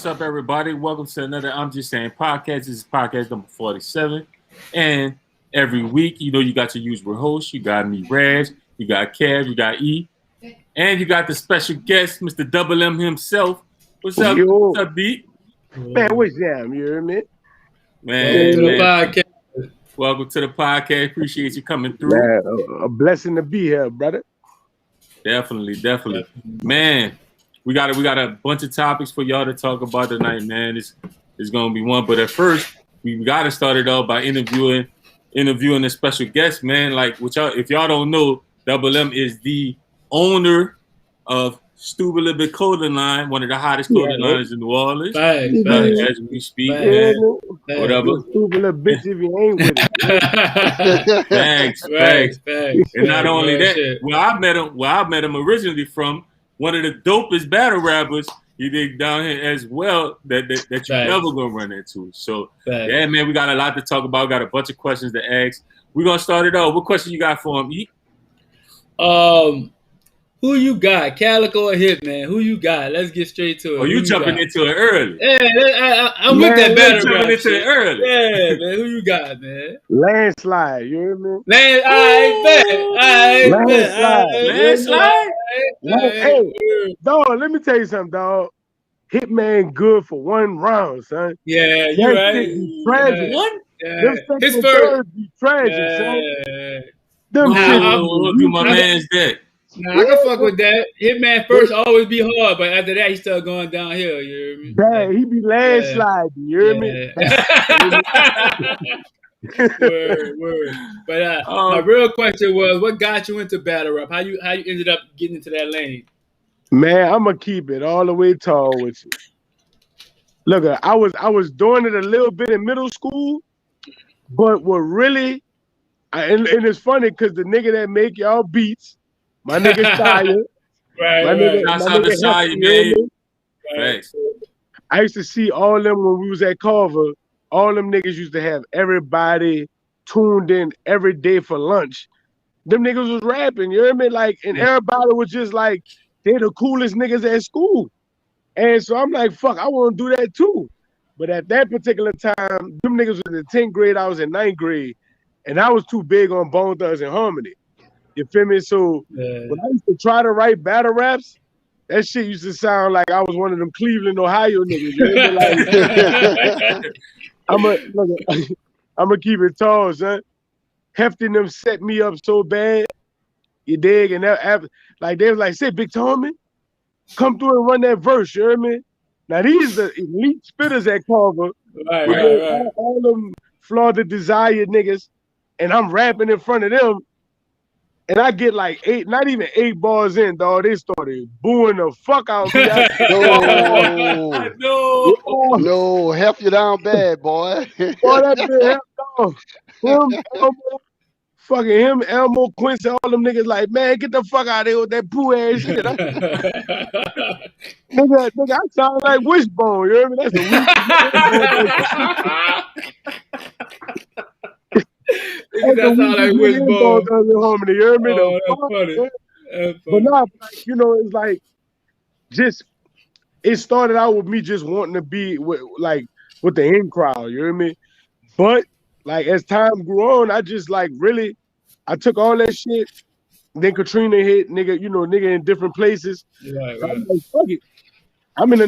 What's up, everybody? Welcome to another I'm Just Saying Podcast. This is podcast number 47. And every week, you got your usual host. You got me, Raj. You got Kev. You got E. And you got the special guest, Mr. Double M himself. What's up? Yo. What's up, D? Man, what's jam? You hear me? Man, Welcome to the podcast. Welcome to the podcast. Appreciate you coming through. Man, a blessing to be here, brother. Definitely. Man, we got a bunch of topics for y'all to talk about tonight, man. It's gonna be one. But at first, we gotta start it off by interviewing a special guest, man. Like if y'all don't know, Double M is the owner of Stupid Little Bit Clothing Line, one of the hottest clothing lines in New Orleans. As we speak, man. Whatever. Stupid little bitch if you ain't with it. Thanks. And not only that, where I met him originally from, one of the dopest battle rappers you dig down here as well that you never gonna run into. So yeah, man, we got a lot to talk about. Got a bunch of questions to ask. We're gonna start it off. What question you got for him, E? Who you got, Calico or Hitman? Who you got? Let's get straight to it. Oh, you jumping into it early? Yeah, I'm with that battle jumping into it early. Yeah, man. Who you got, man? Landslide, you hear me? Landslide. Hey, dog, let me tell you something, dog. Hitman good for one round, son. Yeah, you right. Tragic. What? Yeah. His first be tragic, son. Them I'll do my man's that. Nah, I can fuck with that. Hitman first always be hard, but after that he start going downhill. You hear me? Bad, he be landslide. You hear me? Word. But my real question was, what got you into battle rap? How you ended up getting into that lane? Man, I'm gonna keep it all the way tall with you. Look, I was doing it a little bit in middle school, but what really, and it's funny because the nigga that make y'all beats, my nigga Shia, I used to see all them when we was at Carver. All them niggas used to have everybody tuned in every day for lunch. Them niggas was rapping, you hear me? Like, and everybody was just like, they're the coolest niggas at school. And so I'm like, fuck, I want to do that too. But at that particular time, them niggas was in 10th grade, I was in 9th grade, and I was too big on Bone Thugs and Harmony. You feel me? So when I used to try to write battle raps, that shit used to sound like I was one of them Cleveland, Ohio niggas. You know? Like, I'm gonna keep it tall, son. Hefty them set me up so bad, you dig? And that, like they was like, say, Big Tommy, come through and run that verse. You hear me? Now these are elite spitters at Carver. Right. All them Florida Desire niggas, and I'm rapping in front of them. And I get like 8, not even 8 bars in, dog. They started booing the fuck out of me. No, help you down bad, boy. Boy, that bit dog. Him, Elmo, Quincy, all them niggas like, man, get the fuck out of here with that poo ass shit. nigga, I sound like Wishbone. You hear me? That's the That sound like Wishbone. You hear me? That's funny. But nah, it's like it started out with me just wanting to be with the in crowd. You hear me? But like as time grew on, I just like really, I took all that shit. Then Katrina hit, nigga in different places. Right. So I'm like, fuck it. I'm in a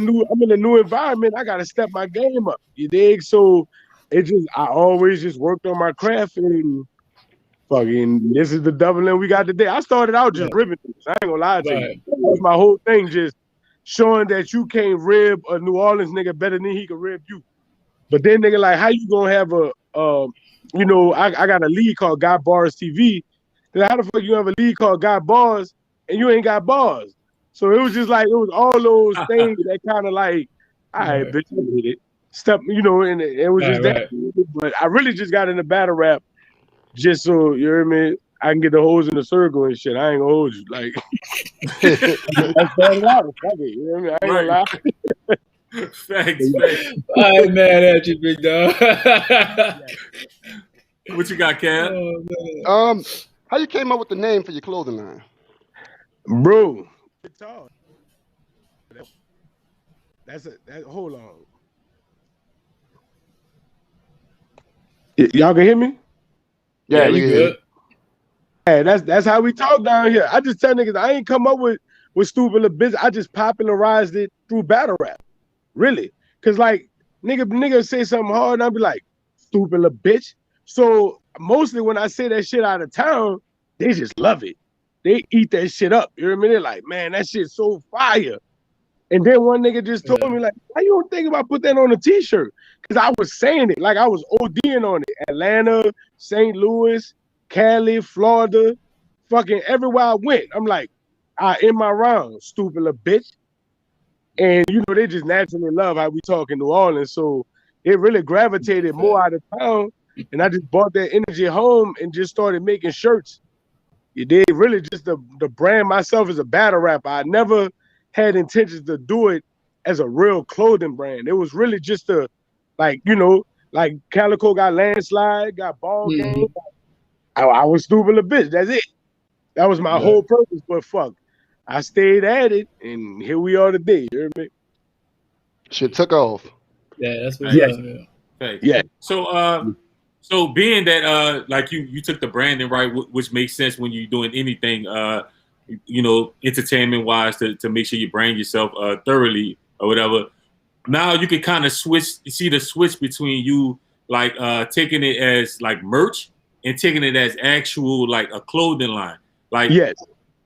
new environment. I gotta step my game up. You dig? So I always just worked on my craft, and fucking this is the Double M we got today. I started out just ripping things. I ain't gonna lie to you. That was my whole thing, just showing that you can't rib a New Orleans nigga better than he can rib you. But then nigga, like, how you gonna have I got a league called Got Bars TV. Then how the fuck you have a league called Got Bars and you ain't got bars? So it was just like, it was all those things that kind of like, all right, bitch, I did it. Step, and it was just that. But I really just got into battle rap just so, you hear me, I can get the hoes in the circle and shit. I ain't gonna hold you. Like, that's bad out. Fuck it, you hear me? I ain't gonna lie. Thanks. I ain't mad at you, big dog. What you got, Cam? How you came up with the name for your clothing line? Bro. Hold on. Y'all can hear me? Yeah, you good. Yeah, that's how we talk down here. I just tell niggas I ain't come up with stupid little bitch. I just popularized it through battle rap. Really. Cause like nigga say something hard and I'll be like, stupid little bitch. So mostly when I say that shit out of town, they just love it. They eat that shit up. You know what I mean? They're like, man, that shit's so fire. And then one nigga just told me, like, why you don't think about put that on a t-shirt? Because I was saying it, like I was ODing on it. Atlanta, St. Louis, Cali, Florida, fucking everywhere I went. I'm like, in my round, stupid little bitch. And, you know, they just naturally love how we talk in New Orleans. So it really gravitated more out of town. And I just brought that energy home and just started making shirts. You did really just to brand myself as a battle rapper. I never had intentions to do it as a real clothing brand. It was really just to, like, you know, like Calico got Landslide, got Ball Game. I was stupid a bitch. That's it. That was my whole purpose. But fuck, I stayed at it, and here we are today. You hear me? Shit took off. Yeah, that's what. Yeah. So being that like you took the branding right, which makes sense when you're doing anything, you know, entertainment wise to make sure you brand yourself thoroughly or whatever. Now you can kind of see the switch between you like taking it as like merch and taking it as actual like a clothing line. Like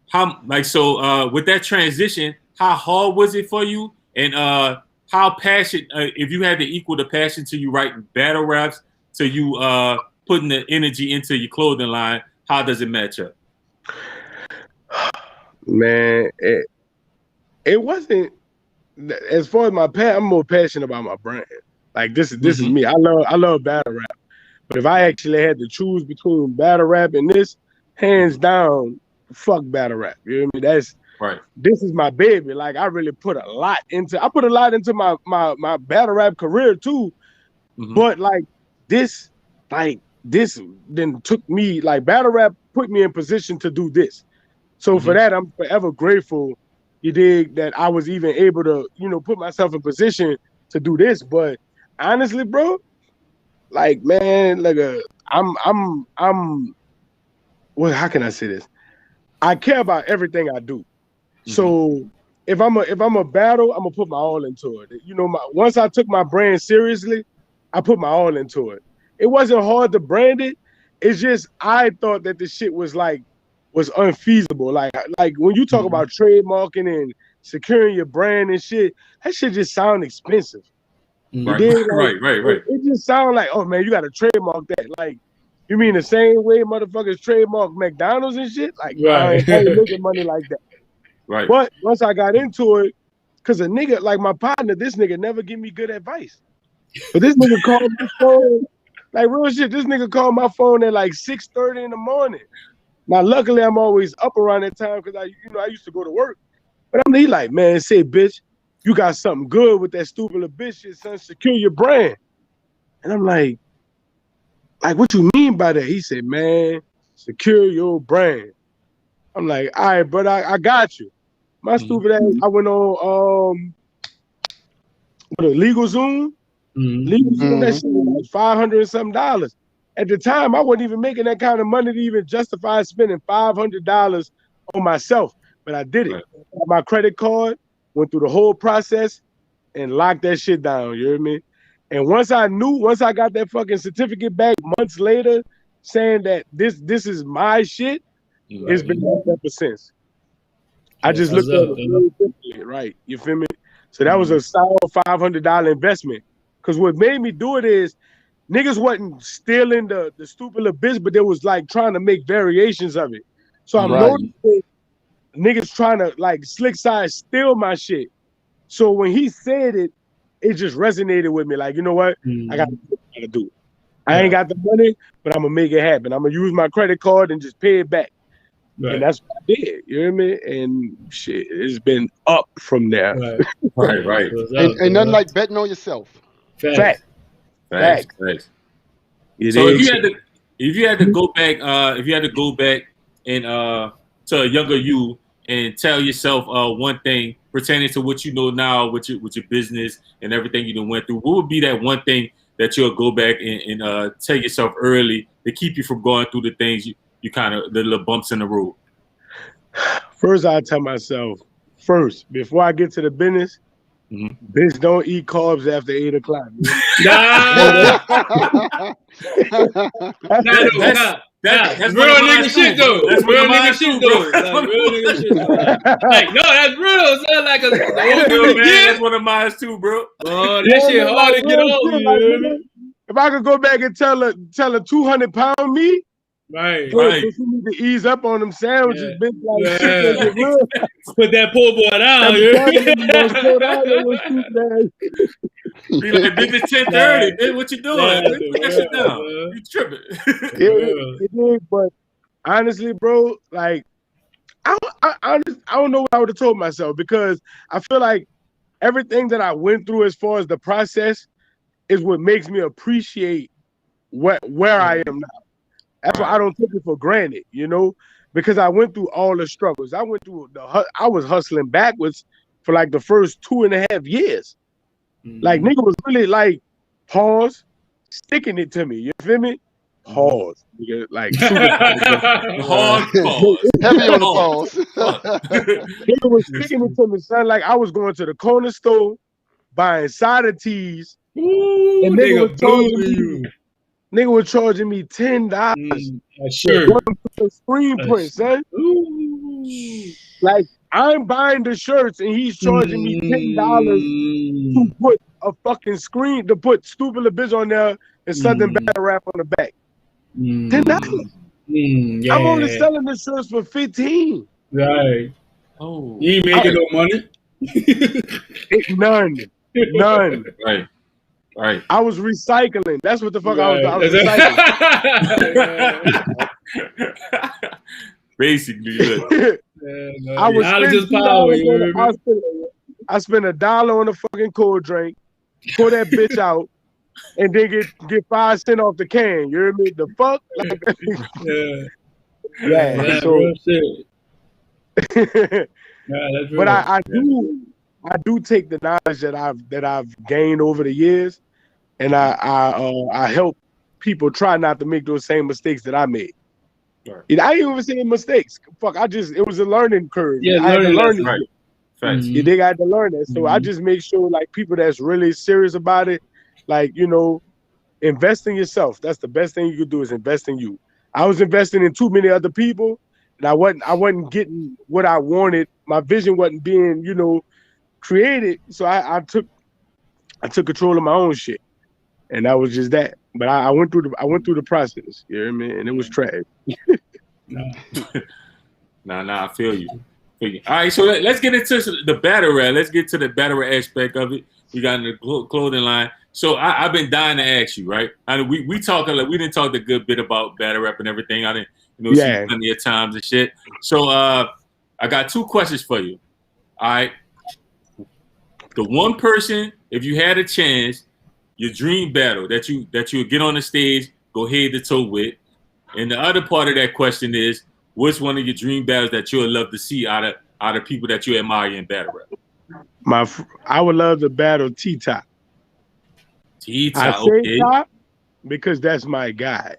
how like so with that transition, how hard was it for you? And how passionate if you had to equal the passion to you writing battle raps to you putting the energy into your clothing line, how does it match up? Man, it wasn't as far as my I'm more passionate about my brand. Like this is me. I love battle rap. But if I actually had to choose between battle rap and this, hands down, fuck battle rap. You know what I mean? That's right. This is my baby. Like I really put a lot into my battle rap career too. But like this then took me, like battle rap put me in position to do this. So for that, I'm forever grateful, you dig, that I was even able to, you know, put myself in position to do this. But honestly, bro, like, man, like I'm well, how can I say this? I care about everything I do. So if I'm a battle, I'm gonna put my all into it. You know, once I took my brand seriously, I put my all into it. It wasn't hard to brand it. It's just I thought that the shit was unfeasible. Like when you talk about trademarking and securing your brand and shit, that shit just sound expensive. Right. It just sound like, oh man, you got to trademark that. Like, you mean the same way motherfuckers trademark McDonald's and shit? Like, I ain't making money like that. Right. But once I got into it, cause a nigga like my partner, this nigga never give me good advice. But this nigga called my phone, like real shit. This nigga called my phone at like 6:30 in the morning. Now, luckily, I'm always up around that time because I used to go to work. But he like, man, say, bitch, you got something good with that stupid little bitch shit, son. Secure your brand. And I'm like, what you mean by that? He said, man, secure your brand. I'm like, all right, but I got you. My stupid ass, I went on Legal Zoom. Legal Zoom, that shit was like $500 and something. At the time, I wasn't even making that kind of money to even justify spending $500 on myself. But I did it. Right. My credit card, went through the whole process and locked that shit down. You hear me? And once I got that fucking certificate back months later saying that this is my shit, it's been up ever since. I just looked at it really differently, right? You feel me? So that was a solid $500 investment. Because what made me do it is niggas wasn't stealing the stupid little bitch, but they was like trying to make variations of it. So I'm noticing niggas trying to like slick side steal my shit. So when he said it, it just resonated with me. Like, you know what? I gotta do it. I ain't got the money, but I'm gonna make it happen. I'm gonna use my credit card and just pay it back. Right. And that's what I did. You hear me? And shit, it's been up from there. Right. Ain't nothing like betting on yourself. Facts. So if you had to go back and to a younger you and tell yourself one thing pertaining to what you know now with your business and everything you done went through, what would be that one thing that you'll go back and tell yourself early to keep you from going through the things you kind of, the little bumps in the road? First, I tell myself, before I get to the business, bitch, don't eat carbs after 8 o'clock. That's real nigga shit though. That's real nigga shit though. Like, real nigga shit. Like, no, that's real. Sound like a man. That's one of mine too, bro. Oh, that shit hard to get over. If I could go back and tell a 200-pound me, right. You need to ease up on them sandwiches, bitch. Like, shit, put that poor boy down. Be like, bitch, it's 10:30. Bitch, what you doing? Put that shit down. You tripping? It is, but honestly, bro, like, I don't know what I would have told myself, because I feel like everything that I went through as far as the process is what makes me appreciate where I am now. That's why I don't take it for granted, you know, because I went through all the struggles. I went through I was hustling backwards for like the first 2.5 years. Like, nigga was really like, pause, sticking it to me. You feel me? Pause. Nigga, like, hard pause. Heavy on the pause. Nigga was sticking it to me, son. Like, I was going to the corner store, buying cider teas, and nigga was charging me $10 sure. for one screen print, son. Like, I'm buying the shirts and he's charging me $10 to put a fucking screen, to put Stupid Little Bitch on there and Southern Battle Rap on the back. $10. I'm only selling the shirts for $15. Right. Oh, you ain't making no money. None. Right. I was recycling. That's what the fuck I was recycling. Basically, I was power. I spent $1 on a fucking cold drink, pour that bitch out, and then get 5 cents off the can. You hear me? The fuck? Like, so. But I do take the knowledge that I've gained over the years, and I help people try not to make those same mistakes that I made. Right. I ain't even saying mistakes. Fuck, it was a learning curve. Yeah, I had to learn it. Right. Facts. You dig? I had to learn that. So I just make sure, like, people that's really serious about it, like, you know, invest in yourself. That's the best thing you could do, is invest in you. I was investing in too many other people, and I wasn't getting what I wanted. My vision wasn't being, you know, created. So I took control of my own shit, and that was just that. But I went through the process. You hear me? And it was trash. Nah, I feel you. All right, so let's get into the battle rap. Let's get to the battle rap aspect of it. We got in the clothing line. So I've been dying to ask you, right? I mean, we talking, like, we didn't talk a good bit about battle rap and everything. I didn't, you know, see plenty of times and shit. So I got 2 questions for you. All right. The one person, if you had a chance, your dream battle that you would get on the stage, go head to toe with, and the other part of that question is, what's one of your dream battles that you would love to see out of people that you admire in battle rap? I would love to battle T-Top. T-Top, I say Top because that's my guy,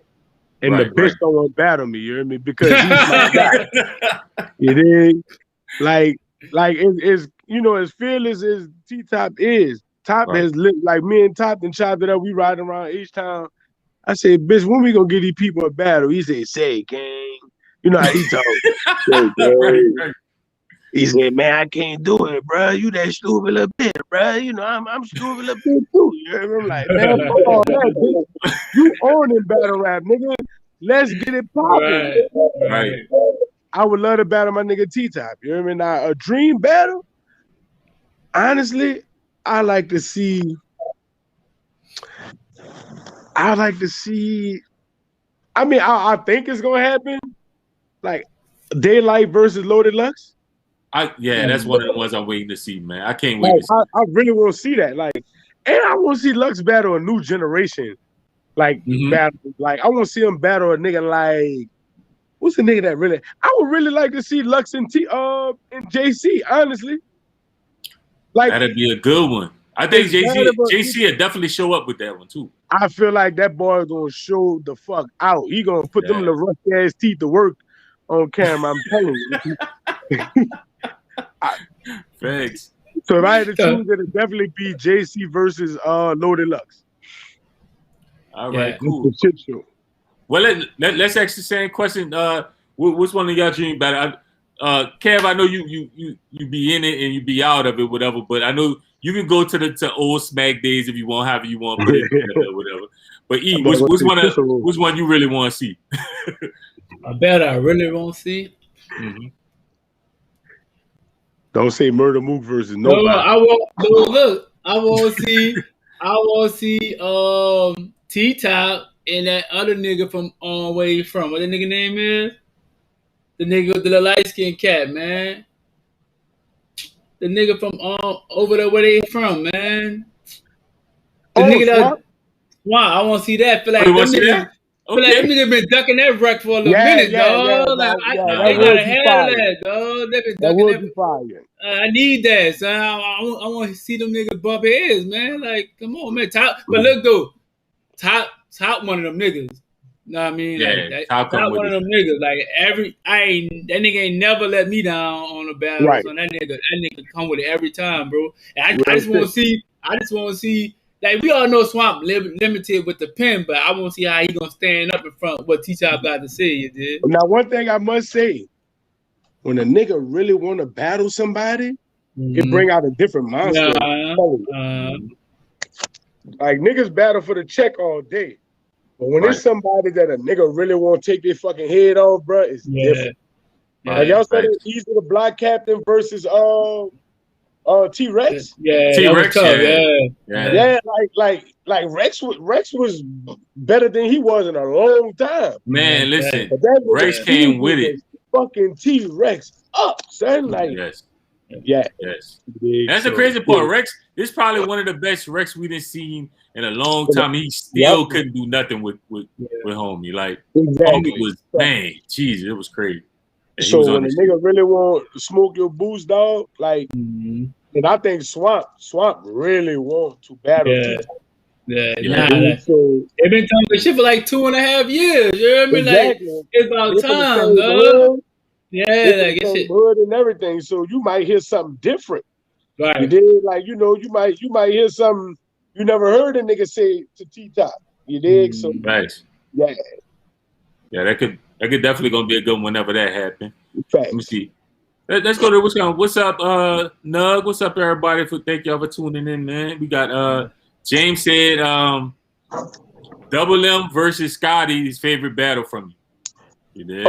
and the bitch don't want to battle me. You hear me? Because he's my guy. It is like it's, you know, as fearless as T-Top is. Top has lit, like, me and Top and chopped it up. We riding around H-Town. I said, bitch, when we gonna get these people a battle? He said, say, gang. You know how he talk. Right. He said, man, I can't do it, bro. You that stupid little bitch, bro. You know, I'm stupid little bitch too. You know what I'm like, man, fuck all that, bitch. You owning battle rap, nigga. Let's get it popping. Right. I would love to battle my nigga T-Top. You know what I mean? Now, a dream battle, honestly, I like to see. I mean, I think it's gonna happen. Like Daylight versus Loaded Lux. That's one of the ones I'm waiting to see, man. I can't wait to see. I really want to see that. Like, and I want to see Lux battle a new generation. Like, battle. Like, I want to see him battle a nigga like, what's the nigga that really? I would really like to see Lux and JC. Honestly, Like that'd be a good one. I think JC would definitely show up with that one too. I feel like that boy gonna show the fuck out. He gonna put them little rusty ass teeth to work on camera. I'm telling you. Thanks. So if I had to choose, it'd definitely be JC versus Loaded Lux. All right, cool. Shit show. Well, let's ask the same question. Which one of y'all dream better? Kev, I know you be in it and you be out of it, whatever. But I know you can go to old Smack days if you want, however you want, put it together, whatever. But which one you really want to see? I bet I really want to see. Mm-hmm. Don't say Murder Mook versus nobody. I want to see T-Top and that other nigga from where he from. What that nigga name is? The nigga with the light skinned cat, man. The nigga from over there where they from, man. The nigga that I want to see that. Feel like them niggas. Okay. Feel like them niggas been ducking that wreck for a little minute, dog. I gotta have that, dog. They been ducking that. I need that, son. I want to see them niggas bump heads, man. Like, come on, man. But look, though, top one of them niggas. You know what I mean? Yeah, like, top one of them niggas. Like that nigga ain't never let me down on the battle. Right. So that nigga come with it every time, bro. And I just want to see. Like, we all know Swamp limited with the pen, but I want to see how he gonna stand up in front of what T-Top got to say. You did. Now, one thing I must say, when a nigga really want to battle somebody, it bring out a different monster. Like, niggas battle for the check all day. But when it's somebody that a nigga really want to take their fucking head off, bro, it's different. Like, y'all said it, Easy the Block Captain versus T-Rex. Yeah, T-Rex. Yeah, like Rex was better than he was in a long time. Man, listen, Rex came with it. Fucking T-Rex up, son. Like, yes. That's the crazy part. Rex, this is probably one of the best Rex we didn't seen in a long time. He still couldn't do nothing with homie. Like, homie was, man, Jesus, it was crazy. And so when a nigga really want to smoke your boost, dog, like, and I think Swamp really want to battle. So they've been talking this shit for like 2.5 years. You know what I mean? Exactly. Like, it's about time, dog. Yeah, like it's shit. Hood and everything. So you might hear something different. Right. You did, like, you know, you might hear something you never heard a nigga say to T-Top. You dig? So nice. Yeah, that could definitely gonna be a good one whenever that happens. Let me see. Let's go to what's up, Nug? What's up, everybody? Thank y'all for tuning in, man. We got James said Double M versus Scotty, his favorite battle from you. Did?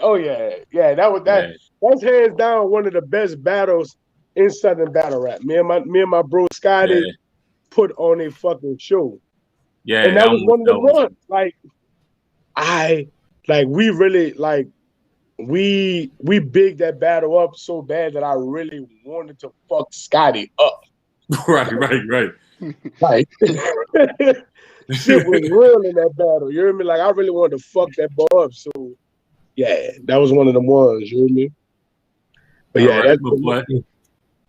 Oh yeah. That's hands down one of the best battles in Southern battle rap. Me and my bro Scotty put on a fucking show. Yeah, and that was one of the ones. We really we bigged that battle up so bad that I really wanted to fuck Scotty up. Right. Like, shit was real in that battle. You hear me? Like, I really wanted to fuck that boy up. So yeah, that was one of the ones. You hear me? But yeah, that's boy.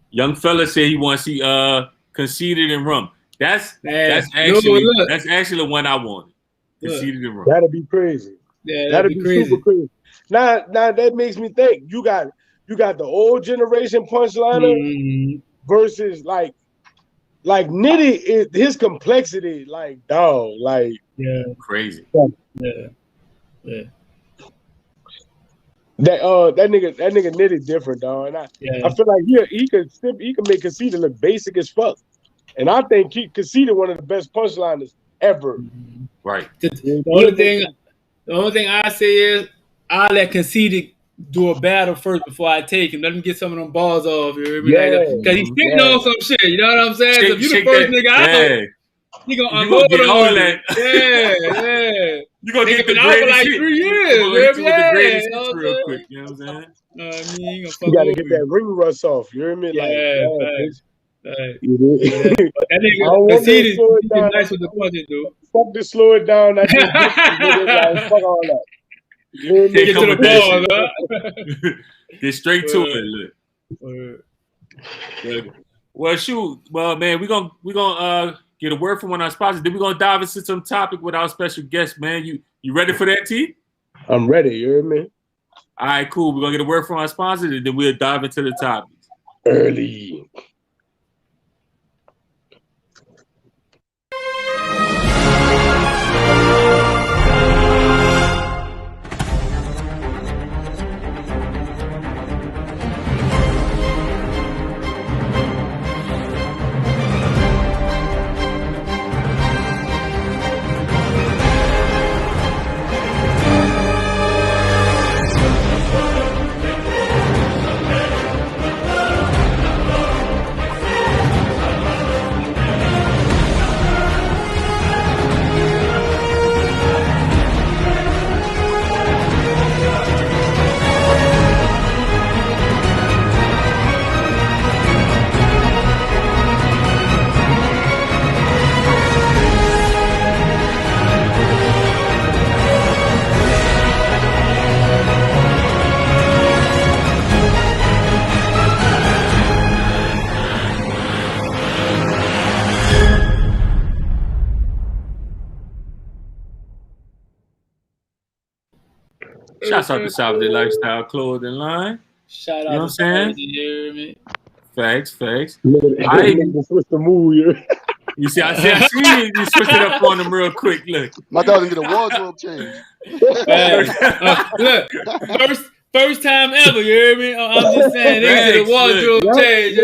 Young fella said he wants to see Conceited and Rum. That's actually the one I wanted. Conceited and Rum. That'd be crazy. Yeah, that'd be crazy. Super crazy. Now that makes me think. You got the old generation punchliner versus like Nitty is his complexity, like, dog, like crazy. Yeah. That nigga Nitty different, dog. And I feel like he could make Conceited look basic as fuck. And I think Conceited one of the best punchliners ever. Right. The only thing I say is I let Conceited do a battle first before I take him. Let him get some of them balls off. You hear me? Because he's sitting on some shit. You know what I'm saying? So if you the first nigga out, he gonna unload on that. Yeah. You gonna get the greatest like 3 years. The greatest hits real quick. You know what I'm saying? You gotta get that ring rust off. You hear me? That nigga Conceited is nice with the punches, dude. Fuck to slow it down. I just fuck all that. Get to the ball, Get straight to it. Well, shoot. Well, man, we're gonna get a word from one of our sponsors. Then we're gonna dive into some topic with our special guest, man. You ready for that, T? I'm ready, you hear me? All right, cool. We're gonna get a word from our sponsors, and then we'll dive into the topics. Early. Shouts out to Saturday Lifestyle Clothing Line. Shout out You know what I'm saying? You hear me? Facts. I switch the mood. You see, I see you switched it up on them real quick. Look, My dog did a wardrobe change. Look, first time ever. You hear me? I'm just saying, they did a wardrobe change.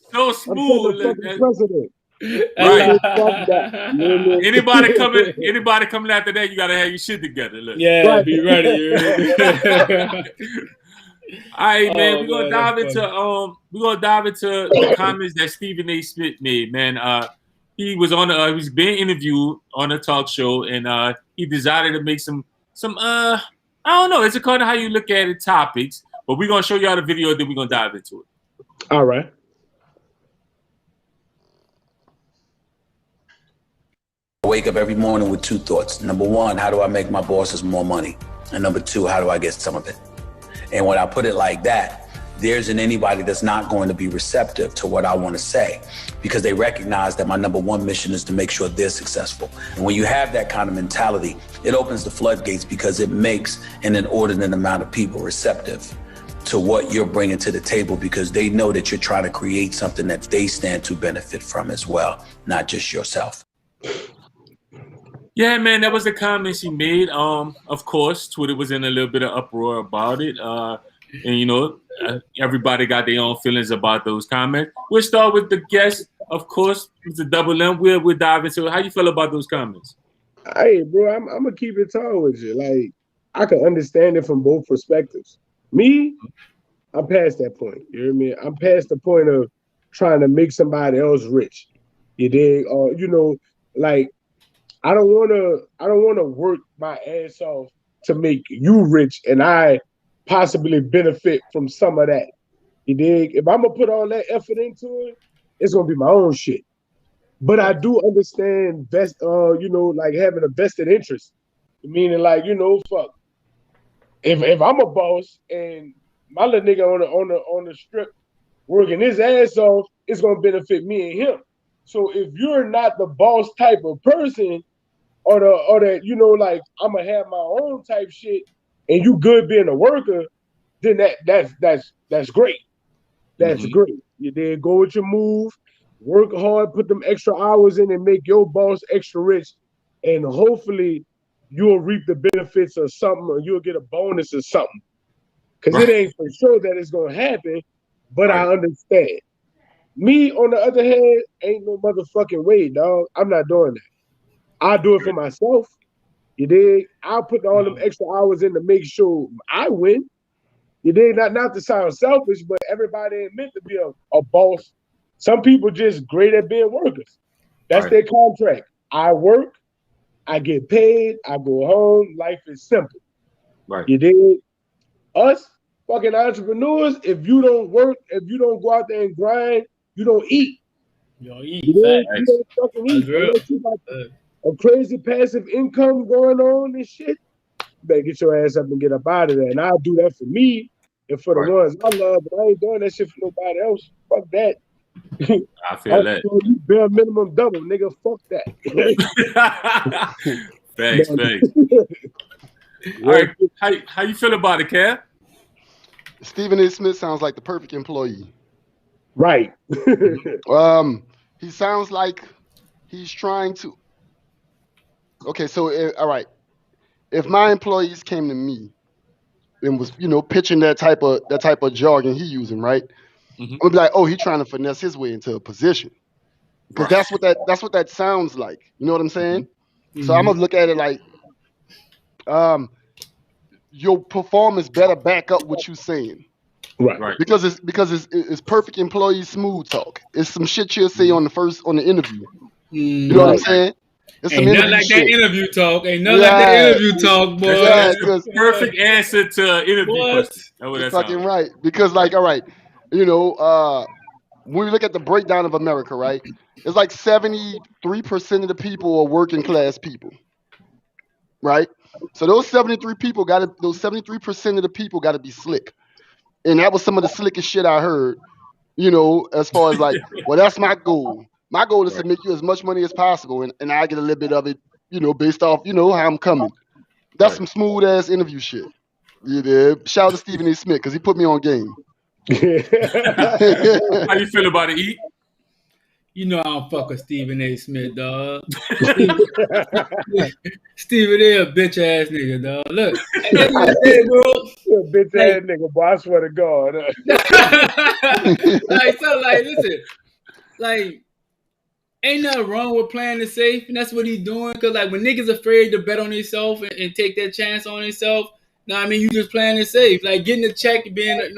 So smooth, look. So smooth, look. Right. Anybody coming after that, you gotta have your shit together. Look. Yeah, be ready. All right, man. We're gonna dive into the comments that Stephen A. Smith made. Man, he was on he's being interviewed on a talk show, and he decided to make some I don't know. It's according to how you look at it, topics. But we're gonna show y'all the video, then we're gonna dive into it. All right. I wake up every morning with two thoughts. Number one, how do I make my bosses more money? And number two, how do I get some of it? And when I put it like that, there isn't anybody that's not going to be receptive to what I want to say, because they recognize that my number one mission is to make sure they're successful. And when you have that kind of mentality, it opens the floodgates, because it makes an inordinate amount of people receptive to what you're bringing to the table, because they know that you're trying to create something that they stand to benefit from as well, not just yourself. Yeah, man, that was the comments he made. Of course, Twitter was in a little bit of uproar about it. And, you know, everybody got their own feelings about those comments. We'll start with the guest, of course. It's a double M. We'll dive into it. How you feel about those comments? Hey, bro, I'm going to keep it tall with you. Like, I can understand it from both perspectives. Me, I'm past that point. You hear me? I'm past the point of trying to make somebody else rich. You dig? Or, you know, like, I don't want to work my ass off to make you rich, and I possibly benefit from some of that. You dig? If I'm gonna put all that effort into it, it's gonna be my own shit. But I do understand you know, like having a vested interest. Meaning, like, you know, fuck. If I'm a boss and my little nigga on the strip working his ass off, it's gonna benefit me and him. So if you're not the boss type of person, or that, you know, like, I'm gonna have my own type shit, and you good being a worker, then that's great. That's great. You did go with your move, work hard, put them extra hours in, and make your boss extra rich, and hopefully you'll reap the benefits of something, or you'll get a bonus or something. Because it ain't for sure that it's gonna happen, but I understand. Me, on the other hand, ain't no motherfucking way, dog. I'm not doing that. I'll do it for myself. You dig? I'll put all them extra hours in to make sure I win. You dig? Not to sound selfish, but everybody ain't meant to be a boss. Some people just great at being workers. That's their contract. I work, I get paid, I go home. Life is simple. Right. You dig? Us fucking entrepreneurs, if you don't work, if you don't go out there and grind, you don't eat. You don't eat. You don't fucking eat. Unless you got a crazy passive income going on and shit, you better get your ass up and get up out of there. And I'll do that for me and for the ones I love, but I ain't doing that shit for nobody else. Fuck that. I feel that. Bare minimum double, nigga. Fuck that. Thanks. All right, how you feel about it, Kev? Stephen A. Smith sounds like the perfect employee. Right. He sounds like he's trying to. Okay, so all right. If my employees came to me and was, pitching that type of jargon he using, right? I'm gonna be like, oh, he trying to finesse his way into a position, because that's what that sounds like. You know what I'm saying? So I'm gonna look at it like, your performance better back up what you saying, right? Because it's perfect employee smooth talk. It's some shit you'll say on the interview. You know what I'm saying? It's Ain't nothing like that interview talk. Ain't nothing like that interview talk, boy. That's the perfect answer to interview questions. That's fucking right. Because, like, all right, when we look at the breakdown of America, right, it's like 73% of the people are working class people, right? So those 73% of the people got to be slick, and that was some of the slickest shit I heard. As far as like, well, that's my goal. My goal is to make you as much money as possible, and I get a little bit of it, based off, how I'm coming. That's some smooth ass interview shit. Yeah, shout out to Stephen A. Smith because he put me on game. How you feel about it, E? I don't fuck with Stephen A. Smith, dog. Stephen A. a bitch ass nigga, dog. Look, at the end of the day, bro. You a bitch ass nigga, boy. I swear to God. Listen, ain't nothing wrong with playing it safe, and that's what he's doing. Cause like when niggas afraid to bet on themselves and take that chance on themselves, you just playing it safe. Like getting a check and being like,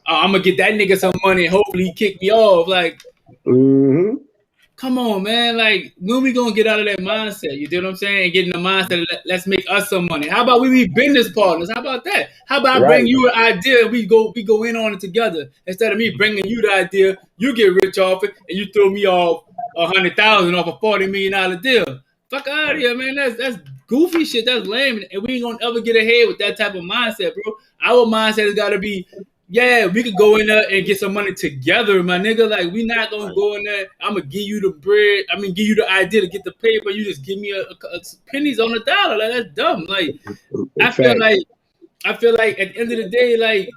I'm gonna get that nigga some money and hopefully he kick me off. Like, come on, man. Like, when we gonna get out of that mindset? You know what I'm saying? And get in the mindset of let's make us some money. How about we be business partners? How about that? How about I bring you an idea and we go in on it together instead of me bringing you the idea, you get rich off it, and you throw me off 100,000 off a $40 million deal. Fuck out of here, man. That's goofy shit. That's lame, and we ain't gonna ever get ahead with that type of mindset, bro. Our mindset has got to be, we could go in there and get some money together, my nigga. Like, we not gonna go in there. I'm gonna give you the bread. Give you the idea to get the paper. You just give me a pennies on the dollar. Like, that's dumb. Like, I feel like at the end of the day, like,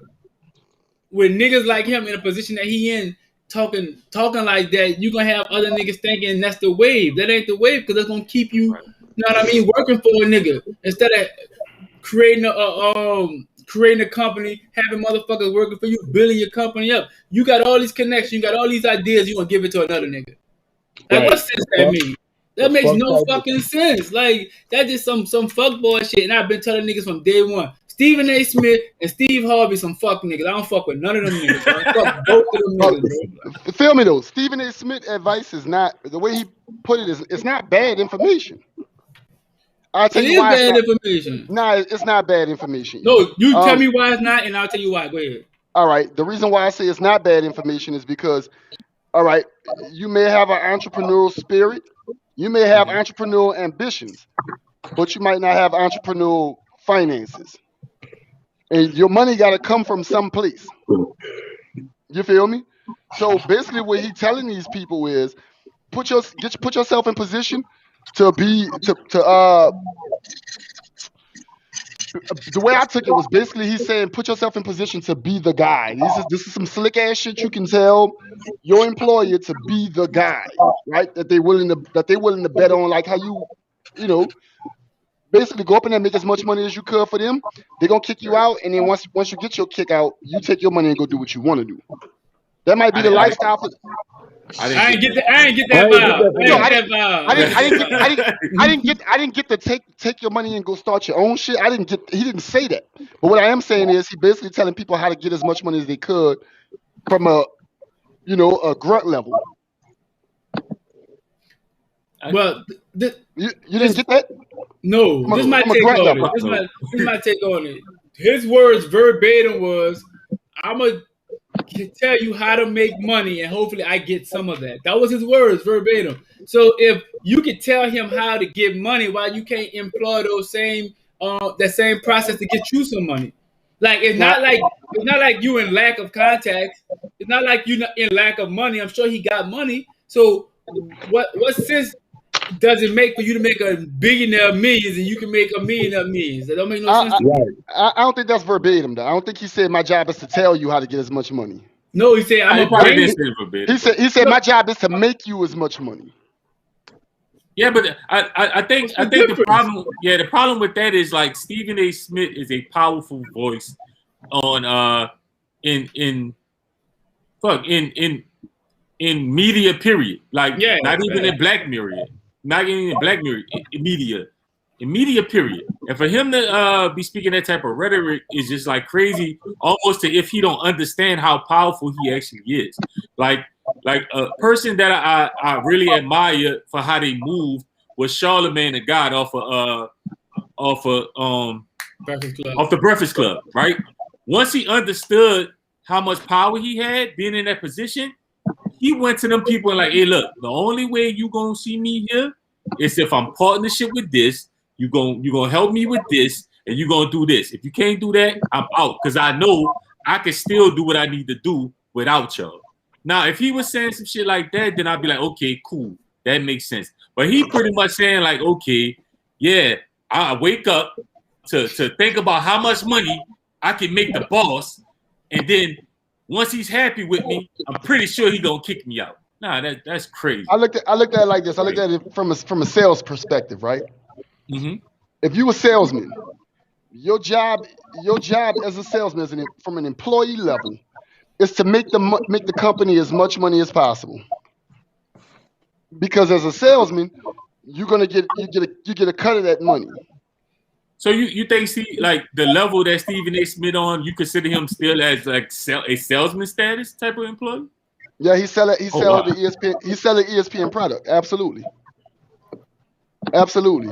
when niggas like him in a position that he in, talking like that, you gonna have other niggas thinking that's the wave. That ain't the wave, because that's gonna keep you, working for a nigga instead of creating a company, having motherfuckers working for you, building your company up. You got all these connections, you got all these ideas, you gonna give it to another nigga. Like, what sense that mean? That makes no fucking sense. Like, that's just some fuckboy shit. And I've been telling niggas from day one. Stephen A. Smith and Steve Harvey some fuck niggas. I don't fuck with none of them niggas. I fuck both of them niggas, bro. Feel me though. Stephen A. Smith advice is not, the way he put it is, it's not bad information. I'll tell you why. It is bad information. Nah, it's not bad information. No, you tell me why it's not, and I'll tell you why. Go ahead. All right. The reason why I say it's not bad information is because, all right, you may have an entrepreneurial spirit, you may have entrepreneurial ambitions, but you might not have entrepreneurial finances. And your money got to come from someplace. You feel me? So basically what he's telling these people is put yourself in position to be the way I took it was basically he's saying put yourself in position to be the guy. This is some slick ass shit you can tell your employer to be the guy, right? That they're willing to bet on, like how you basically go up in there and make as much money as you could for them. They're gonna kick you out, and then once you get your kick out, you take your money and go do what you want to do. That might be the lifestyle for. I didn't get that vibe. I didn't get to take your money and go start your own shit. He didn't say that. But what I am saying is he basically telling people how to get as much money as they could from a grunt level. Well, you didn't get that? No, this is my take on it. This is my take on it. His words verbatim was, I'm going to tell you how to make money and hopefully I get some of that. That was his words verbatim. So if you could tell him how to get money, why you can't employ that same process to get you some money? Like it's not like you in lack of contacts. It's not like you in lack of money. I'm sure he got money. So what sense does it make for you to make a billionaire of millions and you can make a millionaire of millions? That don't make no sense. I don't think that's verbatim though. I don't think he said my job is to tell you how to get as much money. No, he said I'm a probably bring. didn't say it verbatim. He said my job is to make you as much money. Yeah, but I think the problem with that is like Stephen A. Smith is a powerful voice on in media, period. Like not even in Black Mirror, not even in Black Mirror, in media, period. And for him to be speaking that type of rhetoric is just like crazy, almost to if he don't understand how powerful he actually is. Like a person that I really admire for how they move was Charlamagne the God off the Breakfast Club, right? Once he understood how much power he had being in that position, he went to them people and like, hey, look, the only way you gonna see me here is if I'm partnership with this. You gonna help me with this, and you gonna do this. If you can't do that, I'm out because I know I can still do what I need to do without y'all. Now, if he was saying some shit like that, then I'd be like, okay, cool, that makes sense. But he pretty much saying like, okay, yeah, I wake up to think about how much money I can make the boss, and then once he's happy with me, I'm pretty sure he gonna kick me out. Nah, that's crazy. I looked at it like this. I looked at it from a sales perspective, right? Mm-hmm. If you a salesman, your job as a salesman from an employee level is to make the company as much money as possible. Because as a salesman, you get a cut of that money. So you think like the level that Stephen A. Smith on, you consider him still as like a salesman status type of employee? Yeah, he sell the ESPN. He sell the ESPN product. Absolutely.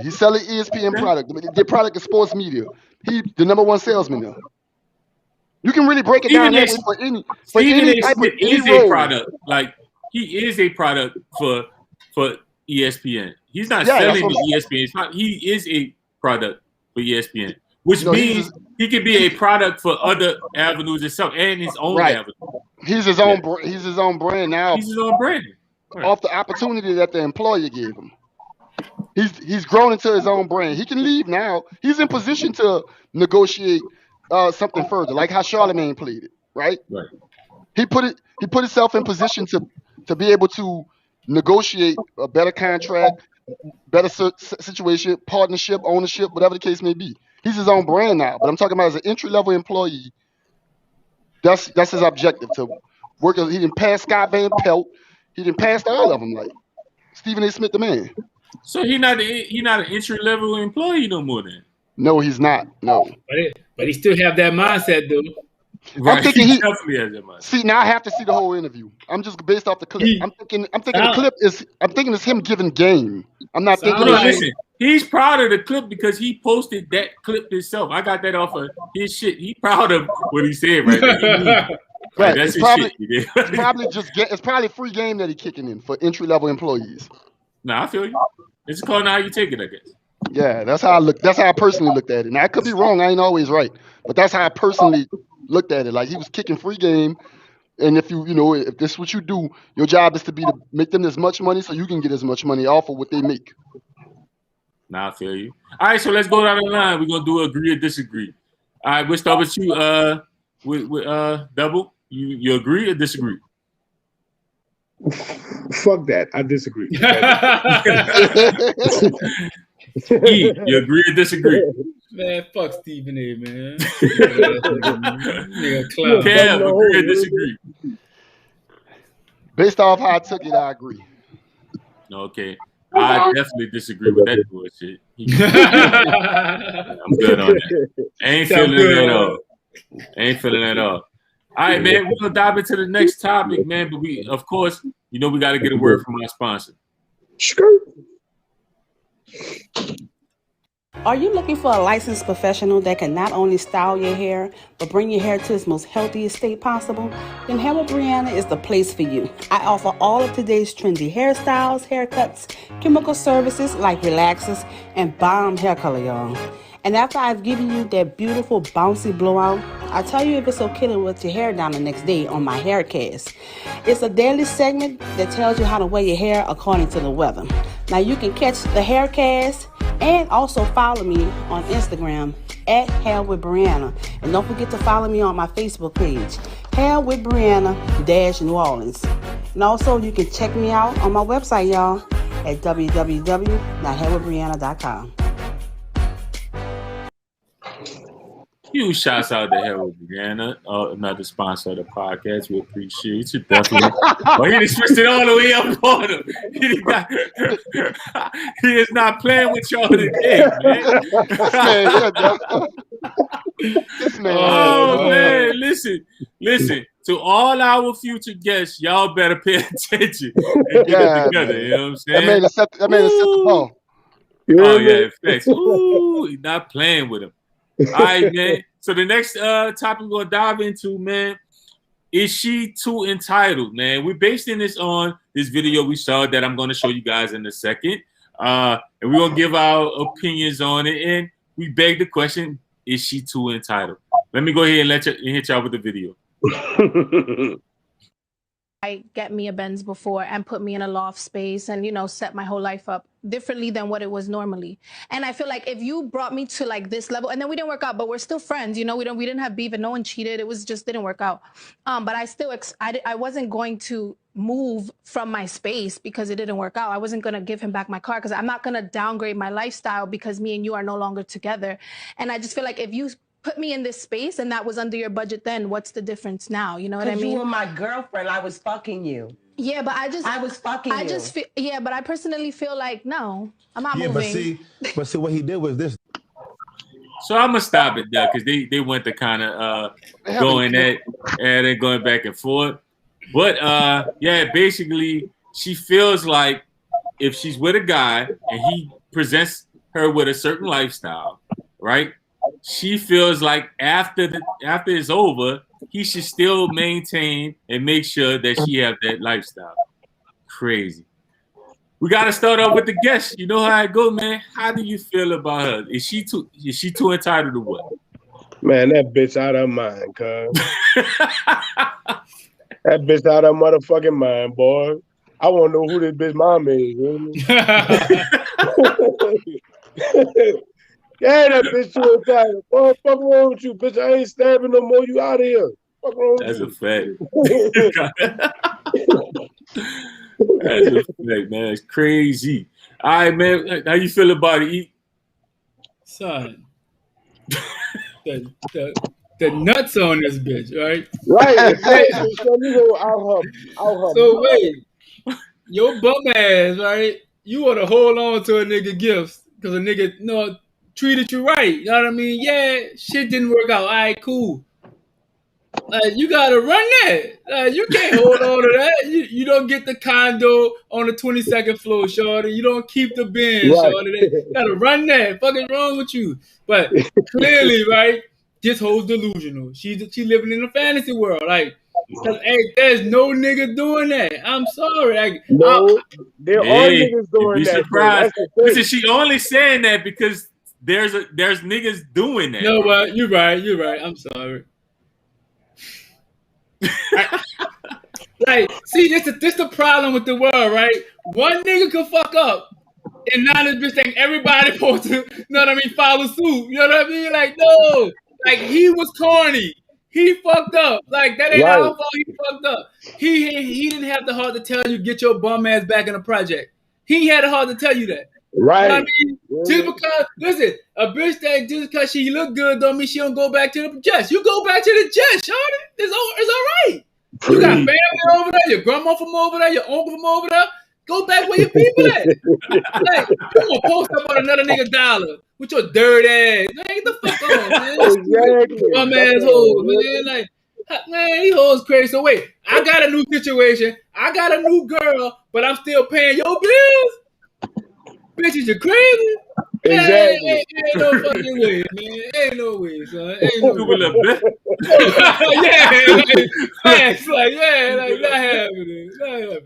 He's selling ESPN product. The product is sports media. He the number one salesman now. You can really break it down that way for any type of any role. Product. Like he is a product for ESPN. He's not selling the ESPN. He is a product for ESPN, which means he could be a product for other avenues itself and his own avenue. He's his own. He's his own brand now. He's his own brand off the opportunity that the employer gave him. He's grown into his own brand. He can leave now. He's in position to negotiate something further, like how Charlamagne played it, right? Right. He put himself in position to be able to negotiate a better contract, better situation, partnership, ownership, whatever the case may be. He's his own brand now. But I'm talking about as an entry-level employee, that's his objective, to work. He didn't pass Scott Van Pelt. He didn't pass all of them, like Stephen A. Smith, the man. So he not an entry-level employee no more then? No, he's not. No. But he still have that mindset, though. Right. I'm thinking he definitely has that mindset. See, now I have to see the whole interview. I'm just based off the clip. I'm thinking the clip is. I'm thinking it's him giving game. I'm not thinking. Listen, he's proud of the clip because he posted that clip himself. I got that off of his shit. He proud of what he said right there. Right. That's it's probably free game that he's kicking in for entry-level employees. Nah, I feel you. It's called how you take it, I guess. Yeah, that's how I look. That's how I personally looked at it. Now I could be wrong. I ain't always right, but that's how I personally looked at it. Like he was kicking free game, and if if this is what you do, your job is to make them as much money so you can get as much money off of what they make. Nah, I feel you. All right, so let's go down the line. We're gonna do agree or disagree. All right, we'll start with you. With Double. You agree or disagree? Fuck that. I disagree. You agree or disagree? Man, fuck Stephen A, man. Cam, agree or disagree? Based off how I took it, I agree. Okay. I definitely disagree with that bullshit. I'm good on that. Ain't feeling it at all. All right, man, we're going to dive into the next topic, man. But we, of course, we got to get a word from our sponsor. Are you looking for a licensed professional that can not only style your hair, but bring your hair to its most healthiest state possible? Then Hair with Brianna is the place for you. I offer all of today's trendy hairstyles, haircuts, chemical services like relaxers, and bomb hair color, y'all. And after I've given you that beautiful bouncy blowout, I tell you if it's okay to let your hair down the next day on my haircast. It's a daily segment that tells you how to wear your hair according to the weather. Now you can catch the haircast and also follow me on Instagram at Hair with Brianna. And don't forget to follow me on my Facebook page, Hair with Brianna New Orleans. And also you can check me out on my website, y'all, at www.hairwithbrianna.com. Huge shouts out to Hair with Brianna, another sponsor of the podcast. We appreciate you, definitely. But he just switched it all the way up on him. He is not playing with y'all today, man. This man. Oh, man, listen. To all our future guests, y'all better pay attention and get it together. Man. You know what I'm saying? That man is set the ball. Oh, yeah, thanks. Ooh, he's not playing with him. All right, man. So the next topic we're going to dive into, man, is she too entitled, man? We're basing this on this video we saw that I'm going to show you guys in a second. And we're going to give our opinions on it. And we beg the question, is she too entitled? Let me go ahead and hit y'all with the video. I get me a Benz before and put me in a loft space and, you know, set my whole life up differently than what it was normally. And I feel like if you brought me to like this level and then we didn't work out, but we're still friends, you know, we didn't have beef and no one cheated. It was just didn't work out. But I still, I wasn't going to move from my space because it didn't work out. I wasn't going to give him back my car because I'm not going to downgrade my lifestyle because me and you are no longer together. And I just feel like if you put me in this space and that was under your budget then, what's the difference now? You know what I mean? You were my girlfriend. I was fucking you. Yeah, but I was fucking you. But I personally feel like, no, I'm not moving. But see what he did was this. So I'm going to stop it there because they went to kind of going at and going back and forth. But, basically, she feels like if she's with a guy and he presents her with a certain lifestyle, right? She feels like after it's over, he should still maintain and make sure that she have that lifestyle. Crazy. We got to start off with the guest. You know how it go, man. How do you feel about her? Is she too entitled to what? Man, that bitch out of mind, cuz. That bitch out of motherfucking mind, boy. I want to know who this bitch mom is. Yeah, that bitch too entitled. Boy, fuck wrong with you, bitch? I ain't stabbing no more. You out of here. Fuck wrong with you? That's a fact. That's a fact, man. It's crazy. All right, man. How you feel about it, E? Son, the nuts on this bitch, right? Right. So you go out her. So wait, your bum ass, right? You want to hold on to a nigga gifts because a nigga treated you right. You know what I mean? Yeah, shit didn't work out. All right, cool. You gotta run that. You can't hold on to that. You don't get the condo on the 22nd floor, shorty. You don't keep the Benz, right. Shorty. You gotta run that. Fucking wrong with you. But clearly, right, this whole's delusional. She living in a fantasy world. Like, there's no nigga doing that. I'm sorry. There are niggas doing that. Surprised. Listen, she only saying that because there's niggas doing that. No, but you're right. I'm sorry. See, this the problem with the world, right? One nigga can fuck up, and now this bitch think everybody supposed to, you know what I mean, follow suit. You know what I mean? Like, no, like he was corny. He fucked up. Like that ain't our fault. He fucked up. He didn't have the heart to tell you get your bum ass back in the project. He had the heart to tell you that. Right. You know what I mean? Just because, listen, a bitch that just because she look good don't mean she don't go back to the jets. You go back to the jets, shorty. It's all right. You got family over there, your grandma from over there, your uncle from over there. Go back where your people at. Like, you gonna post up on another nigga dollar with your dirt ass. Man, get the fuck on, man. Exactly. Bum ass hoes, man. Like, man, these hoes crazy. So wait, I got a new situation. I got a new girl, but I'm still paying your bills. Bitches, you crazy? Exactly. Ain't no fucking way, man. Ain't no way, son. Ain't no way. Not happening.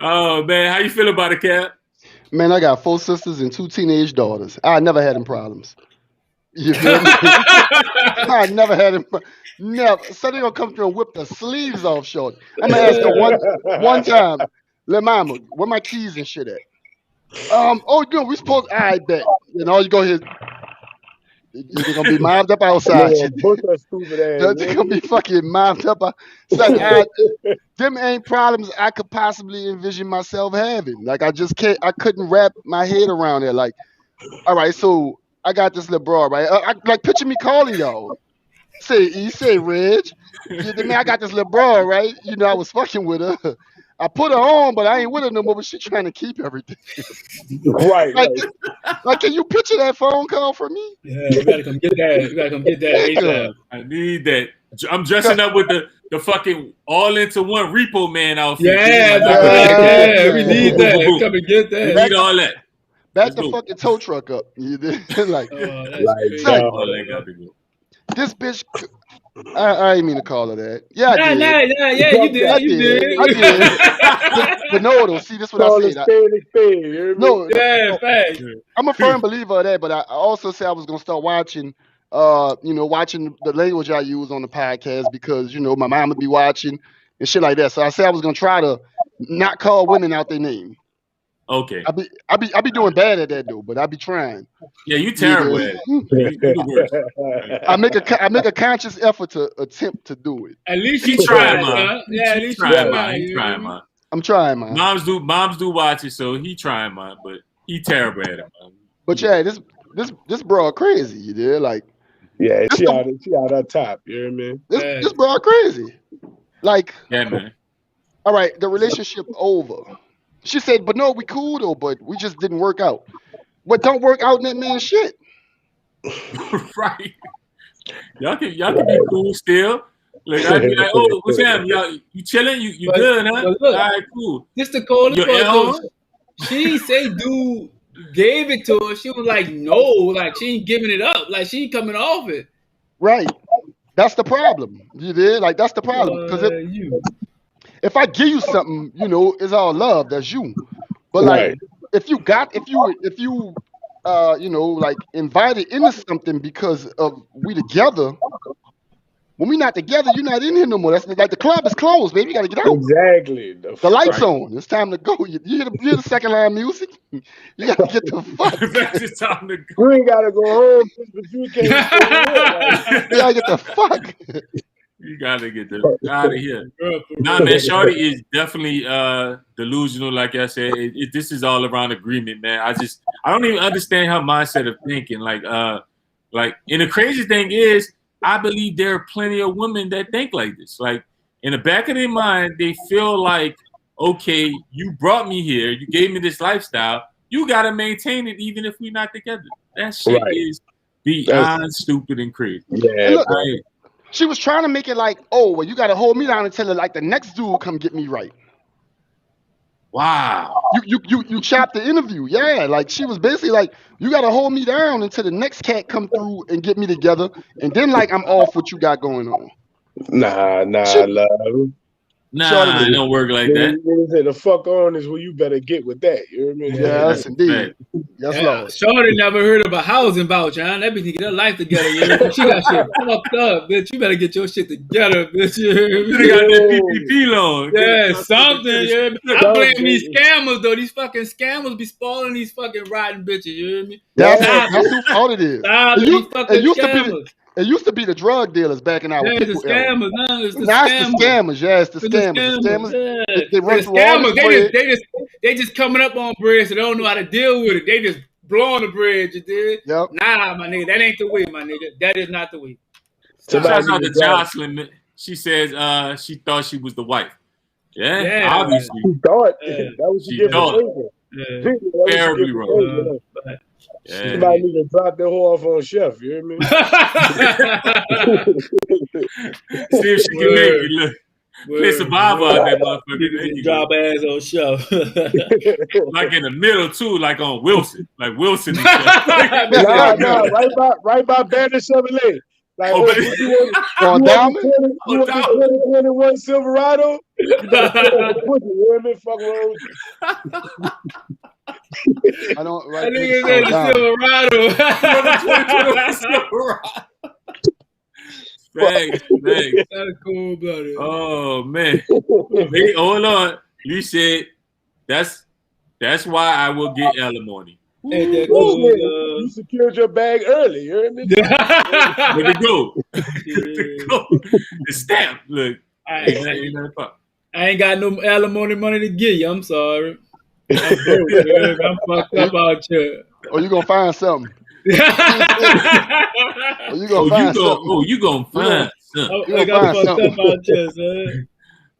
Oh man, how you feel about it, Cap? Man, I got 4 sisters and 2 teenage daughters. I never had them problems. You feel me? I never had him. Never. So they gonna come through and whip the sleeves off short. I'm gonna ask her one time, "Little mama, where my keys and shit at?" Oh, we supposed. I bet. All you go here. They're gonna be mobbed up outside. Yeah, both are stupid ass. They're gonna be fucking mobbed up. Them ain't problems I could possibly envision myself having. Like I just can't. I couldn't wrap my head around it. Like, all right, so I got this little broad, right? Like picture me calling y'all. Say, Reg. I got this little broad, right? I was fucking with her. I put her on, but I ain't with her no more. But she trying to keep everything. Right. Like, can you picture that phone call from me? Yeah, you gotta come get that. You gotta come get that ASAP. I need that. I'm dressing up with the fucking all into one repo man outfit. Yeah, we need that. Come and get that. We need all that. Back the fucking tow truck up. Like, this bitch. I didn't mean to call her that. Yeah, I did. Yeah, you did. I did. But no, see, this is what I said. No, facts. I'm a firm believer of that, but I also said I was gonna start watching, watching the language I use on the podcast because my mom would be watching and shit like that. So I said I was gonna try to not call women out their name. Okay. I be doing bad at that though, but I be trying. Yeah, you terrible at it. You the worst. I make a conscious effort to attempt to do it. At least you trying, man. Yeah, at least you trying. He trying, man. I'm trying, man. Moms do watch it, so he trying, man. But he terrible at it, man. But yeah, this broad crazy, you did like. Yeah, she out her top. You know what I mean? This broad crazy. Like. Yeah, man. All right, the relationship over. She said, but no, we cool though, but we just didn't work out. But don't work out in that man's shit. Right. Y'all can be cool still. Like I'd be like, oh, what's happening? Y'all, you chilling? You good, huh? Look, all right, cool. This the coldest part. She say dude gave it to her. She was like, no, like she ain't giving it up. Like she ain't coming off it. Right. That's the problem. You did? Like that's the problem. Because if I give you something, it's all love. That's you. But like, if you like invited into something because of we together. When we not together, you're not in here no more. That's like the club is closed, baby. You gotta get out. Exactly. The lights on. It's time to go. You hear the second line music? You gotta get the fuck. It's time to go. You ain't gotta go home, but you can't. You gotta get the fuck. You gotta get out of here. Nah, man, Shorty is definitely delusional. Like I said, this is all around agreement, man. I don't even understand her mindset of thinking. Like, and the crazy thing is, I believe there are plenty of women that think like this. Like, in the back of their mind, they feel like, okay, you brought me here, you gave me this lifestyle, you gotta maintain it even if we're not together. That shit is beyond stupid and crazy. Yeah. Look, she was trying to make it like, oh, well, you got to hold me down until like the next dude come get me right. Wow. You chopped the interview. Yeah, like she was basically like, you got to hold me down until the next cat come through and get me together. And then like, I'm off what you got going on. Nah, love. Nah, it don't work like that. The fuck on is where you better get with that. You know what I mean? Yes, indeed. Yes, Lord. Shorty never heard of a housing voucher, huh? That bitch need to get her life together. Yeah? She got shit fucked up, bitch. You better get your shit together, bitch. You got that PPP loan. Yeah, something. Yeah. I blame these scammers though. These fucking scammers be spoiling these fucking rotten bitches. You hear me? That's who fault it is. It used to be the drug dealers back in our people. It's the scammers. Now it's the scammers. Yeah, it's the scammers. Yeah. They run through all the bread. They just coming up on bread, so they don't know how to deal with it. They just blowing the bread, you did? Yep. Nah, my nigga, that ain't the way, my nigga. That is not the way. Shout out to Jocelyn. She says she thought she was the wife. Yeah, obviously. She thought that was she thought. Terribly wrong. Yeah. She might need to drop the whole off on Chef. You hear me? See if she can make it. Look, play Survivor on that motherfucker. Drop ass on Chef. Like in the middle too, like on Wilson, like Wilson. And right by Banner Chevrolet. Like, on Diamond? You want the 2021 Silverado? You better put it, you hear me? Fuck around. I don't I write think niggas it's down. the Silverado. Thanks. That's cool, brother. Oh man. Hey, hold on. You said that's why I will get alimony. Ain't that Listen, cool, you secured your bag early. You heard me? Where to go? To go. The stamp. Look. Ain't nothing pop. I ain't got no alimony money to give you. I'm sorry. I'm broke, man. I'm fucked up out here. Or you gonna find something. Or you gonna find something. You gonna find something. I got fucked up out here, son.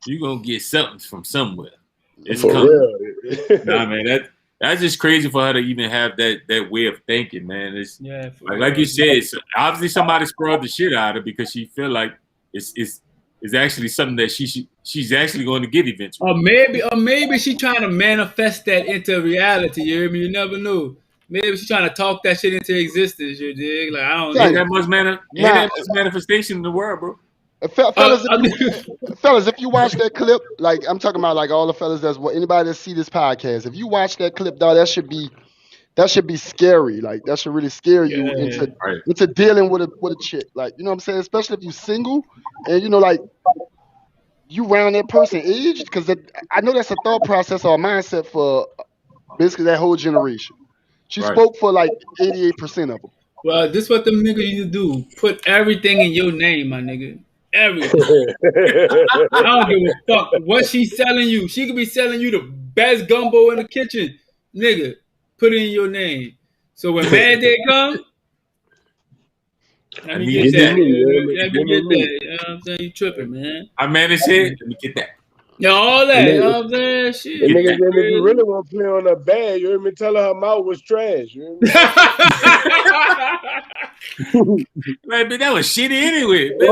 You gonna get something from somewhere. It's For coming. real. Nah, man, that's just crazy for her to even have that way of thinking, man. It's like you said, obviously somebody spoiled the shit out of her because she feel like it's actually something that she's actually going to get eventually. Or maybe she trying to manifest that into reality. You hear me? You never know. Maybe she's trying to talk that shit into existence. You dig? Like I don't know. Ain't that much manifestation in the world, bro. Fellas, if you watch that clip, like I'm talking about, like all the fellas anybody that see this podcast, if you watch that clip, dog, that should be scary. Like that should really scare you into dealing with a chick. Like, you know what I'm saying? Especially if you single and you know, like you around that person age, because I know that's a thought process or a mindset for basically that whole generation. She spoke for like 88% of them. Well, this what them niggas need to do. Put everything in your name, my nigga. Everything. I don't give a fuck what she's selling you. She could be selling you the best gumbo in the kitchen. Nigga, put it in your name. So when bad day come, let me get that. Let me get that. You know what I'm saying? You tripping, man. I managed it. Let me get that. Yeah, all that. You know what I'm saying? Shit. The nigga said if you really want to play on her bag, you heard me tell her mouth was trash. You heard me? Man, but that was shitty anyway. Man,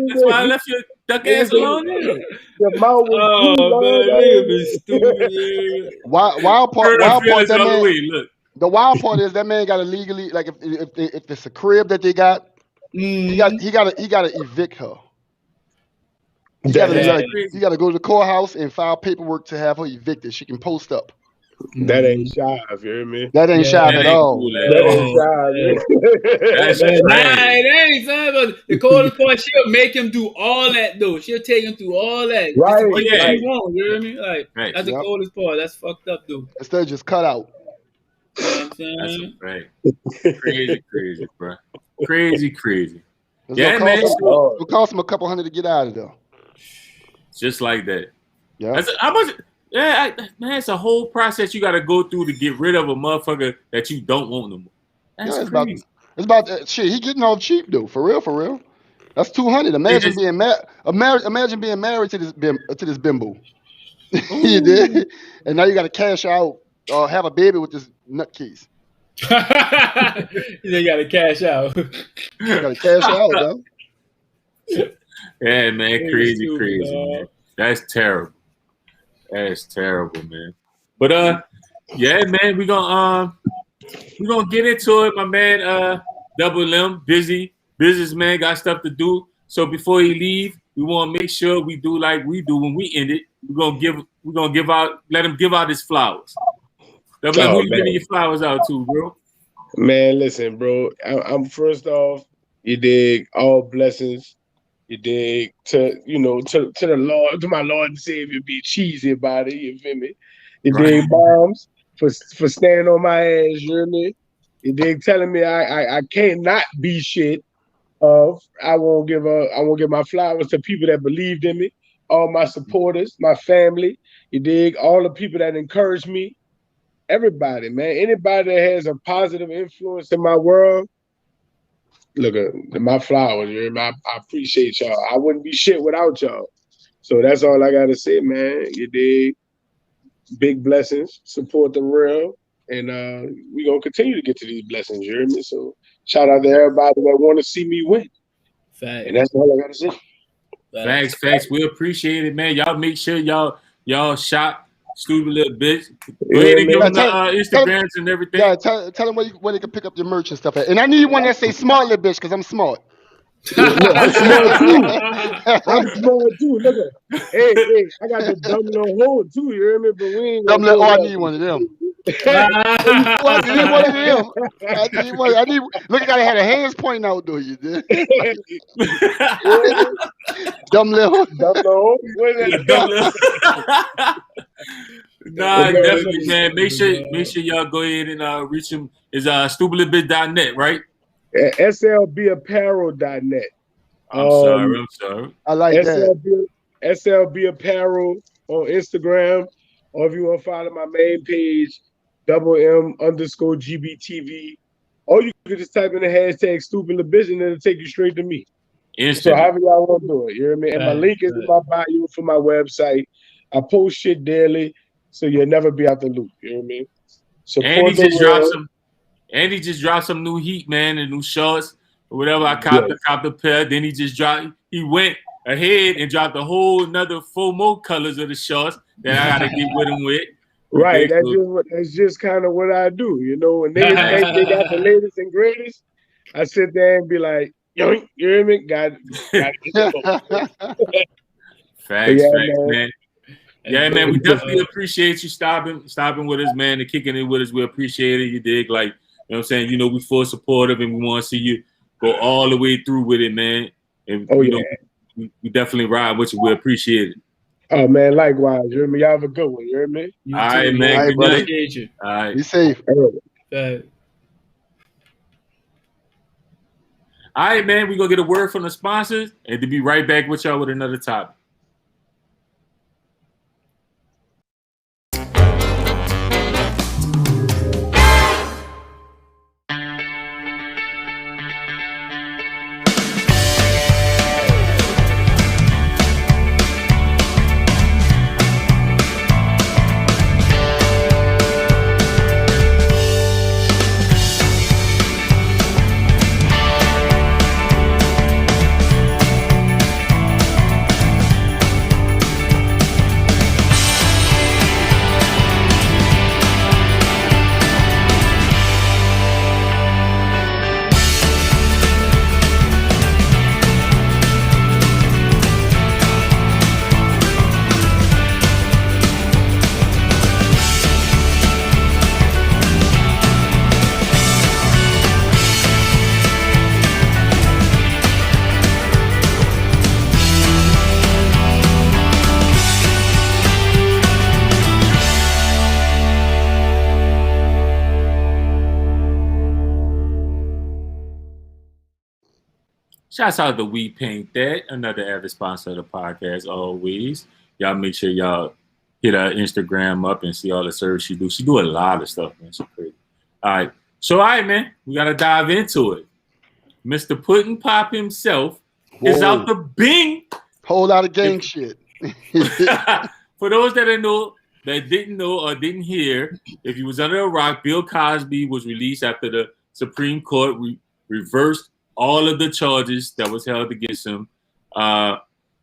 that's why I left your duck ass alone. The mouth was Wild part, that man. The wild part is that man got to legally, like if it's a crib that they got, he got to evict her. You got to go to the courthouse and file paperwork to have her evicted. She can post up. That ain't shy, you hear me? That ain't shy at all. That ain't shy. It ain't, son. But the coldest part, she'll make him do all that, though. She'll take him through all that. Right. What you want, you hear me? Like, that's the coldest part. That's fucked up, dude. Instead of just cut out. You know what I'm saying? That's crazy, bro. Crazy. Yeah, man. It'll cost him a couple $100 to get out of there. Just like that. Yeah. How much? Yeah, man, it's a whole process you got to go through to get rid of a motherfucker that you don't want no more. That's crazy. It's about shit. He getting off cheap though, for real. That's $200. Imagine being married to this bimbo. You did, and now you got to cash out or have a baby with this nutcase. You got to cash out. You got to cash out, though. Yeah, man, crazy, man. That's terrible. That's terrible, man. But yeah, man, we're gonna get into it, my man. Double M, businessman, got stuff to do. So before he leave, we want to make sure we do like we do when we end it. Let him give out his flowers. Double M, who you giving your flowers out to, bro? Man, listen, bro. I'm first off, you dig, all blessings. You dig, to the Lord, to my Lord and Savior, be cheesy about it. You feel me? You dig, moms for standing on my ass. You hear me? You dig, telling me I can't not be shit. I won't give my flowers to people that believed in me, all my supporters, my family. You dig, all the people that encourage me, everybody, man. Anybody that has a positive influence in my world. Look at my flowers, you know, I appreciate y'all. I wouldn't be shit without y'all. So that's all I gotta say, man. You dig? Big blessings. Support the real. And we're gonna continue to get to these blessings, you hear me? So shout out to everybody that wanna see me win. Facts. And that's all I gotta say. Facts. We appreciate it, man. Y'all make sure y'all shop stupid little bitch. Go ahead and give them the Instagrams and everything. Yeah, tell them where they can pick up your merch and stuff at. And I need one that say smart little bitch, because I'm smart. Look, I'm smart too. I'm smart too. Look at, hey, I got the dumb little hole too. You hear me? But we ain't gonna Oh, I do need one of them. that. Oh, I need one of them. I need. Look, I gotta have the hands pointing out though. You did. Dumb little. Dumb little hole. What is that? Nah, definitely, man. Make sure y'all go ahead and reach him. Is stupidlybit.net, right? slbapparel.net. I'm sorry. I like that. SLB Apparel on Instagram, or if you want to follow my main page, @M_GBTV, or you can just type in the hashtag stupidlibition and it'll take you straight to me. So however y'all want to do it, you hear me? And my link is in my bio for my website. I post shit daily, so you'll never be out the loop. You hear me? And he just dropped some new heat, man, and new shorts or whatever. I copped a pair. Then he went ahead and dropped a whole another 4 more colors of the shorts that I gotta get with him with. Right, that's just kind of what I do. You know, when niggas think they got the latest and greatest, I sit there and be like, yo, you hear me? Got get the Facts, man. Yeah, man, we definitely appreciate you stopping with us, man, and kicking it with us. We appreciate it. You dig? Like, you know what I'm saying? You know, we full supportive and we want to see you go all the way through with it, man. And we definitely ride with you. We appreciate it. Oh man, likewise. You hear me? Y'all have a good one. You hear me? All right, man. All right, brother. All right. Be safe. All right, man. We're gonna get a word from the sponsors and to be right back with y'all with another topic. Shouts out to We Paint That, another avid sponsor of the podcast always. Y'all make sure y'all hit our Instagram up and see all the service she do. She do a lot of stuff, man. She's crazy. All right. So, all right, man. We got to dive into it. Mr. Puddin' Pop himself is out the Bing. Whole lot of gang shit. For those that didn't know or didn't hear, if you was under a rock, Bill Cosby was released after the Supreme Court reversed all of the charges that was held against him. Yeah,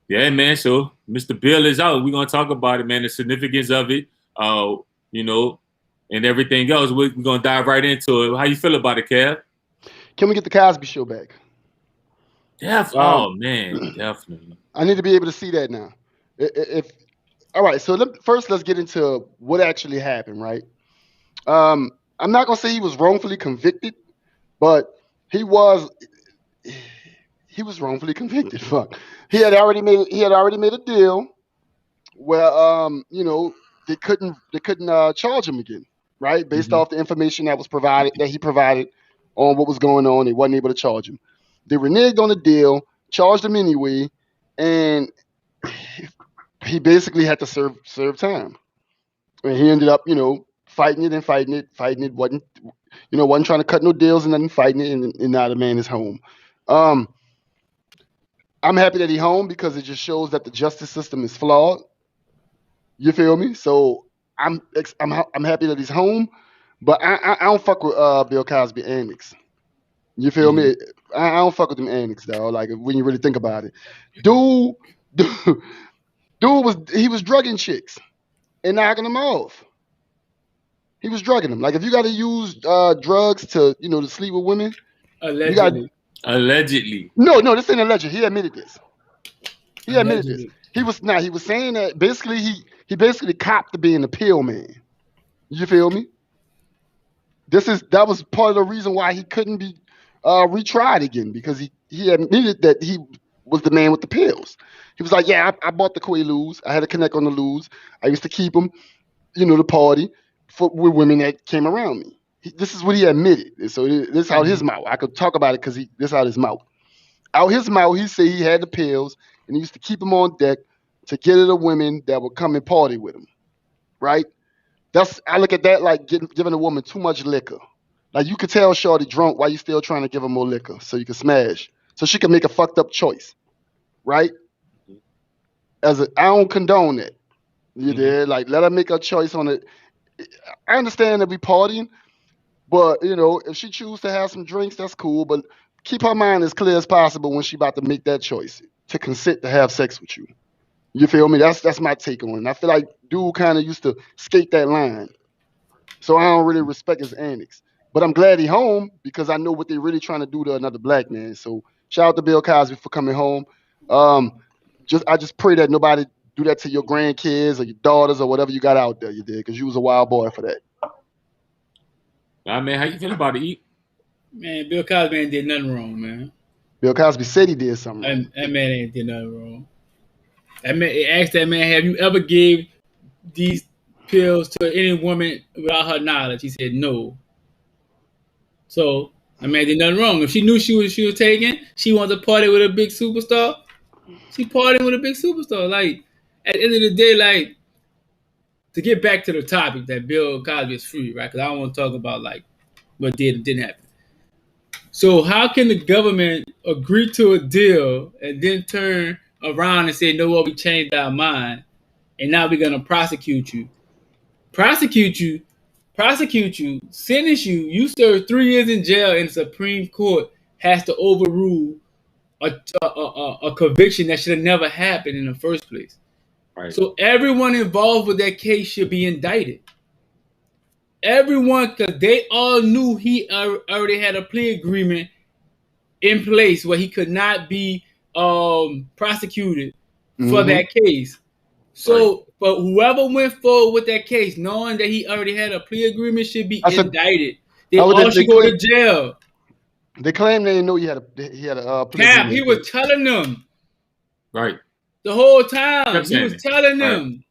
man. So Mr. Bill is out. We're gonna talk about it, man. The significance of it, you know, and everything else. We're gonna dive right into it. How you feel about it, Kev? Can we get the Cosby Show back? Oh man, definitely. I need to be able to see that now. All right. So let's get into what actually happened. Right. I'm not gonna say he was wrongfully convicted, but he was wrongfully convicted. Fuck. He had already made a deal where you know, they couldn't charge him again, right? Based off the information that he provided on what was going on. They wasn't able to charge him. They reneged on the deal, charged him anyway, and he basically had to serve time. And he ended up, you know, fighting it. Wasn't trying to cut no deals and nothing, fighting it, and now the man is home. I'm happy that he's home because it just shows that the justice system is flawed. You feel me? So I'm happy that he's home, but I don't fuck with Bill Cosby antics. You feel me? I don't fuck with them antics, though. Like, when you really think about it, dude was drugging chicks and knocking them off. He was drugging them. Like, if you got to use drugs to sleep with women, allegedly. Allegedly. No, this ain't alleged. He admitted this. He admitted this. Allegedly. He was saying that basically he basically copped to being the pill man. You feel me? That was part of the reason why he couldn't be retried again, because he admitted that he was the man with the pills. He was like, yeah, I bought the Quaaludes. I had a connect on the Ludes. I used to keep them, the party with women that came around me. This is what he admitted. So this is out his mouth. I could talk about it because this out his mouth. Out his mouth, he said he had the pills and he used to keep them on deck to get at the women that would come and party with him. Right? I look at that like giving a woman too much liquor. Like, you could tell shorty drunk while you still trying to give her more liquor so you can smash, so she can make a fucked up choice, right? I don't condone that. You did, like, let her make a choice on it. I understand that we partying, but if she choose to have some drinks, that's cool. But keep her mind as clear as possible when she about to make that choice to consent to have sex with you. You feel me? That's my take on it. I feel like dude kind of used to skate that line, so I don't really respect his antics. But I'm glad he home, because I know what they're really trying to do to another black man. So shout out to Bill Cosby for coming home. I just pray that nobody do that to your grandkids or your daughters or whatever you got out there. You did, because you was a wild boy for that. Nah, man, how you feel about it? Man, Bill Cosby ain't did nothing wrong, man. Bill Cosby said he did something wrong. That man ain't did nothing wrong. That man asked that man, have you ever gave these pills to any woman without her knowledge? He said no. So, I mean, did nothing wrong. If she knew she was taking, she wanted to party with a big superstar, she partied with a big superstar. Like, at the end of the day, like, to get back to the topic that Bill Cosby is free, right? Because I don't want to talk about, like, what did and didn't happen. So how can the government agree to a deal and then turn around and say, no, we changed our mind, and now we're going to prosecute you, sentence you, you serve 3 years in jail, and the Supreme Court has to overrule a conviction that should have never happened in the first place. Right. So everyone involved with that case should be indicted. Everyone, because they all knew he already had a plea agreement in place where he could not be prosecuted for that case. So, but whoever went forward with that case, knowing that he already had a plea agreement, should be indicted. They all should go to jail. They claim they didn't know he had a plea agreement. He was telling them. Right. The whole time. He was telling them.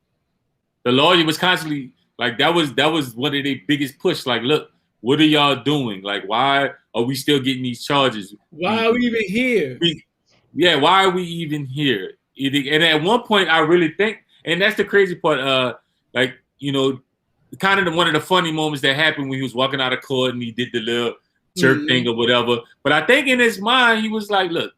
The lawyer was constantly, like, that was one of their biggest push. Like, look, what are y'all doing? Like, why are we still getting these charges? Why are we even here? Why are we even here? And at one point, I really think, and that's the crazy part, kind of one of the funny moments that happened when he was walking out of court and he did the little jerk thing or whatever. But I think in his mind, he was like, look,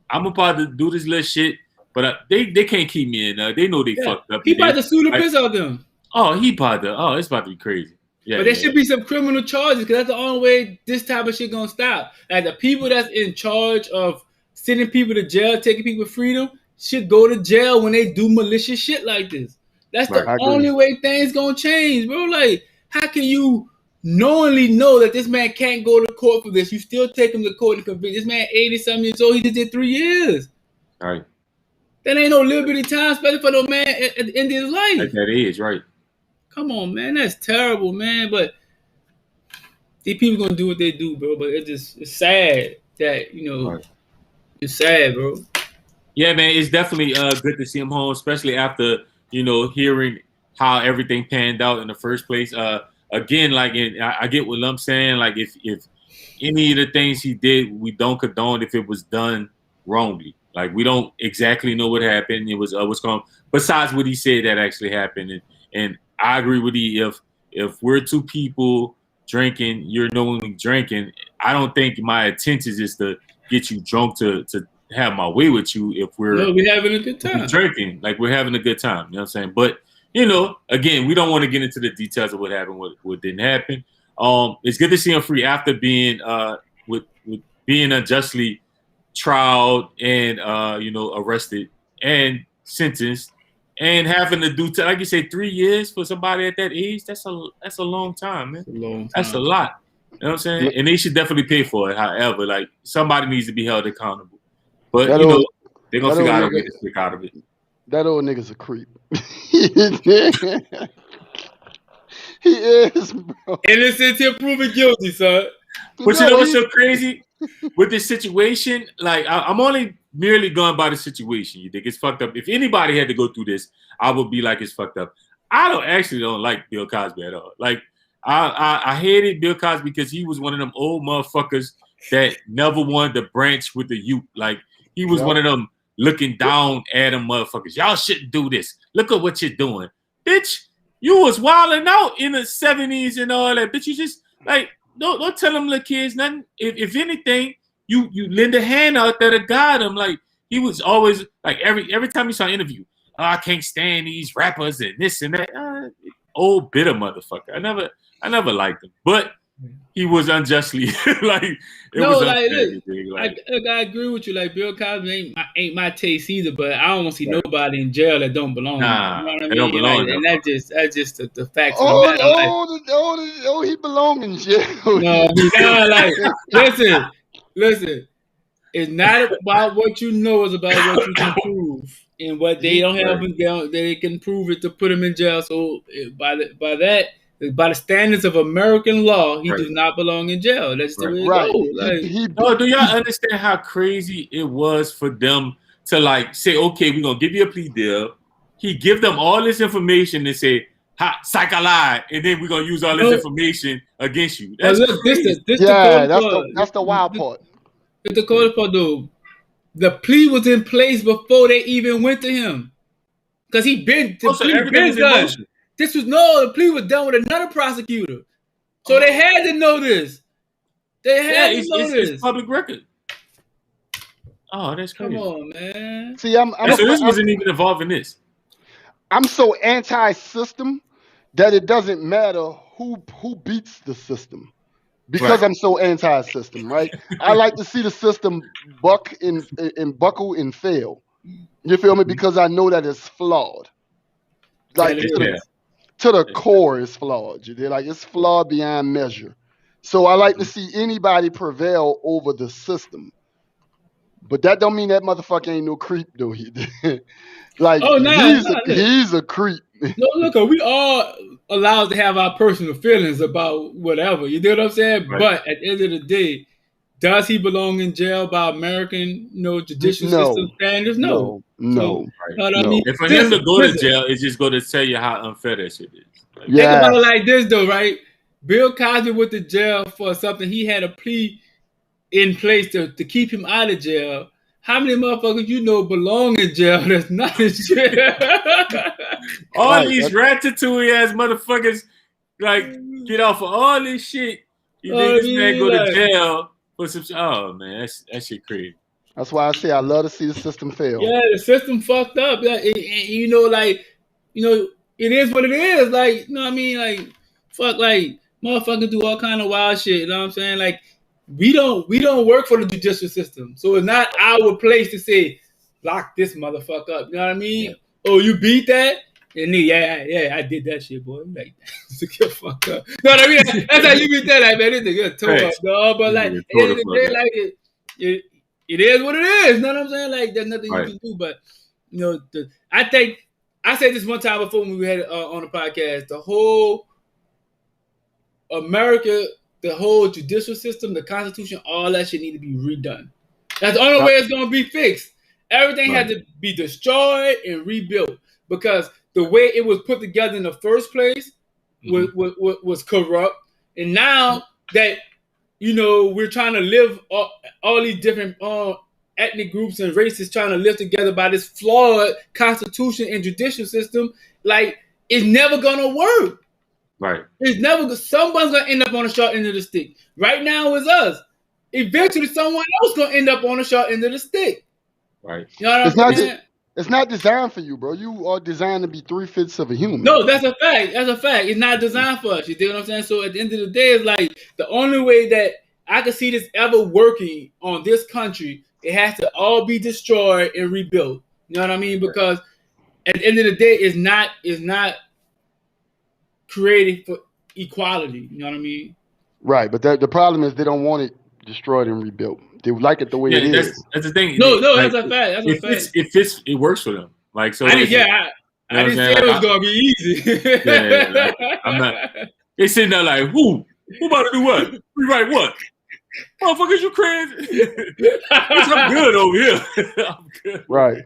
I'm about to do this little shit, but they can't keep me in. They know they fucked up. He about to sue the piss out of them. It's about to be crazy. Yeah, but there should be some criminal charges, because that's the only way this type of shit gonna stop. Like, the people that's in charge of sending people to jail, taking people freedom, should go to jail when they do malicious shit like this. That's the only way things gonna change, bro. Like, how can you knowingly know that this man can't go to court for this? You still take him to court and convict this man, 80-something years old. He just did 3 years. All right. That ain't no little bitty time, especially for no man at the end of his life. At that age, right? Come on, man. That's terrible, man. But these people gonna do what they do, bro. But it's sad that, it's sad, bro. Yeah, man. It's definitely good to see him home, especially after, hearing how everything panned out in the first place. Again, like, I get what Lump's saying. Like, if any of the things he did, we don't condone if it was done wrongly. Like, we don't exactly know what happened. It was what's going on. Besides what he said that actually happened. And I agree with you. If we're two people drinking, you're knowingly drinking, I don't think my intentions is to get you drunk to have my way with you. If we're having a good time. Drinking, like, we're having a good time. You know what I'm saying? But, again, we don't want to get into the details of what happened, what didn't happen. It's good to see him free after being with being unjustly trialed and arrested and sentenced, and having to do, like you say, 3 years for somebody at that age. That's a long time, man. That's a long time. That's a lot. You know what I'm saying? And they should definitely pay for it. However, like somebody needs to be held accountable. But That you know, old- they're gonna that figure old out a way nigga- to stick out of it. That old nigga's a creep. He is, bro. Innocent till proven guilty, son. But you No, know what's he- so crazy with this situation? Like I'm only merely going by the situation. You think it's fucked up? If anybody had to go through this, I would be like, it's fucked up. I don't like Bill Cosby at all. Like I hated Bill Cosby because he was one of them old motherfuckers that never wanted to branch with the youth. Like he was one of them looking down at them motherfuckers. Y'all shouldn't do this. Look at what you're doing, bitch. You was wilding out in the 70s and all that, bitch. You just like don't tell them little kids nothing. If anything, you lend a hand out there to guide them. Like he was always like every time you saw an interview, oh, I can't stand these rappers and this and that. Old bitter motherfucker. I never liked him, but he was unjustly like it was I agree with you. Like Bill Cosby ain't my taste either, but I don't want to see nobody in jail that don't belong. Nah, you know what I they mean? don't belong. And that's just the facts of the matter. He belong in jail. No, listen. It's not about what you know; it's about what you can prove, and what they don't have. They can prove it to put him in jail. So by the standards of American law, he does not belong in jail. That's the way it goes. Do y'all understand how crazy it was for them to like say, okay, we're gonna give you a plea deal. He give them all this information and say, psych a lie, and then we're gonna use all this information against you. That's crazy. That's the wild part. The cold part though, the plea was in place before they even went to him, because the plea been done. The plea was done with another prosecutor, so they had to know this. It's public record. Oh, that's crazy. Come on, man. See, this wasn't even involved in this. I'm so anti-system that it doesn't matter who beats the system. Because I'm so anti-system, right? I like to see the system buckle and fail. You feel me? Because I know that it's flawed. Like to the core, it's flawed. Like it's flawed beyond measure. So I like to see anybody prevail over the system. But that don't mean that motherfucker ain't no creep though. Like he's a creep. No, look, we all allowed to have our personal feelings about whatever. You know what I'm saying? Right. But at the end of the day, does he belong in jail by American, judicial system standards? No. So, I mean? And for him to go to jail, it's just going to tell you how unfair that shit is. Like, think about it like this, though, right? Bill Cosby went to jail for something. He had a plea in place to keep him out of jail. How many motherfuckers belong in jail that's not in jail? All these ratatouille ass motherfuckers get off of all this shit. You think this man go to jail for some shit? Oh man, that shit crazy. That's why I say I love to see the system fail. Yeah, the system fucked up. It is what it is. Like, you know what I mean? Like, fuck, like motherfuckers do all kind of wild shit. You know what I'm saying? Like, we don't work for the judicial system, so it's not our place to say lock this motherfucker up. You know what I mean? Yeah. Oh, you beat that? And then, I did that shit, boy. Like, get fucked up. You know what I mean? That's how you beat that, like, man. This nigga tore up, dog. But like, at the end of the day, like it is what it is. You know what I'm saying? Like, there's nothing you can do. But I think I said this one time before when we had on the podcast. The whole America. The whole judicial system, the Constitution, all that shit need to be redone. That's the only way it's going to be fixed. Everything had to be destroyed and rebuilt, because the way it was put together in the first place was corrupt. And now that, we're trying to live all these different ethnic groups and races trying to live together by this flawed Constitution and judicial system, like, it's never going to work. Right. It's never. Someone's gonna end up on the short end of the stick. Right now, it's us. Eventually, someone else gonna end up on the short end of the stick. Right. You know what I'm saying? It's not designed for you, bro. You are designed to be 3/5 of a human. No, that's a fact. That's a fact. It's not designed for us. You dig what I'm saying? So at the end of the day, it's like the only way that I can see this ever working on this country, it has to all be destroyed and rebuilt. You know what I mean? Because at the end of the day, it's not created for equality. You know what I mean? Right, but the problem is they don't want it destroyed and rebuilt. They like it the way it is. That's the thing. No, like, that's a fact. That's a fact. It works for them. Like so. I didn't say it was gonna be easy. Yeah, I'm not. They sitting there like, who about to do what? Rewrite what? Motherfuckers, you crazy? I'm good over here. I'm good. Right.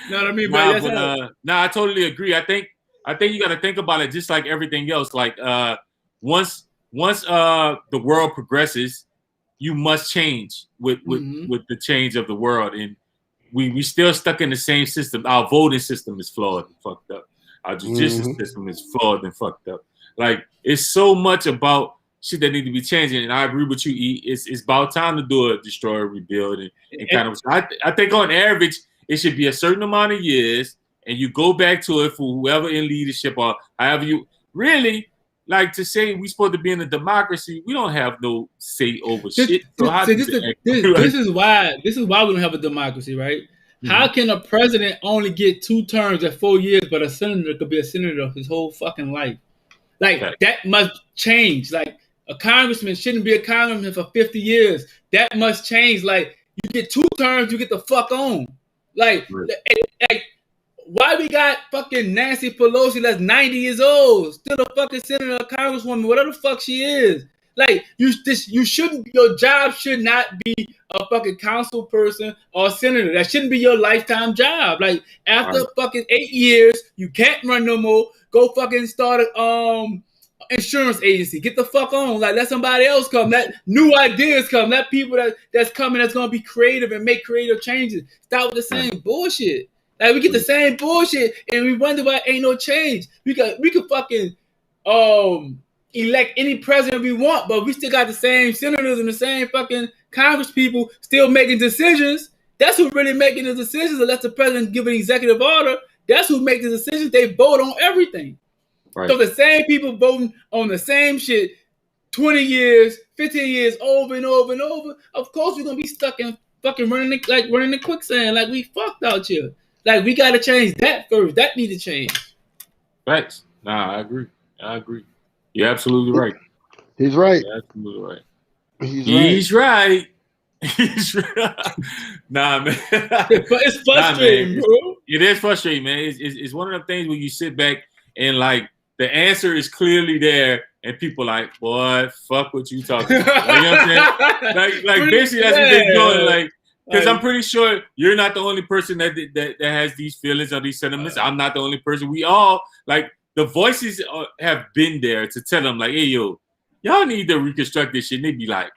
Know what I mean? But I totally agree. I think you got to think about it just like everything else. Like once the world progresses, you must change with the change of the world, and we still stuck in the same system. Our voting system is flawed and fucked up. Our judicial system is flawed and fucked up. Like it's so much about shit that need to be changing, and I agree with you. E. It's about time to do a destroy, rebuild, and kind of. I think on average it should be a certain amount of years, and you go back to it for whoever in leadership or however you really like to say. We supposed to be in a democracy. We don't have no say over shit. This is why we don't have a democracy, right? Mm-hmm. How can a president only get 2 terms at 4 years, but a senator could be a senator his whole fucking life? Like that must change. Like a congressman shouldn't be a congressman for 50 years. That must change. Like you get 2 terms, you get the fuck on. Like why we got fucking Nancy Pelosi that's 90 years old, still a fucking senator, a congresswoman, whatever the fuck she is. Like you shouldn't. Your job should not be a fucking council person or a senator. That shouldn't be your lifetime job. Like after fucking 8 years, you can't run no more. Go fucking start a insurance agency. Get the fuck on. Like let somebody else come. Let new ideas come. Let people that's coming that's gonna be creative and make creative changes. Stop with the same bullshit. Like we get the same bullshit and we wonder why ain't no change. We could fucking elect any president we want, but we still got the same senators and the same fucking Congress people still making decisions. That's who really making the decisions. Unless the president give an executive order, that's who makes the decisions. They vote on everything. Right. So the same people voting on the same shit 20 years, 15 years over and over and over. Of course we're gonna be stuck in fucking running the quicksand. Like we fucked out here. Like we gotta change that first. That need to change. Facts. Nah, I agree. You're absolutely right. He's right. You're absolutely right. He's right. He's right. Nah, man. But it's frustrating, bro. It is frustrating, man. It's one of the things where you sit back and like the answer is clearly there, and people like, boy, fuck what you talking about. Like, you know what I'm saying? Like basically that's what they're doing. Like, because I'm pretty sure you're not the only person that has these feelings or these sentiments. I'm not the only person. We all like. The voices have been there to tell them, like, hey, yo, y'all need to reconstruct this shit. And they be like,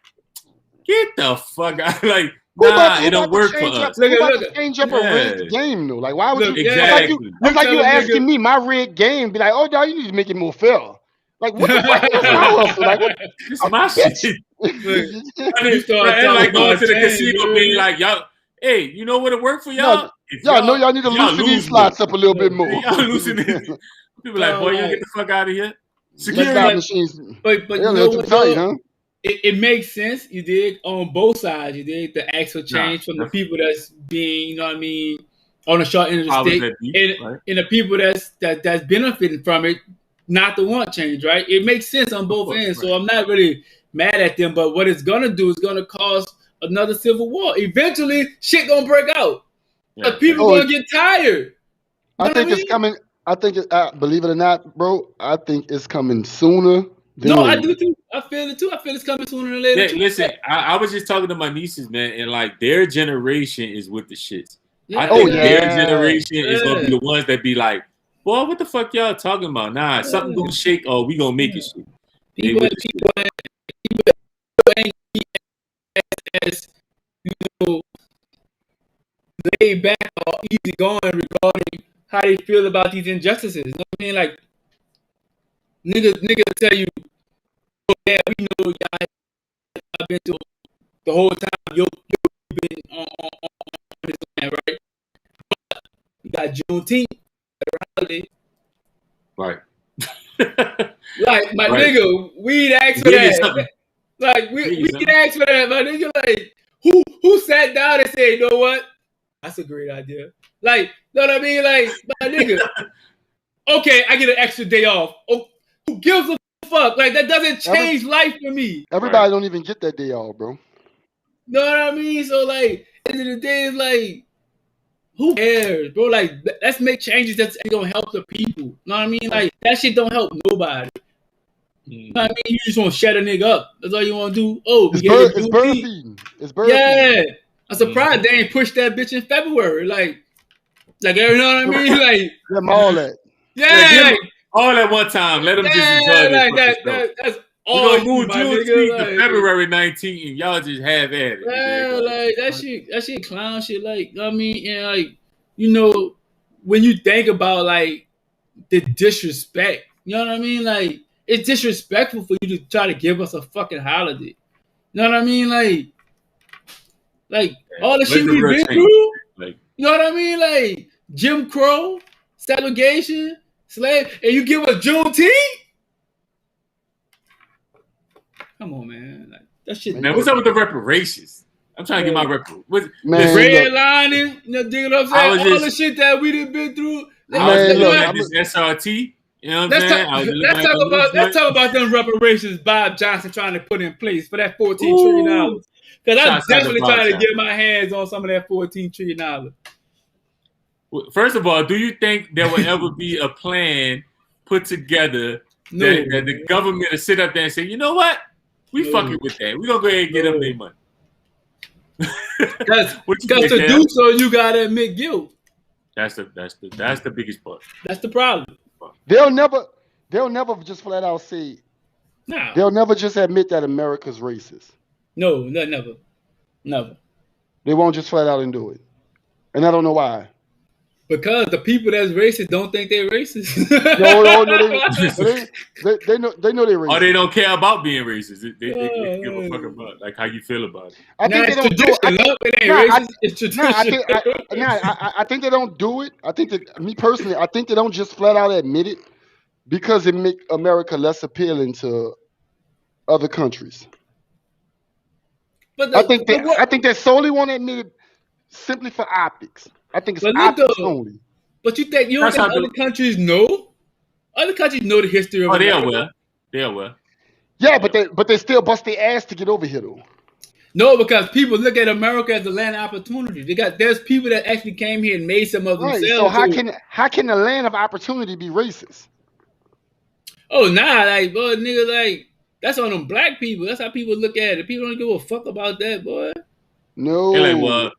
get the fuck out. Like, it don't work for us. Who about to change up a rigged game, though? Like, why would you? Exactly. It's like you asking me my rigged game. Be like, oh, dog, you need to make it more fair. Like, what the fuck is my hustle? Like, what? It's my shit. And like going to the casino being like, y'all, hey, you know what it worked for y'all? Y'all know y'all need to loosen these slots up a little bit more. Y'all loosen it. People like, boy, you get the fuck out of here. Security machines. But you know what, tight, huh? It makes sense. You did on both sides. You did the ask for change from the people that's being, you know what I mean, on the short end of the stick, and the people that's benefiting from it, not the want change, right? It makes sense on both ends. So I'm not really mad at them. But what it's gonna do is gonna cause another civil war. Eventually, shit gonna break out. Yeah. People gonna get tired. I think it's coming. I think, believe it or not, bro, I think it's coming sooner than later. I do too. I feel it too. I feel it's coming sooner than later. Yeah, listen, I was just talking to my nieces, man, and like their generation is with the shits. Yeah. I think their generation is gonna be the ones that be like, boy, what the fuck y'all talking about? Nah, something gonna shake or we gonna make it shake. People ain't as laid back or easy going regarding how they feel about these injustices. You know what I mean? Like, niggas tell you, oh, yeah, we know y'all have been through the whole time. You've been on this land, right? But you got Juneteenth at the holiday. Right. Like, my nigga, we'd ask for that. Like, we'd ask for that, my nigga. Like, who sat down and said, you know what? That's a great idea. Like, know what I mean? Like, my nigga. Okay, I get an extra day off. Oh, who gives a fuck? Like that doesn't change life for me. Everybody don't even get that day off, bro. Know what I mean? So like, at the end of the day, it's like, who cares, bro? Like, let's make changes that's gonna help the people. Know what I mean? Like that shit don't help nobody. You know what I mean? You just want to shut a nigga up. That's all you want to do. Oh, it's bird feeding. It's bird feeding. I'm surprised they ain't pushed that bitch in February. Like you know what I mean? Like them all that. Yeah, like, all at one time. Let them just enjoy it. That's all. We're gonna move Juneteenth to February 19th, and y'all just have at it. Yeah, like that shit clown shit. Like I mean, and like you know, when you think about like the disrespect, you know what I mean? Like it's disrespectful for you to try to give us a fucking holiday. You know what I mean? Like all the shit we've been through. Like, you know what I mean? Like Jim Crow, segregation, slave, and you give us Juneteenth? Come on, man. Like, that shit. Man, what's up with the reparations? I'm trying to get my reparations. Redlining, you know, dig what I'm saying? All the shit that we done been through. I was looking at this SRT. You know what I'm saying? Let's talk about them reparations Bob Johnson trying to put in place for that $14 trillion. Because I'm definitely trying to get my hands on some of that $14 trillion. First of all, do you think there will ever be a plan put together that the government will sit up there and say, you know what? We fucking with that. We're going to go ahead and get them their money. Because to do so, you got to admit guilt. That's the biggest part. That's the problem. They'll never just flat out say. Nah. They'll never just admit that America's racist. No, never. They won't just flat out and do it, and I don't know why. Because the people that's racist don't think they're racist. no, they know they're racist. Or they don't care about being racist. They give a fuck about like how you feel about it. I think they don't do it. It's tradition. I think they don't do it. I think that me personally, I think they don't just flat out admit it because it make America less appealing to other countries. But I think they solely want to admit it simply for optics. I think it's optics only. But you don't think other countries know? Other countries know the history of America. They are well. Yeah, but they still bust their ass to get over here though. No, because people look at America as a land of opportunity. There's people that actually came here and made some of themselves. So how can a land of opportunity be racist? Oh like boy, nigga, like that's on them black people. That's how people look at it. People don't give a fuck about that, boy. No. They're like, well,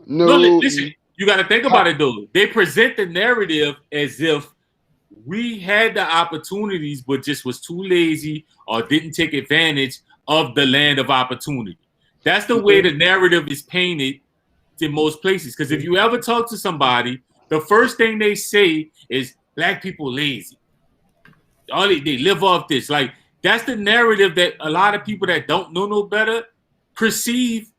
no. Listen, you got to think about it though. They present the narrative as if we had the opportunities, but just was too lazy or didn't take advantage of the land of opportunity. That's the way the narrative is painted in most places. Because if you ever talk to somebody, the first thing they say is black people lazy. All they live off this. Like that's the narrative that a lot of people that don't know no better perceive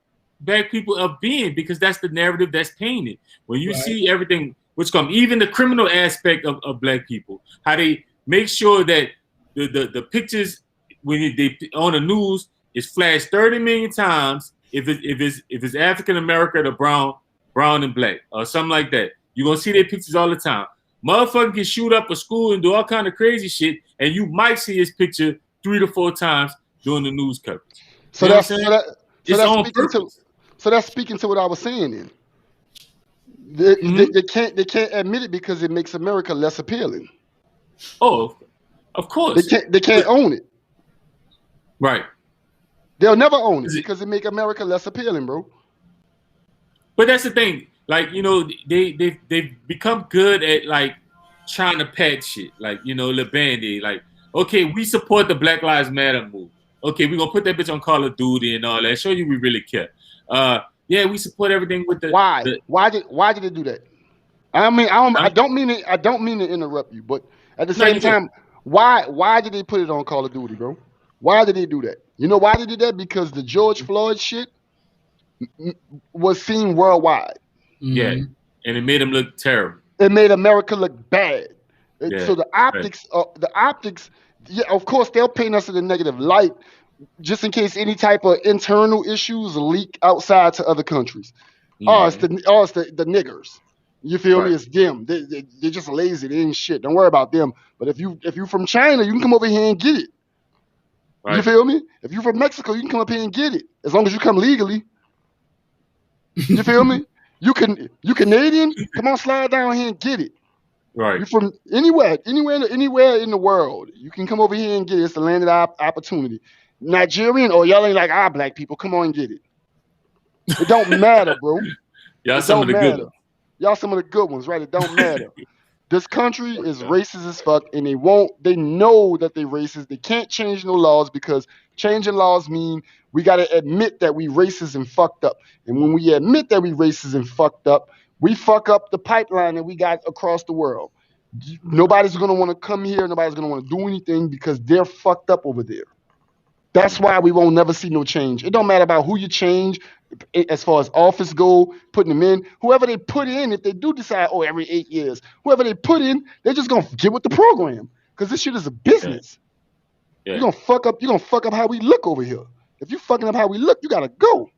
black people of being, because that's the narrative that's painted. When you see everything which come, even the criminal aspect of black people, how they make sure that the pictures when they on the news is flashed 30 million times if it's African American or brown and black or something like that. You're gonna see their pictures all the time. Motherfucker can shoot up a school and do all kind of crazy shit, and you might see his picture 3 to 4 times during the news coverage. So that's speaking to what I was saying then. They can't admit it because it makes America less appealing. Oh, of course. They can't own it. Right. They'll never own it because it make America less appealing, bro. But that's the thing. Like, you know, they've become good at like trying to patch shit. Like, you know, the Band-Aid. Like, okay, we support the Black Lives Matter movement. Okay, we're gonna put that bitch on Call of Duty and all that. Show you we really care. Yeah, we support everything with the why did they do that? I mean, I don't mean to interrupt you, but at the same time, why did they put it on Call of Duty, bro? Why did they do that? You know why they did that? Because the George Floyd shit was seen worldwide. Yeah, and it made them look terrible. It made America look bad. Yeah, so the optics, yeah, of course they'll paint us in a negative light, just in case any type of internal issues leak outside to other countries. It's the niggers. You feel me? It's them. They're just lazy. They ain't shit. Don't worry about them. But if you from China, you can come over here and get it. You feel me? If you're from Mexico, you can come up here and get it as long as you come legally. You feel me? You Canadian? Come on, slide down here and get it. Right. You from anywhere in the world, you can come over here and get it. It's the land of opportunity. Nigerian, or y'all ain't like our black people. Come on and get it. It don't matter, bro. Y'all It some of don't the matter. good ones. Y'all some of the good ones, right? It don't matter. This country is racist as fuck, and they know that they racist. They can't change no laws because changing laws mean we got to admit that we racist and fucked up. And when we admit that we racist and fucked up, we fuck up the pipeline that we got across the world. Nobody's going to want to come here. Nobody's going to want to do anything because they're fucked up over there. That's why we won't never see no change. It don't matter about who you change as far as office go, putting them in. Whoever they put in, if they do decide, every 8 years, whoever they put in, they're just gonna get with the program. Because this shit is a business. Yeah. You're gonna fuck up how we look over here. If you fucking up how we look, you gotta go.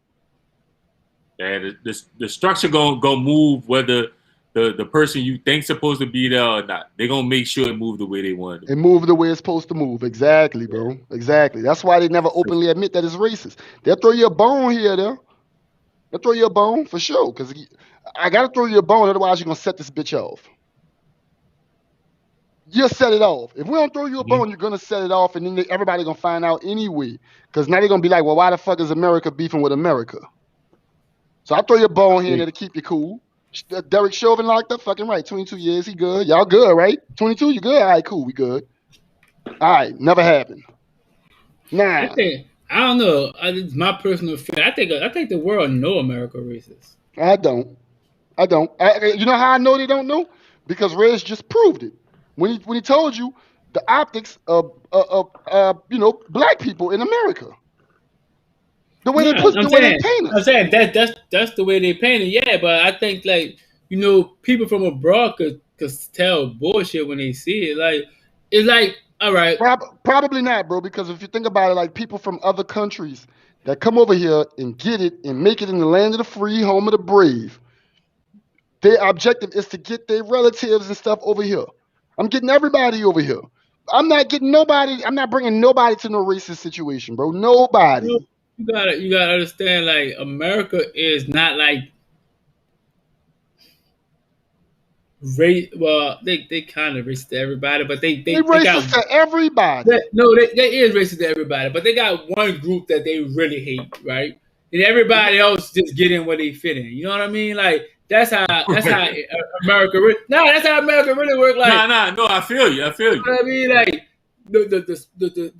Yeah, the structure gonna move whether the person you think supposed to be there or not. They're gonna make sure it move the way they want it. And move the way it's supposed to move. Exactly, bro. Exactly. That's why they never openly admit that it's racist. They'll throw you a bone here, there. They'll throw you a bone for sure. Because I gotta throw you a bone, otherwise you're gonna set this bitch off. You'll set it off. If we don't throw you a bone, you're gonna set it off, and then everybody gonna find out anyway. Because now they're gonna be like, well, why the fuck is America beefing with America? So I throw you a bone here to keep you cool. Derek Chauvin locked up, fucking right. 22 years, he good. Y'all good, right? 22, you good? All right, cool, we good. All right, never happened. Nah. I don't know. It's my personal feeling. I think the world know America racist. I don't. You know how I know they don't know? Because Rez just proved it. When he told you the optics of black people in America. The way they paint us. I'm saying that's the way they paint it. Yeah, but I think people from abroad could tell bullshit when they see it. Like it's like, all right. Probably not, bro, because if you think about it, like people from other countries that come over here and get it and make it in the land of the free, home of the brave, their objective is to get their relatives and stuff over here. I'm getting everybody over here. I'm not getting nobody. I'm not bringing nobody to no racist situation, bro. Nobody. You gotta understand, like, America is not like race. Well, they kind of racist to everybody, but they racist to everybody. They is racist to everybody, but they got one group that they really hate, right? And everybody else just get in where they fit in. You know what I mean? Like that's how America. That's how America really work. Like no, I feel you. You know what I mean? Like the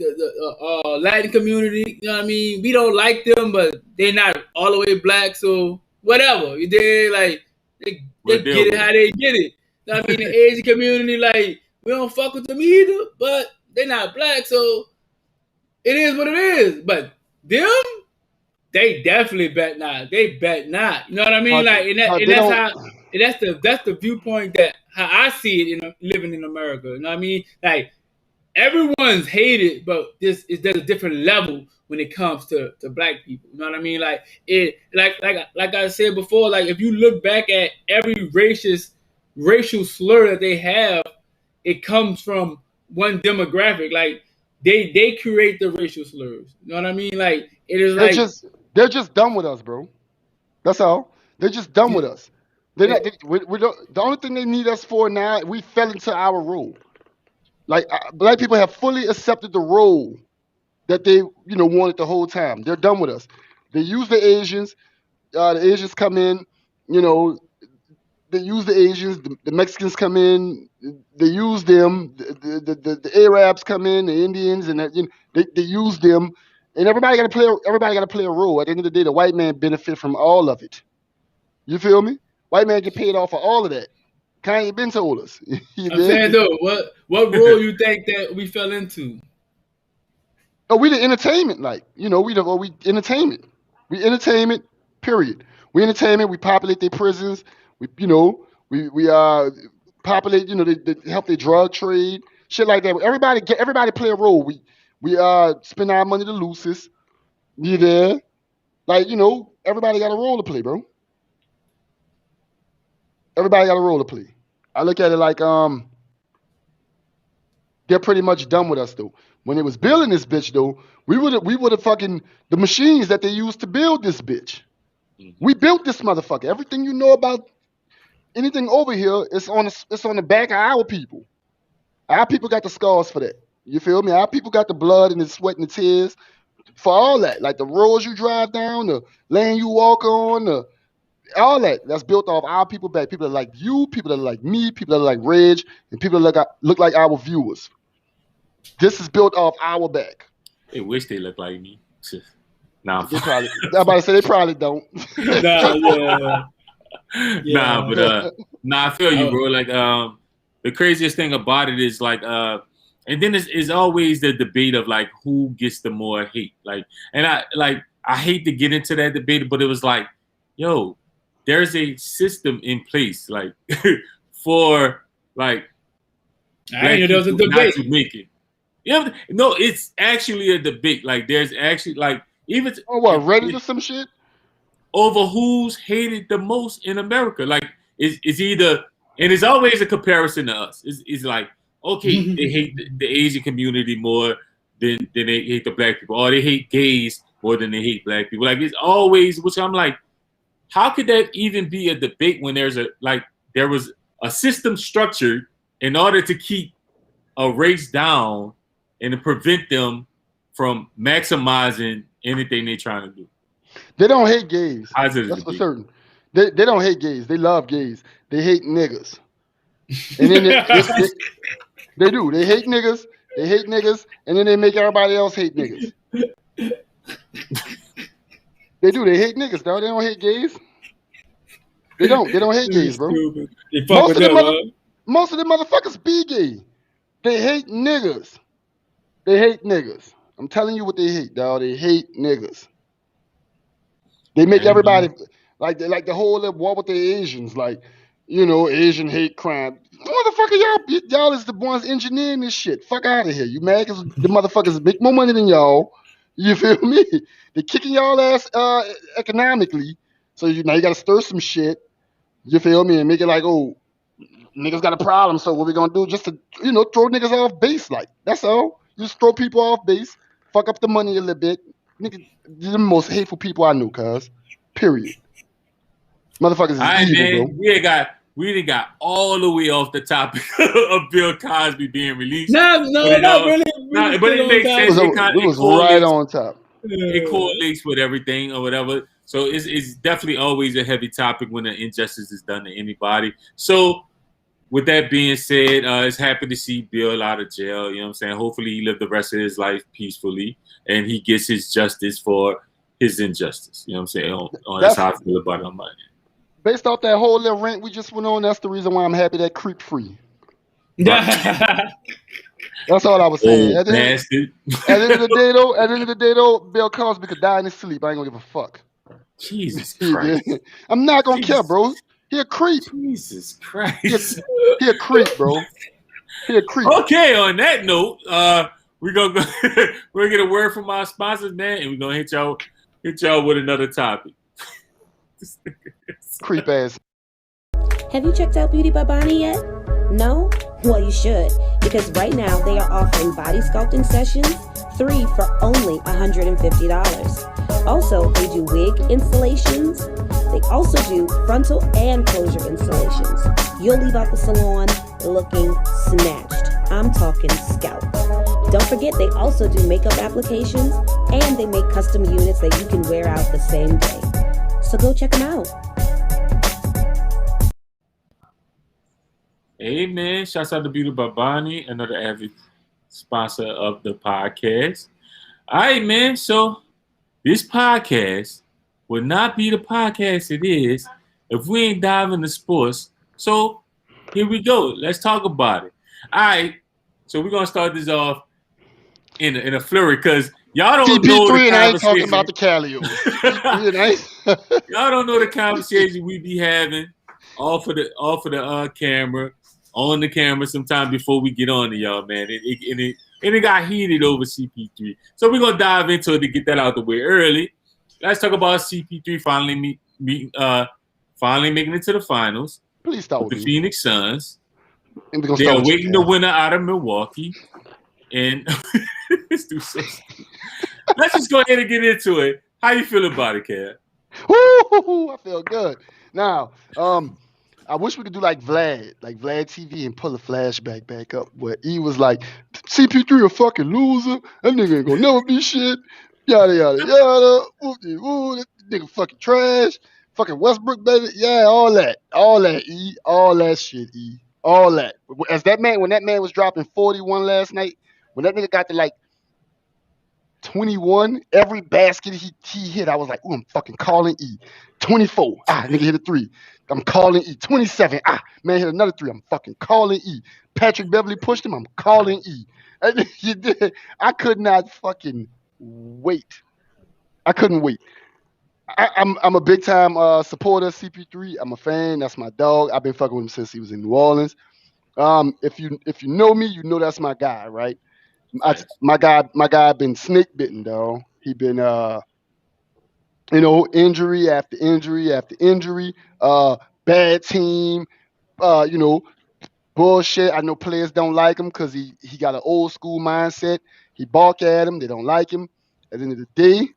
Latin community. You know what I mean? We don't like them, but they're not all the way black. So whatever. They like they get it how they get it. You know what I mean? The Asian community, like, we don't fuck with them either, but they're not black, so it is what it is. But them, they definitely bet not. They bet not. You know what I mean? Like, that's the viewpoint that how I see it living in America. You know what I mean? Like, everyone's hated, but there's a different level when it comes to black people. You know what I mean? Like like I said before, like if you look back at every racial slur that they have, it comes from one demographic. Like they create the racial slurs. You know what I mean? Like it is they're just done with us, bro. That's all. They're just done with us. The only thing they need us for now, we fell into our role. Like black people have fully accepted the role that they wanted the whole time. They're done with us. They use the Asians. The Asians come in. They use the Asians. The Mexicans come in. They use them. The Arabs come in. The Indians and they use them. And everybody got to play a role. At the end of the day, the white man benefit from all of it. You feel me? White man get paid off for all of that. Kanye been told us. I'm saying though, what role you think that we fell into? Oh, we the entertainment, we entertainment. We entertainment, period. We entertainment. We populate their prisons. We populate. They help their drug trade, shit like that. Everybody play a role. We spend our money the loosest. You there? Like everybody got a role to play, bro. Everybody got a role to play. I look at it like they're pretty much done with us though. When they was building this bitch though, we would have fucking the machines that they used to build this bitch. We built this motherfucker. Everything you know about anything over here is on the back of our people. Our people got the scars for that. You feel me? Our people got the blood and the sweat and the tears for all that. Like the roads you drive down, the lane you walk on, all that. That's built off our people back. People that like you, people that like me, people that like Reg, and people that look like our viewers. This is built off our back. They wish they looked like me. Nah, I'm about to say they probably don't. Nah, I feel you, bro. Like, the craziest thing about it is like, and then it's always the debate of like who gets the more hate. Like, and I hate to get into that debate, but it was like, yo, there's a system in place, like for like I didn't know there was a debate. Not to make it. Yeah, no, it's actually a debate. Like, there's actually like even Reddit or some shit over who's hated the most in America. Like, it's either, and it's always a comparison to us. It's like, okay, they hate the Asian community more than they hate the black people, or they hate gays more than they hate black people. Like, it's always, which I'm like, how could that even be a debate when there was a system structured in order to keep a race down and to prevent them from maximizing anything they're trying to do? They don't hate gays. That's for certain. They don't hate gays. They love gays. They hate niggas. And then they do. They hate niggas. They hate niggas, and then they make everybody else hate niggas. They do. They hate niggas, though. They don't hate gays. They don't hate gays, bro. Most of them motherfuckers be gay. They hate niggas. They hate niggas. I'm telling you what they hate, dog. They hate niggas. They make everybody like the whole war with the Asians, like, you know, Asian hate crime. Motherfucker, y'all is the ones engineering this shit. Fuck out of here. You mad because the motherfuckers make more money than y'all. You feel me? They're kicking y'all ass economically. So now you gotta stir some shit. You feel me? And make it like, oh, niggas got a problem. So what we gonna do? Just to, you know, throw niggas off base. Like, that's all. You just throw people off base. Fuck up the money a little bit. Nigga, you're the most hateful people I knew, cuz. Period. Motherfuckers is evil, bro. We done got all the way off the topic of Bill Cosby being released. Not really. But it makes sense. It was right on top. It correlates with everything or whatever. So it's definitely always a heavy topic when an injustice is done to anybody. So with that being said, it's happy to see Bill out of jail. You know what I'm saying? Hopefully he lived the rest of his life peacefully and he gets his justice for his injustice. You know what I'm saying? That's how I feel about it on my end. Based off that whole little rant we just went on, that's the reason why I'm happy that creep free. Right. That's all I was saying. At the end of the day though, Bill Cosby could die in his sleep. I ain't gonna give a fuck. Jesus Christ. I'm not gonna care, bro. He a creep. Jesus Christ. He a creep, bro. He a creep. Okay, on that note, we're gonna get a word from our sponsors, man, and we're gonna hit y'all with another topic. Creep ass. Have you checked out Beauty by Bonnie yet? No? Well, you should, because right now they are offering body sculpting sessions, 3 for only $150. Also, they do wig installations. They also do frontal and closure installations. You'll leave out the salon looking snatched. I'm talking scalp. Don't forget, they also do makeup applications, and they make custom units that you can wear out the same day. So go check them out. Hey man, shouts out to Beauty by Bonnie, another avid sponsor of the podcast. All right, man. So this podcast would not be the podcast it is if we ain't dive into sports. So here we go. Let's talk about it. All right. So we're gonna start this off in a flurry because y'all don't know the and I ain't talking about the Calio. Y'all don't know the conversation we be having off of the camera. On the camera sometime before we get on to y'all, man. It got heated over CP3. So we're going to dive into it to get that out the way early. Let's talk about CP3 finally making it to the finals. Please stop with the Phoenix Suns. They're waiting the winner out of Milwaukee. And this dude's so stupid. Let's just go ahead and get into it. How you feel about it, Cat? Woo! I feel good. Now, I wish we could do like Vlad TV, and pull a flashback back up where he was like, CP3 a fucking loser. That nigga ain't gonna never be shit. Yada yada yada. Woo, that nigga fucking trash. Fucking Westbrook, baby. Yeah, all that, E, all that shit, E, all that. When that man was dropping 41 last night, when that nigga got to like 21, every basket he hit, I was like, ooh, I'm fucking calling E. 24, nigga hit a 3. I'm calling E. 27, man hit another 3. I'm fucking calling E. Patrick Beverly pushed him. I'm calling E. I could not fucking wait. I couldn't wait. I'm a big time supporter of CP3. I'm a fan. That's my dog. I've been fucking with him since he was in New Orleans. If you know me, you know that's my guy, right? My guy been snake bitten, dog. He been injury after injury after injury, bad team, bullshit. I know players don't like him because he got an old school mindset. He balk at him, they don't like him. At the end of the day,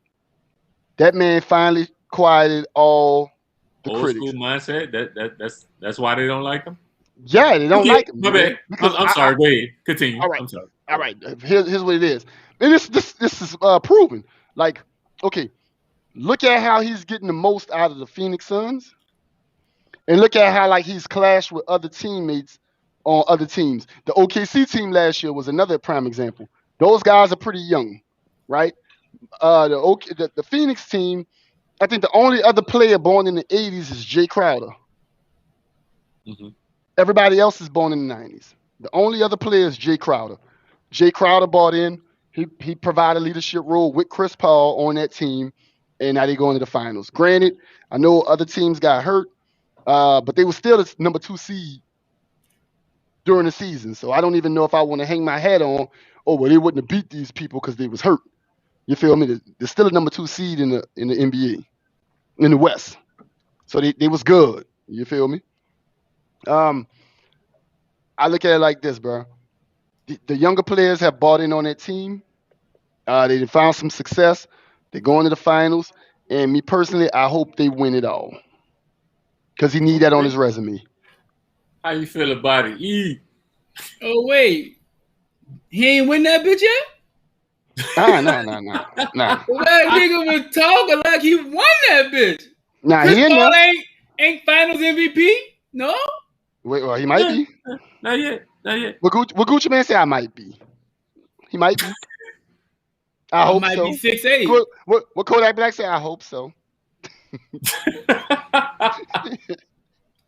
that man finally quieted all the critics. Old school mindset. That's why they don't like him. Yeah, they don't like him. My bad. I'm sorry. Go ahead. Continue. All right. I'm sorry. All right. Here's what it is. And this is proven. Like, okay, look at how he's getting the most out of the Phoenix Suns, and look at how like he's clashed with other teammates on other teams. The OKC team last year was another prime example. Those guys are pretty young, right? The Phoenix team, I think the only other player born in the 80s is Jay Crowder. Mm-hmm. Everybody else is born in the 90s. The only other player is Jay Crowder. Jay Crowder bought in. He provided a leadership role with Chris Paul on that team, and now they go into the finals. Granted, I know other teams got hurt, but they were still the number 2 seed during the season. So I don't even know if I want to hang my hat on, they wouldn't have beat these people because they was hurt. You feel me? They're still a number 2 seed in the NBA, in the West. So they was good. You feel me? I look at it like this, bro. The younger players have bought in on that team. They found some success. They're going to the finals. And me personally, I hope they win it all. Because he need that on his resume. How you feel about it? E. Oh, wait. He ain't win that bitch yet? No. That nigga was talking like he won that bitch. Nah, Chris he Paul ain't finals MVP? No? Wait, well, he might be. Not yet. What Gucci Man say? I might be. He might be. I hope might so. Be 6'8". What Kodak Black say? I hope so.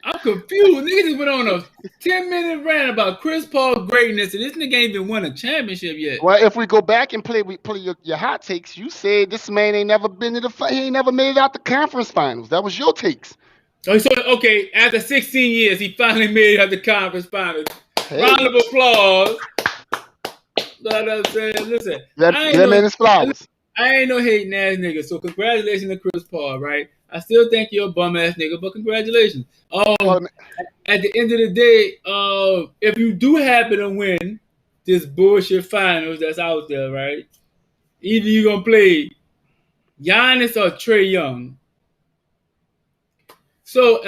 I'm confused. Nigga just went on a 10-minute rant about Chris Paul's greatness, and this nigga ain't even won a championship yet. Well, if we go back and play your hot takes, you said this man ain't never been to he ain't never made it out the conference finals. That was your takes. So okay, after 16 years, he finally made it out the conference finals. Hey. Round of applause. Know what I'm saying? Listen, that man is flawless. I ain't no hating ass nigga, so congratulations to Chris Paul, right? I still think you're a bum ass nigga, but congratulations. At the end of the day, if you do happen to win this bullshit finals that's out there, right? Either you're gonna play Giannis or Trae Young. So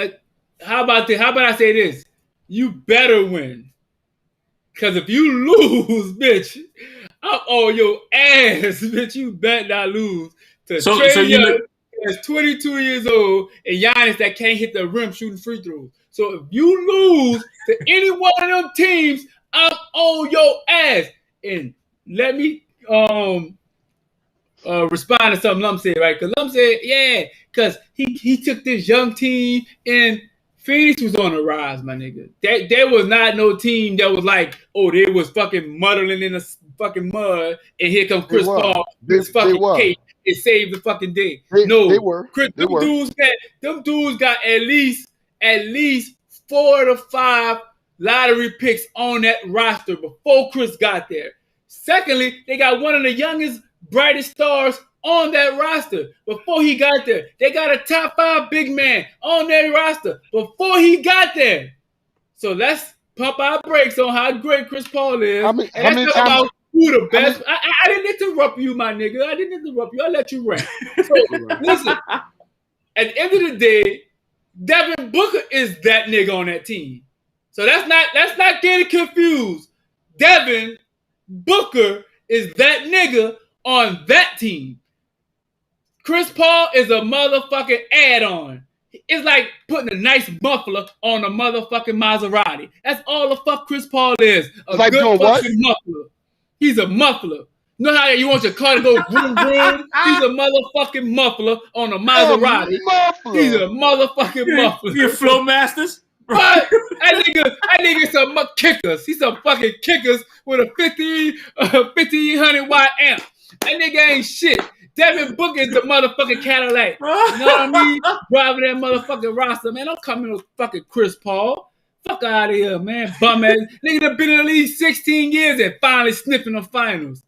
how about I say this? You better win. Cause if you lose, bitch, I'm on your ass, bitch. You better not lose to Trae Young that's 22 years old and Giannis that can't hit the rim shooting free throws. So if you lose to any one of them teams, I'm on your ass. And let me respond to something Lum said, right? Because Lum said, yeah, because he took this young team and Phoenix was on the rise, my nigga. There was not no team that was like, they was fucking muddling in the fucking mud, and here comes Chris Paul, this fucking cake, and saved the fucking day. They were. Them dudes got at least 4 to 5 lottery picks on that roster before Chris got there. Secondly, they got one of the youngest, brightest stars on that roster before he got there. They got a top 5 big man on their roster before he got there. So let's pump our brakes on how great Chris Paul is. You the best. I didn't interrupt you, my nigga. I didn't interrupt you. I let you rant. So listen, at the end of the day, Devin Booker is that nigga on that team. So that's not getting confused. Devin Booker is that nigga on that team. Chris Paul is a motherfucking add-on. It's like putting a nice muffler on a motherfucking Maserati. That's all the fuck Chris Paul is. A like good fucking what? muffler. He's a muffler. You know how you want your car to go vroom vroom? He's a motherfucking muffler on a Maserati. He's a motherfucking muffler. You Flow Masters? But that nigga some kickers. He's some fucking kickers with a 1500 watt amp. That nigga ain't shit. Devin Booker is the motherfucking Cadillac. You know what I mean? Driving that motherfucking roster, man. Don't come in with fucking Chris Paul. Fuck out of here, man. Bum ass. Nigga that been in the league 16 years and finally sniffing the finals.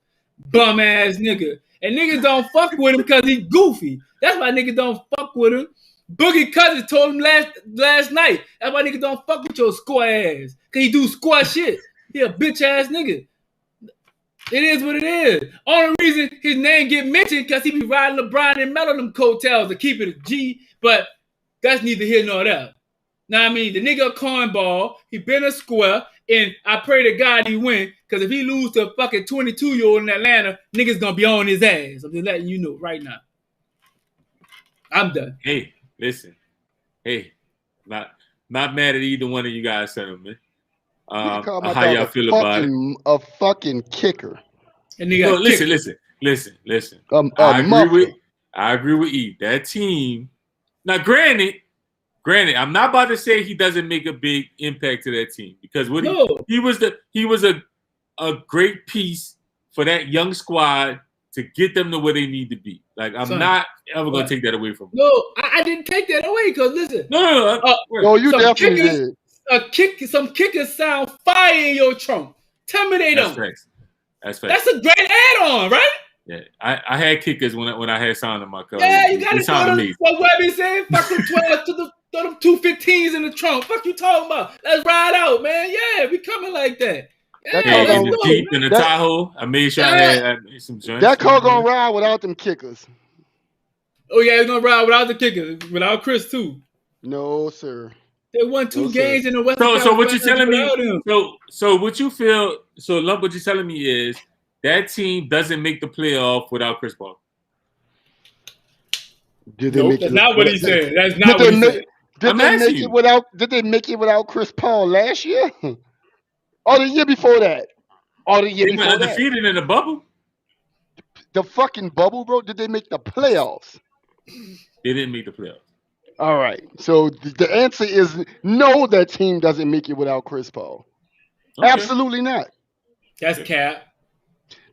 Bum ass nigga. And niggas don't fuck with him because he's goofy. That's why niggas don't fuck with him. Boogie Cousins told him last night. That's why niggas don't fuck with your square ass. Cause he do square shit. He a bitch ass nigga. It is what it is. Only reason his name get mentioned because he be riding LeBron and Melo them coattails to keep it a G. But that's neither here nor there. Now I mean, the nigga a cornball. He been a square. And I pray to God he win. Because if he lose to a fucking 22-year-old in Atlanta, niggas gonna be on his ass. I'm just letting you know right now. I'm done. Hey, listen. Hey, not mad at either one of you guys, gentlemen. How y'all feel about it? A fucking kicker. And no, listen. I agree with E. That team. Now, granted, I'm not about to say he doesn't make a big impact to that team because he was a great piece for that young squad to get them to where they need to be. Like I'm not ever gonna take that away from him. No, I didn't take that away because listen. No, you definitely did. Some kickers sound fire in your trunk. Tell me they don't. That's facts. That's a great add-on, right? Yeah, I had kickers when I had sound in my car. Yeah, you got to throw them. What Webby said? Fuck them 12 throw them 215s in the trunk. Fuck you talking about? Let's ride out, man. Yeah, we coming like that. Yeah, in the Jeep, in the Tahoe. I made sure I had some joints. That car gonna ride without them kickers. Oh yeah, it's gonna ride without the kickers, without Chris too. No, sir. They won two games in the West. So what you telling me? So what you feel? So Lump, what you telling me is that team doesn't make the playoff without Chris Paul. That's not what he said. That's not what he said. Did they make it without Chris Paul last year? Or the year before that? They were undefeated in the bubble. The fucking bubble, bro. Did they make the playoffs? They didn't make the playoffs. All right. So the answer is no, that team doesn't make it without Chris Paul. Okay. Absolutely not. That's cap.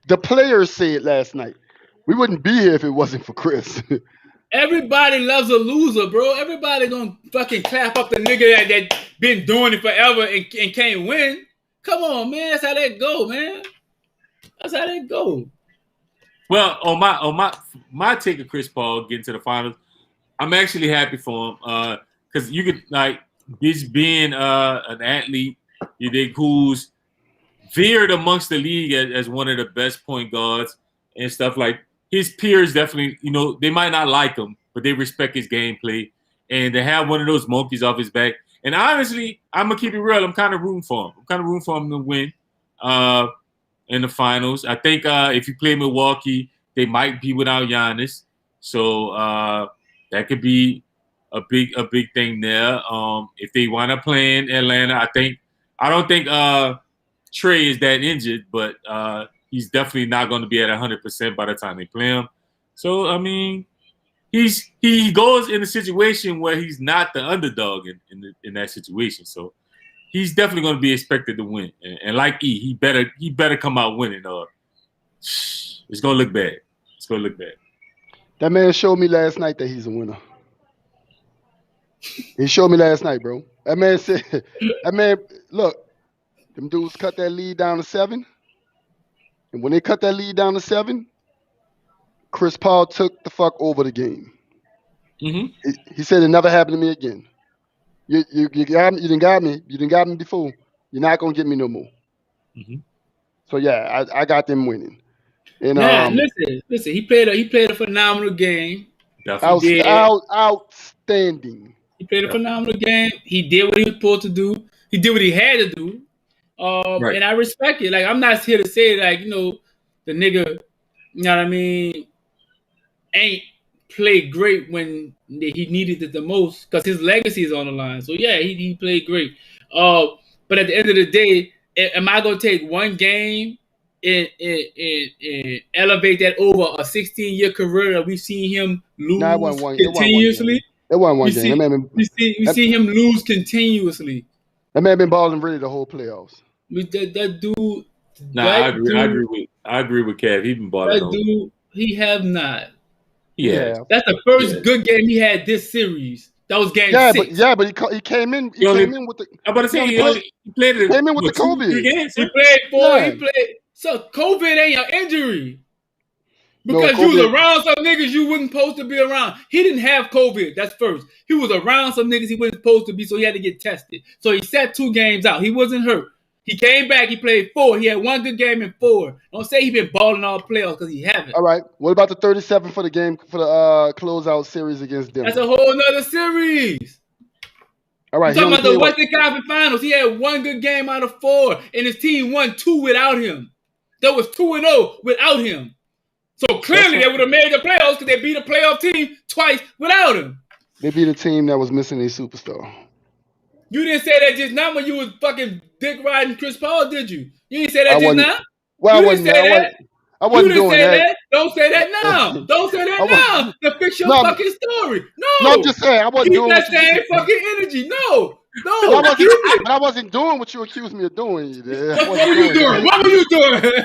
The players said last night, we wouldn't be here if it wasn't for Chris. Everybody loves a loser, bro. Everybody gonna fucking clap up the nigga that been doing it forever and can't win. Come on, man. That's how that go, man. That's how that go. Well, on my take of Chris Paul getting to the finals, I'm actually happy for him because you could like just being an athlete, you think who's veered amongst the league as one of the best point guards and stuff. Like his peers definitely, they might not like him, but they respect his gameplay, and to have one of those monkeys off his back. And honestly, I'm gonna keep it real. I'm kind of rooting for him. I'm kind of rooting for him to win in the finals. I think if you play Milwaukee, they might be without Giannis, so that could be a big thing there. If they wind up playing Atlanta, I don't think Trey is that injured, but he's definitely not going to be at 100% by the time they play him. So I mean, he goes in a situation where he's not the underdog in that situation. So he's definitely going to be expected to win. And like E, he better come out winning. It's going to look bad. It's going to look bad. That man showed me last night that he's a winner. He showed me last night, bro. That man, look, them dudes cut that lead down to 7. And when they cut that lead down to 7, Chris Paul took the fuck over the game. Mm-hmm. He said it never happened to me again. You got me. You done got me before. You're not gonna get me no more. Mm-hmm. So yeah, I got them winning. And Nah, listen. He played a phenomenal game. outstanding. He played a phenomenal game. He did what he was supposed to do. He did what he had to do. And I respect it. Like, I'm not here to say, like, the nigga, you know what I mean, ain't played great when he needed it the most because his legacy is on the line. So yeah, he played great. But at the end of the day, am I gonna take one game and elevate that over a 16-year career that we've seen him lose continuously? It wasn't one game. We see him lose continuously. That man been balling really the whole playoffs. That dude. I agree with Kev. He been balling. That dude, he have not. Yeah. That's the first good game he had this series. That was game 6. But he came in. He came in with the. I'm about to say he played it. Came in with the COVID. He played 4. He played. So COVID ain't an injury. Because you was around some niggas you wasn't supposed to be around. He didn't have COVID. That's first. He was around some niggas he wasn't supposed to be, so he had to get tested. So he sat 2 games out. He wasn't hurt. He came back. He played 4. He had 1 good game in 4. Don't say he been balling all playoffs because he haven't. All right. What about the 37 for the game for the closeout series against Denver? That's a whole nother series. All right. Talking about the Western Conference Finals. He had 1 good game out of 4, and his team won 2 without him. That was 2-0 without him. So clearly they would have made the playoffs because they beat a playoff team twice without him. They beat a team that was missing a superstar. You didn't say that just now when you was fucking dick riding Chris Paul, did you? You didn't say that just now? Well, I wasn't doing that. Don't say that now. Don't say that now. To fix your fucking story. No, I'm just saying I wasn't doing that same fucking energy. No. But I wasn't doing what you accused me of doing. What were you doing?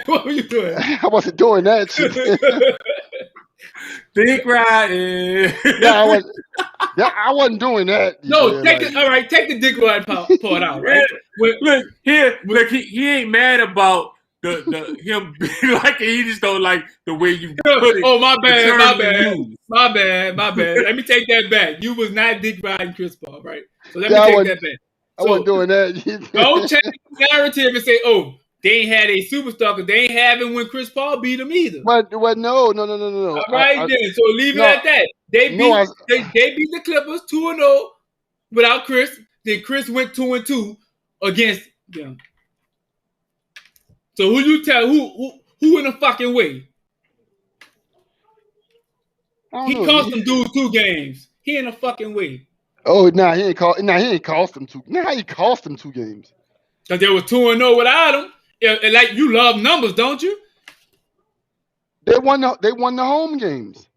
What were you doing? I wasn't doing that shit. Dick riding. I wasn't doing that. No, take the dick ride part out, right? Look, he ain't mad about the him being like it. He just don't like the way you put it. Oh, my bad. Let me take that back. You was not dick riding Chris Paul, right? So let me take that back. I wasn't doing that. Don't change the narrative and say, oh, they ain't had a superstar because they ain't having when Chris Paul beat them either. But no. All right, then. So leave it at that. They beat the Clippers 2-0 without Chris. Then Chris went 2-2 against them. So who you tell who in the fucking way? He cost them dudes 2 games. He in the fucking way. Oh, he ain't cost them 2. Nah, he cost them 2 games. Because they was 2-0 without him. And like, you love numbers, don't you? They won the home games.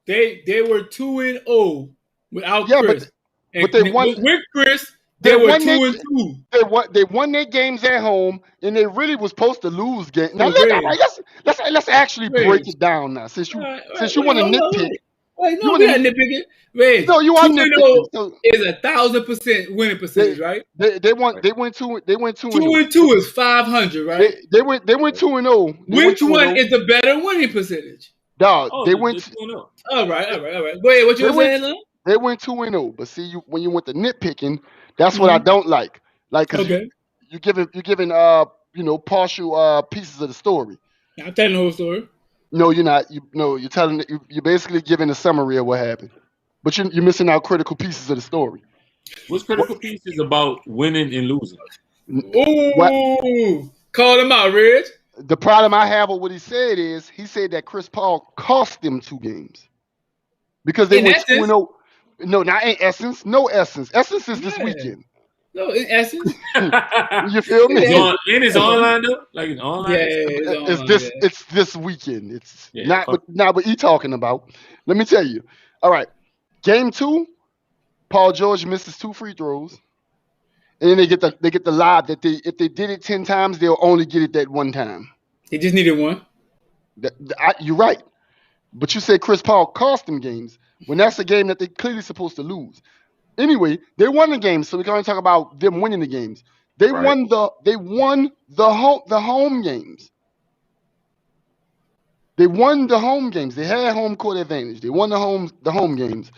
They were 2-0 without Chris. But they won with Chris. They were 2-2. They won their games at home, and they really was supposed to lose games. Now let's actually break it down now. Since you want to nitpick. Wait, no, we're not nitpicking. Wait, no, you are nitpicking. So, is 1,000% winning percentage, right? They went 2-2. 2-2 is 500, right? They went 2-0. Which one is the better winning percentage? Dog, they went 2-0. All right. Go ahead. What you were saying? They went 2-0, but see, when you went to nitpicking, that's what I don't like. Like, cause you're giving partial pieces of the story. I'm telling the whole story. No, you're not. You're telling. You're basically giving a summary of what happened, but you're missing out critical pieces of the story. What's critical pieces about winning and losing? Ooh, call him out, Reg. The problem I have with what he said that Chris Paul cost them 2 games because they went 2-0. No, not in essence. No essence. Essence is this weekend. No, in essence. You feel me? It's online though? Like it's online? Yeah, it's this weekend. It's not what he talking about. Let me tell you. All right. Game 2, Paul George misses 2 free throws. And then they get the lob that if they did it 10 times, they'll only get it that 1 time. They just needed 1. You're right. But you said Chris Paul cost them games when that's a game that they're clearly supposed to lose. Anyway, they won the game, so we're going to talk about them winning the games. They won the home games. They won the home games. They had home court advantage. They won the home games.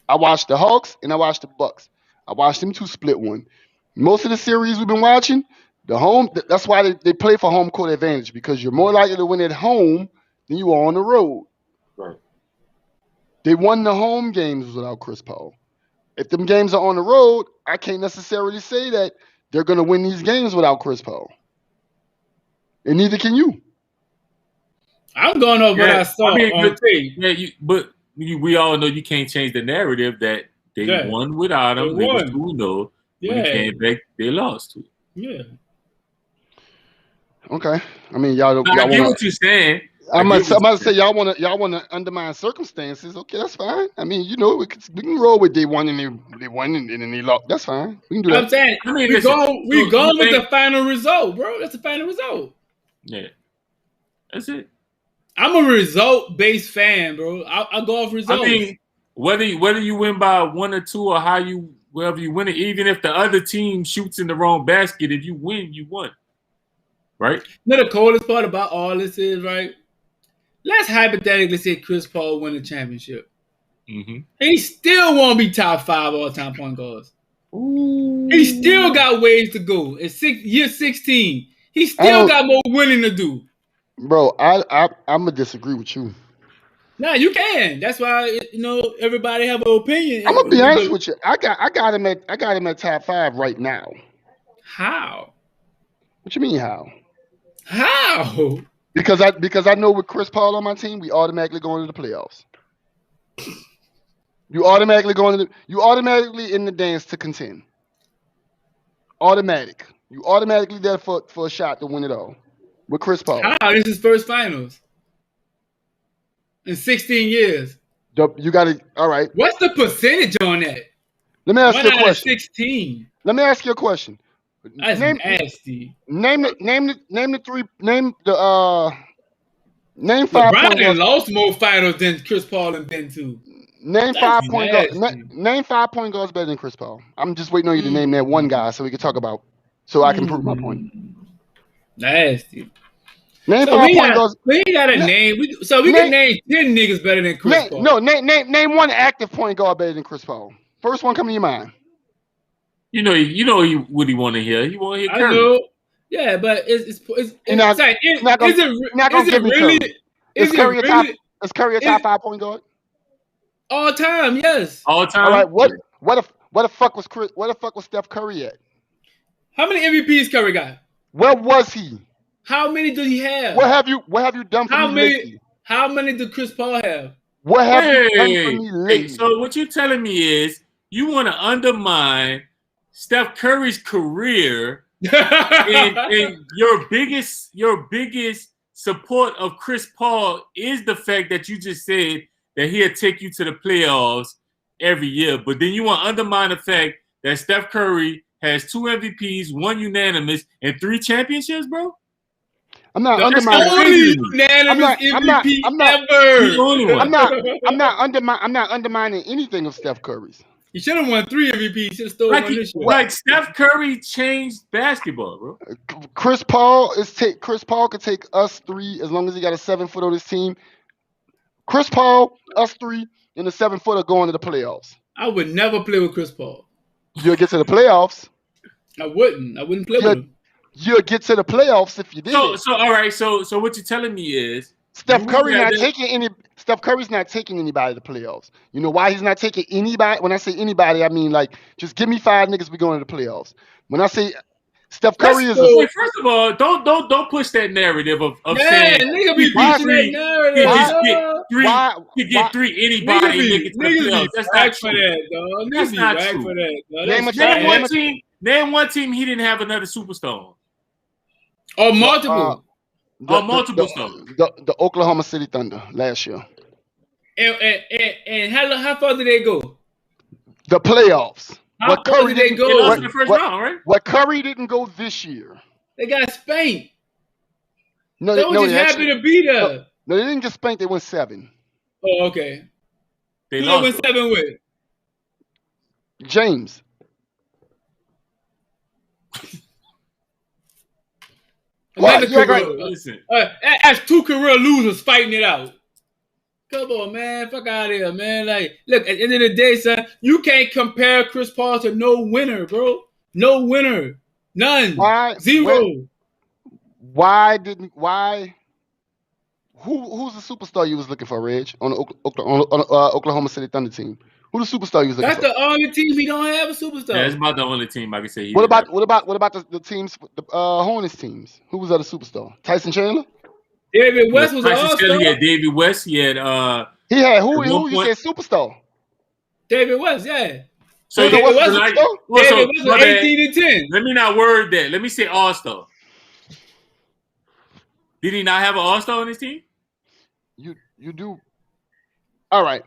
I watched the Hawks and I watched the Bucks. I watched them 2 split one. Most of the series we've been watching, That's why they play for home court advantage, because you're more likely to win at home than you are on the road. Right. They won the home games without Chris Paul. If them games are on the road, I can't necessarily say that they're going to win these games without Chris Paul. And neither can you. I'm going over what I saw on tape. Yeah, we all know you can't change the narrative that they won without him. They was 2-0. When they came back, they lost. Yeah. Okay. I mean, y'all I get what you're saying. I'm about to say y'all want to undermine circumstances. Okay, that's fine. I mean, you know, we can roll with they won and they won and then they lost. That's fine. We can do that. I'm saying we're going with the final result, bro. That's the final result. Yeah, that's it. I'm a result-based fan, bro. I'll go off results. I mean, whether you win by 1 or 2 or wherever you win it, even if the other team shoots in the wrong basket, if you win, you won. Right? You know the coolest part about all this is, right? Let's hypothetically say Chris Paul win the championship. Mm-hmm. He still won't be top 5 all-time point guards. Ooh. He still got ways to go. It's year 16. He still got more winning to do. Bro, I'm gonna disagree with you. Nah, you can. That's why everybody have an opinion. I'm gonna be honest with you. I got him at top 5 right now. How? What you mean how? How? Because I know with Chris Paul on my team, we automatically go into the playoffs. You automatically in the dance to contend. Automatic. You automatically there for a shot to win it all. With Chris Paul. How? This is first finals. In 16 years. You got to, all right. What's the percentage on that? Let me ask you a question. 16. Let me ask you a question. That's nasty. Name 5 LeBron point lost more finals than Chris Paul and Ben too. Name 5 point guards. Name 5 point guards better than Chris Paul. I'm just waiting on you to name that one guy so we can talk about. So I can prove my point. Nasty. Name 5 point guards. We got a name. We can name 10 niggas better than Chris Paul. No, name one active point guard better than Chris Paul. First one come to your mind. You know what he want to hear. He want to hear Curry. I know. Yeah, but it's not gonna give me Curry. Is Curry a top 5 point guard? All time, yes. All time. All right. What the fuck was Steph Curry at? How many MVPs Curry got? Where was he? How many did he have? What have you done for me lately? How many did Chris Paul have? What have you done for me lately? So what you're telling me is you want to undermine Steph Curry's career and your biggest support of Chris Paul is the fact that you just said that he'll take you to the playoffs every year. But then you want to undermine the fact that Steph Curry has 2 MVPs, 1 unanimous, and 3 championships, bro? I'm not undermining. I'm not undermining anything of Steph Curry's. He should have won 3 MVPs. He should have stolen one this year. Like Steph Curry changed basketball, bro. Chris Paul could take us 3 as long as he got a 7-foot on his team. Chris Paul, us 3, and the 7-footer going to the playoffs. I would never play with Chris Paul. You'll get to the playoffs. I wouldn't play with him. You'll get to the playoffs if you did. So all right. So what you're telling me is Steph Curry's not taking anybody to the playoffs. You know why he's not taking anybody? When I say anybody, I mean like just give me 5 niggas we going to the playoffs. When I say Steph Curry wait, first of all, don't push that narrative of saying nigga be pushing that narrative. Get 3 anybody and get to the playoffs. That's not for that, dog. That's not true. For that, name one team he didn't have another superstar. Or multiple. Multiple stars. The Oklahoma City Thunder last year. And how far did they go? The playoffs. How far did they go? They lost in the first round, right? What Curry didn't go this year. They got spanked. No, they were just happy to be there. No, they didn't get spanked. They went 7. Oh, okay. They Who went 7 with? James. Listen. That's 2 career losers fighting it out. Come on, man. Fuck out of here, man. Like, look, at the end of the day, son, you can't compare Chris Paul to no winner, bro. No winner. None. Why? Zero. Why? Who's the superstar you was looking for, Reg, on the Oklahoma City Thunder team? Who the superstar you was looking That's for? the only team he don't have a superstar. Yeah, it's about the only team I can say. What about the teams, the Hornets teams? Who was the other superstar? Tyson Chandler. David West was an all-star. He had David West. He had He had who you said superstar? David West, yeah. So David West was 18 and 10. Let me not word that. Let me say all-star. Did he not have an all-star on his team? You do. All right.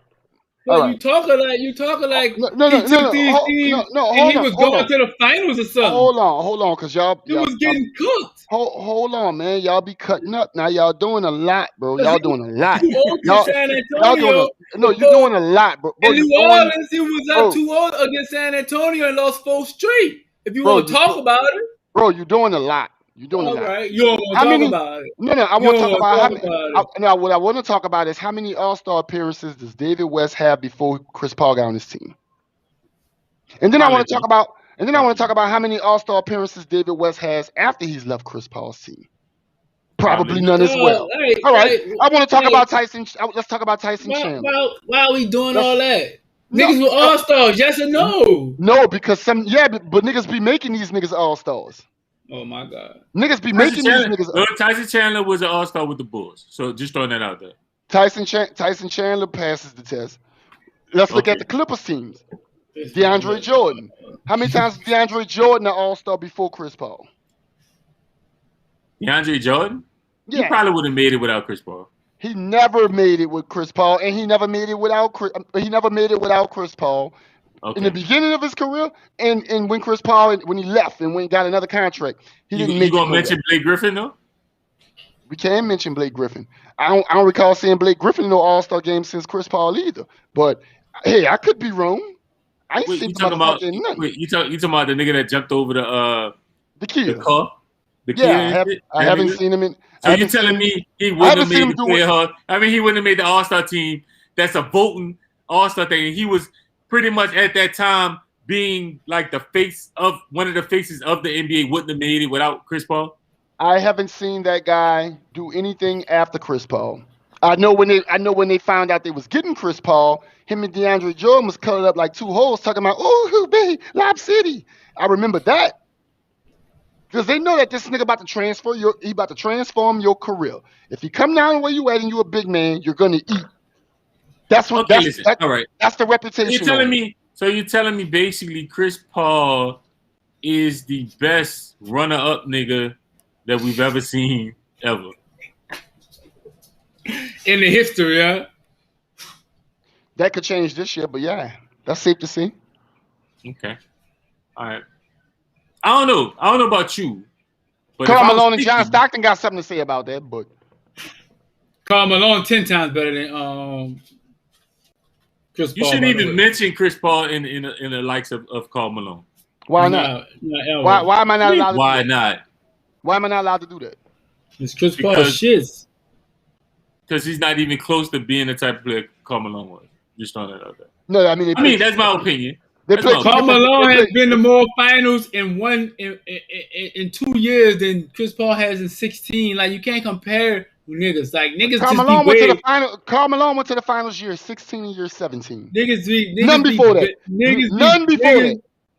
Well, right. you talking like no, he took these teams and he was going to the finals or something. Hold on, because y'all was getting cooked. Hold on, man. Y'all be cutting up now. Y'all doing a lot, bro. Y'all doing a lot. You San Antonio. You're doing a lot, bro. In New Orleans, he was up 2-0 against San Antonio and lost 4 straight. If you want to talk about it, bro, you're doing a lot. You're doing a lot. Right. You don't want to talk about it. No, I want to talk about how many. What I want to talk about is how many All-Star appearances does David West have before Chris Paul got on his team? And then I want to talk about how many All-Star appearances David West has after he's left Chris Paul's team. Probably none as well. All right. I want to talk about Tyson. Let's talk about Tyson Chandler. Why are we doing all that? Niggas were All-Stars, yes or no? No, because but niggas be making these niggas All-Stars. Oh my God. Niggas be making these niggas. Tyson Chandler was an all-star with the Bulls. So just throwing that out there. Tyson Chandler passes the test. Let's look at the Clippers teams. DeAndre Jordan. How many times was DeAndre Jordan an all-star before Chris Paul? DeAndre Jordan? Yeah. He probably would have made it without Chris Paul. He never made it with Chris Paul, and he never made it without Chris Paul. Okay. In the beginning of his career, and when Chris Paul, when he left and when he got another contract, he didn't make it. You gonna mention Blake Griffin though? We can mention Blake Griffin. I don't recall seeing Blake Griffin in no All-Star game since Chris Paul either. But hey, I could be wrong. I ain't seen nothing. You talking about the nigga that jumped over the kid. The car? I haven't seen him in. So you telling me he wouldn't have made the play hard? I mean, he wouldn't have made the All-Star team. That's a voting All-Star thing. He was pretty much at that time being like the face of one of the faces of the NBA. Wouldn't have made it without Chris Paul. I haven't seen that guy do anything after Chris Paul. I know when they found out they was getting Chris Paul, him and DeAndre Jordan was colored up like 2 holes talking about, oh, baby, Lob City. I remember that. Because they know that this nigga about to transform your career. If you come down where you at and you a big man, you're gonna eat. That's what. All right. That's the reputation. You're telling me basically Chris Paul is the best runner-up nigga that we've ever seen ever in the history, yeah. That could change this year, but yeah, that's safe to see. Okay. All right. I don't know about you. But Karl Malone and John Stockton got something to say about that, but Karl Malone 10 times better than Chris Paul. You shouldn't even mention Chris Paul in the likes of Karl Malone. Why not? Why am I not allowed to Why not? Why am I not allowed to do that? It's Chris Paul shits. Because he's not even close to being the type of player Karl Malone was. Just throwing that out there. No, I mean that's my opinion. Karl Malone has been to more finals in 2 years than Chris Paul has in 16. Like, you can't compare niggas. Like, niggas Karl Malone went to the final. Karl Malone went to the finals year 16 and year 17. None before that.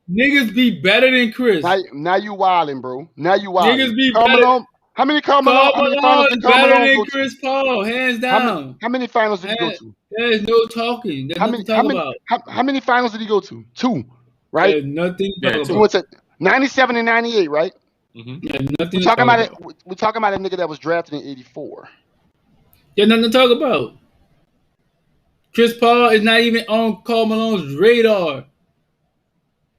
Niggas be better than Chris. Now you wilding, bro. Now you wilding. Niggas be Karl better. Malone. How many Karl Malone? How many finals did Karl Malone go to? Chris Paul, hands down. How many finals did he go to? There's no talking. There's nothing to talk about. How many finals did he go to? 2, right? There's nothing to talk about. So what's it? 97 and 98, right? Mm-hmm. Yeah, nothing. We're talking about it. We're talking about a nigga that was drafted in 84. There's nothing to talk about. Chris Paul is not even on Karl Malone's radar.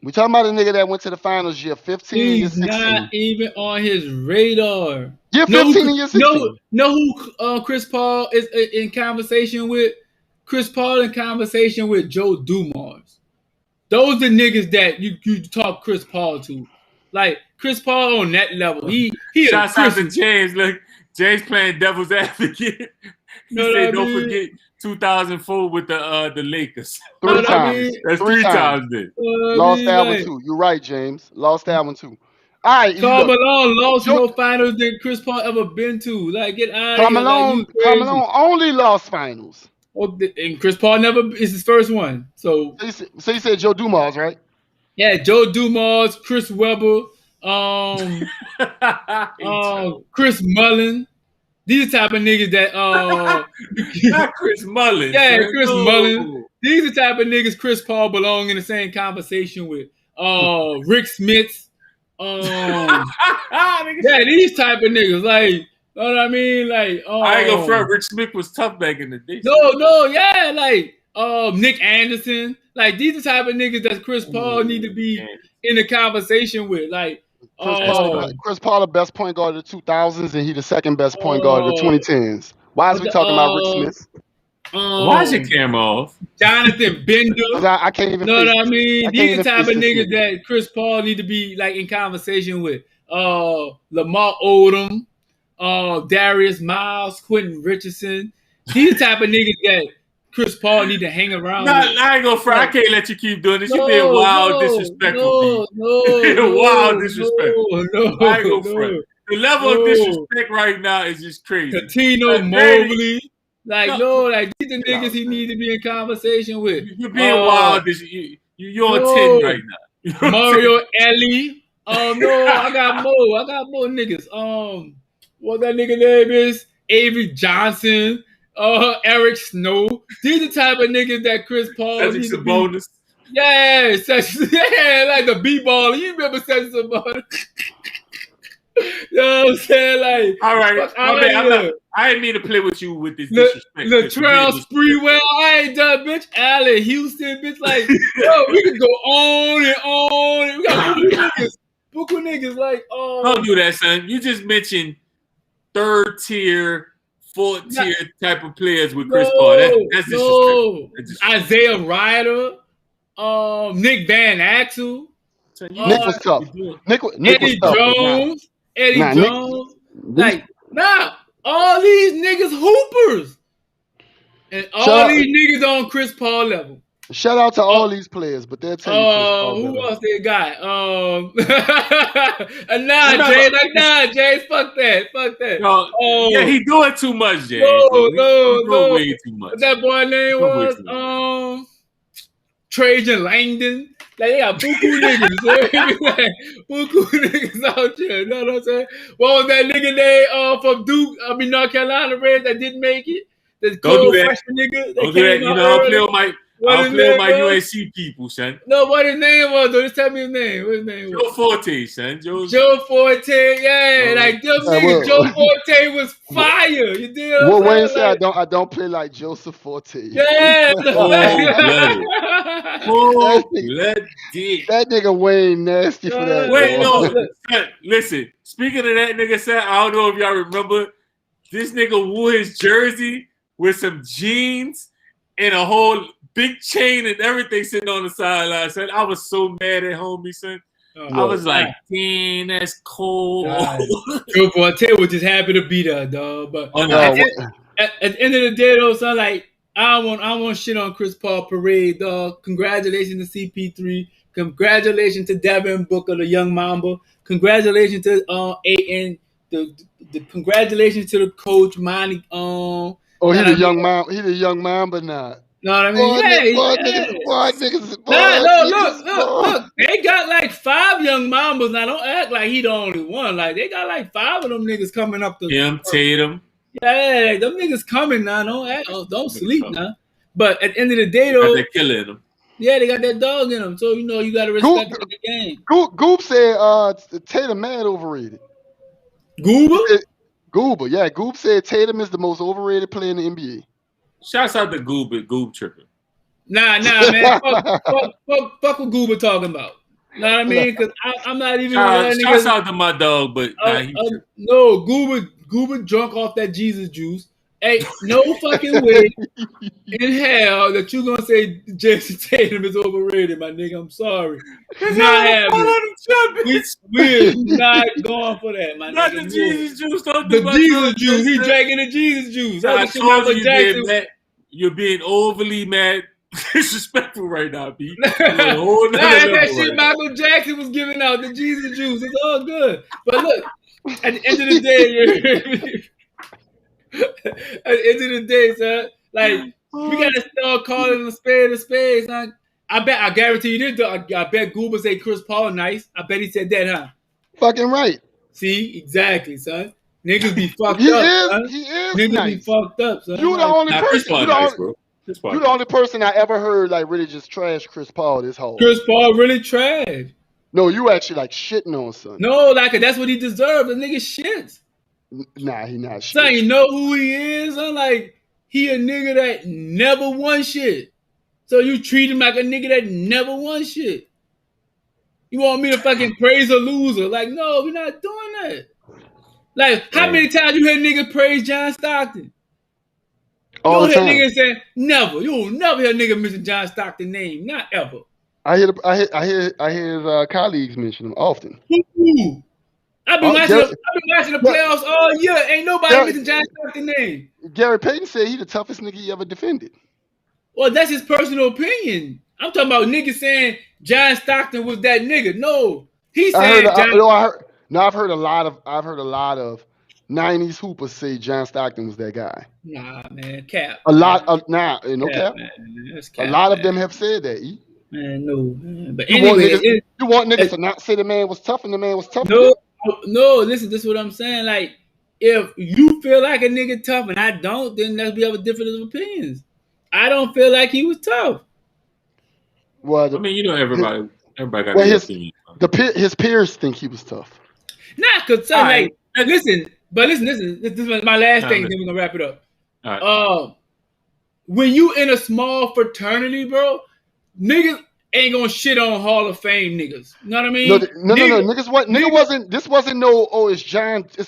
We're talking about a nigga that went to the finals year 15 and year 16. He's not even on his radar. Year 15 and year 16. Know who Chris Paul is in conversation with? Chris Paul in conversation with Joe Dumars. Those are the niggas that you talk Chris Paul to. Like, Chris Paul on that level. He Shots out to James. Look, James playing devil's advocate. He said, don't forget 2004 with the Lakers. 3 times. That's 3 times then. Lost that one too. You're right, James. Lost that one too. All right, Karl look, Malone lost more finals than Chris Paul ever been to. Like, get out Karl of here. Malone, Like, you Karl crazy. Malone only lost finals. Oh, and Chris Paul never is his first one. So you said Joe Dumars, right? yeah, Joe Dumars, Chris Webber, Chris Mullin. These type of niggas that not Chris Mullin. Yeah, man. Chris No. Mullin. These are the type of niggas Chris Paul belong in the same conversation with. Rick Smits. Yeah, these type of niggas. Like, know what I mean? Like, I ain't gonna front. Rick Smith was tough back in the day. No, yeah, like Nick Anderson. Like, these are the type of niggas that Chris Paul need to be in the conversation with. Like, Chris Paul, the best point guard of the 2000s, and he the second best point guard of the 2010s. Why is we talking about Rick Smith? Why is your camera off? Jonathan Bender. I can't even. Know what I mean? These are the type of niggas that Chris Paul need to be like in conversation with. Lamar Odom, Darius Miles, Quentin Richardson. These type of niggas that Chris Paul need to hang around with. I ain't gonna front. I can't let you keep doing this. You're being wild disrespectful. Wild disrespectful. I ain't gonna front. The level of disrespect right now is just crazy. Katino Mobley. Like, like these are niggas he need to be in conversation with. You're being wild. You're on 10 right now. Mario Ellie. No, I got more niggas. What that nigga name is? Avery Johnson. Eric Snow. These are the type of niggas that Chris Paul needs to be. Sabonis. Yeah, like the B-baller. You remember Cedric Sabonis? You know what I'm saying? Like, all right, I didn't mean to play with you with this disrespect. Latrell Sprewell, I ain't done, bitch. Allen Houston, bitch. Like, yo, we can go on and on. We got book with niggas. Like, don't do that, son. You just mentioned third tier, fourth tier type of players with Chris Paul. That's disrespectful. Isaiah Ryder, Nick Van Axel. Nick was tough. Nick Eddie was tough. Jones. Eddie Jones. All these niggas hoopers. And all these niggas on Chris Paul level. Shout out to all these players, but they'll tell you Chris Paul who level. else they got? James, fuck that. Yeah, he doing too much, James. No. Way too much. What that boy name was? Trajan Langdon. Like, they got buku niggas. Buku niggas out there. You know what I'm saying? What was that nigga name from Duke? North Carolina Reds that didn't make it? The cold freshman nigga. Don't do that. You know, I'll play with my UNC people, son. No, what his name was, though. Just tell me his name. What his name was? Joe Forte, son. Joe Forte, yeah. Like, them niggas, Joe Forte was fire. You did what Wayne said, I don't play like Joseph Forte. Yeah. That nigga Wayne nasty for that. Wait, no. Listen, speaking of that nigga, son, I don't know if y'all remember, this nigga wore his jersey with some jeans and a whole big chain and everything sitting on the sideline, son. I was so mad at homie, son. I was like, damn, that's cold. Joe Forte was just happy to be there, dog. But at the end of the day, though, son, like, I want shit on Chris Paul parade, dog. Congratulations to CP3. Congratulations to Devin Booker, the young Mamba. Congratulations to Aiden. The congratulations to the coach, Monty. He the young Mamba. He the young Mamba now. Know what I mean? Look. They got like 5 young Mambas now. Don't act like he the only one. Like, they got like 5 of them niggas coming up. Tatum. Yeah, them niggas coming now. Don't sleep now. But at the end of the day, though, they're killing them. Yeah, they got that dog in them. So, you know, you got to respect the game. Goop said Tatum mad overrated. Goober? Yeah. Goop said Tatum is the most overrated player in the NBA. Shouts out to Goob tripping. Nah, man. fuck what Goober talking about. Know what I mean? Because I'm not even. Shouts out to my dog, but no, Goober drunk off that Jesus juice. Hey, no fucking way in hell that you gonna say Jason Tatum is overrated, my nigga. I'm sorry. Not happening. We're not going for that, my not nigga. Not the Jesus juice. The Jesus juice. He drank the Jesus juice. I told you, you're being overly mad disrespectful right now, B. Nah, that shit Michael Jackson was giving out, the Jesus juice. It's all good. But look, at the end of the day, at the end of the day, son, like, we gotta start calling a spade, son. I guarantee you this, I bet Goober say Chris Paul nice. I bet he said that, huh? Fucking right. See, exactly, son. Niggas be fucked up, son. He is Niggas nice. be fucked up, son. You the only person. You the only person I ever heard like really just trash Chris Paul this whole. Chris Paul really trash. No, you actually like shitting on son. No, like that's what he deserves. The nigga shits. Nah, he not shit. Son, you know who he is? I'm like, he a nigga that never won shit. So you treat him like a nigga that never won shit. You want me to fucking praise a loser? Like, no, we're not doing that. Like, how many times you hear niggas praise John Stockton? All the time. You hear niggas say never. You will never hear nigga mention John Stockton's name. Not ever. I hear his colleagues mention him often. Ooh. I've been watching the playoffs all year. Ain't nobody mention John Stockton's name. Gary Payton said he the toughest nigga he ever defended. Well, that's his personal opinion. I'm talking about niggas saying John Stockton was that nigga. No, he said. I've heard a lot of '90s hoopers say John Stockton was that guy. Nah, man, cap. A lot of cap. A lot of them have said that. Man, no, man. But you want niggas to not say the man was tough and the man was tough. No. Listen, this is what I'm saying. Like, if you feel like a nigga tough and I don't, then we have a difference of opinions. I don't feel like he was tough. Well, I mean, you know, everybody got their opinion. His peers think he was tough. Nah, cause son, like, listen. This is my last thing. Then we're gonna wrap it up. All right. When you in a small fraternity, bro, niggas ain't gonna shit on Hall of Fame niggas. You know what I mean? No. This wasn't no. Oh, it's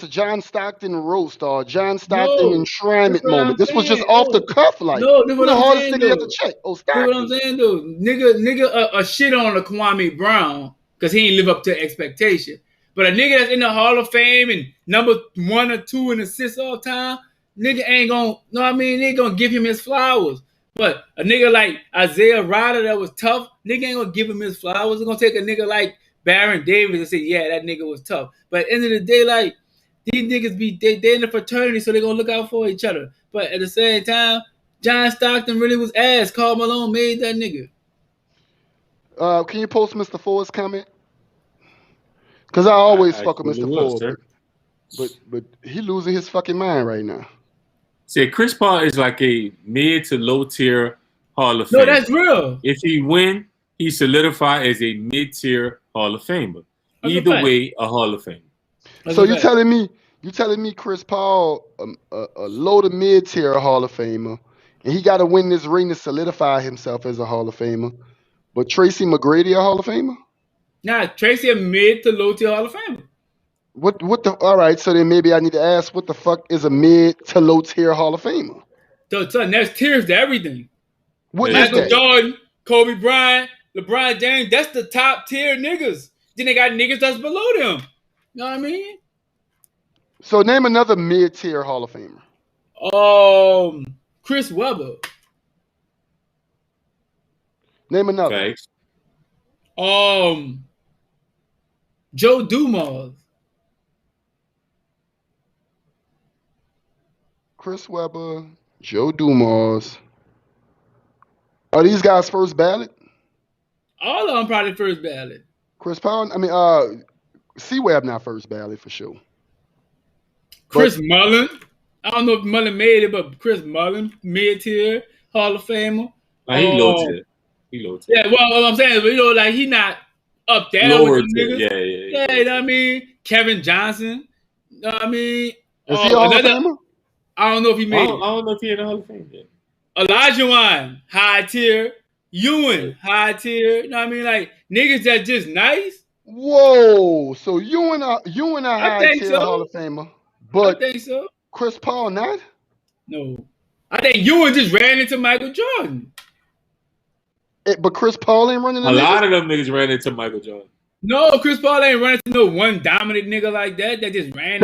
a John Stockton roast or John Stockton enshrinement moment. This was just off the cuff, like. No, this what the I'm hardest saying, nigga you have to check. Oh, Stockton. That's what I'm saying, though. Nigga, a shit on a Kwame Brown because he ain't live up to expectation. But a nigga that's in the Hall of Fame and number 1 or 2 in assists all time, nigga ain't gonna. No, I mean, they gonna give him his flowers. But a nigga like Isaiah Ryder that was tough, nigga ain't gonna give him his flowers. They're gonna take a nigga like Baron Davis and say, yeah, that nigga was tough. But at the end of the day, like, these niggas they in the fraternity, so they're gonna look out for each other. But at the same time, John Stockton really was ass. Karl Malone made that nigga. Can you post Mr. Ford's comment? Because I always fuck with Mr. Ford. But he losing his fucking mind right now. See, Chris Paul is like a mid to low tier Hall of Famer. No, that's real. If he win, he solidify as a mid tier Hall of Famer. Either way, a Hall of Famer. So you telling me Chris Paul a low to mid tier Hall of Famer, and he got to win this ring to solidify himself as a Hall of Famer, but Tracy McGrady a Hall of Famer? Nah, Tracy a mid to low tier Hall of Famer. All right, so then maybe I need to ask, what the fuck is a mid to low tier Hall of Famer? So there's tiers to everything. Michael Jordan, Kobe Bryant, LeBron James, that's the top tier niggas. Then they got niggas that's below them. You know what I mean? So name another mid tier Hall of Famer. Chris Webber. Name another. Thanks. Joe Dumars. Chris Webber, Joe Dumars. Are these guys first ballot? All of them probably first ballot. Chris Paul, C-Web not first ballot for sure. Chris Mullin. I don't know if Mullin made it, but Chris Mullin, mid-tier Hall of Famer. He low tier. Yeah, well, I'm saying, you know, like, he not up there lower with the niggas. Yeah, you know what I mean? Kevin Johnson. You know what I mean? Is he a Hall of Famer? I don't know if he made it. I don't know if he in the Hall of Fame yet. Elijah Wan, high tier. Ewan, high tier. You know what I mean? Like, niggas that just nice. Whoa. So Ewan a high tier Hall of Famer. But I think so. Chris Paul not? No. I think Ewan just ran into Michael Jordan. But Chris Paul ain't running a lot of them niggas ran into Michael Jordan. No, Chris Paul ain't running into no one dominant nigga like that just ran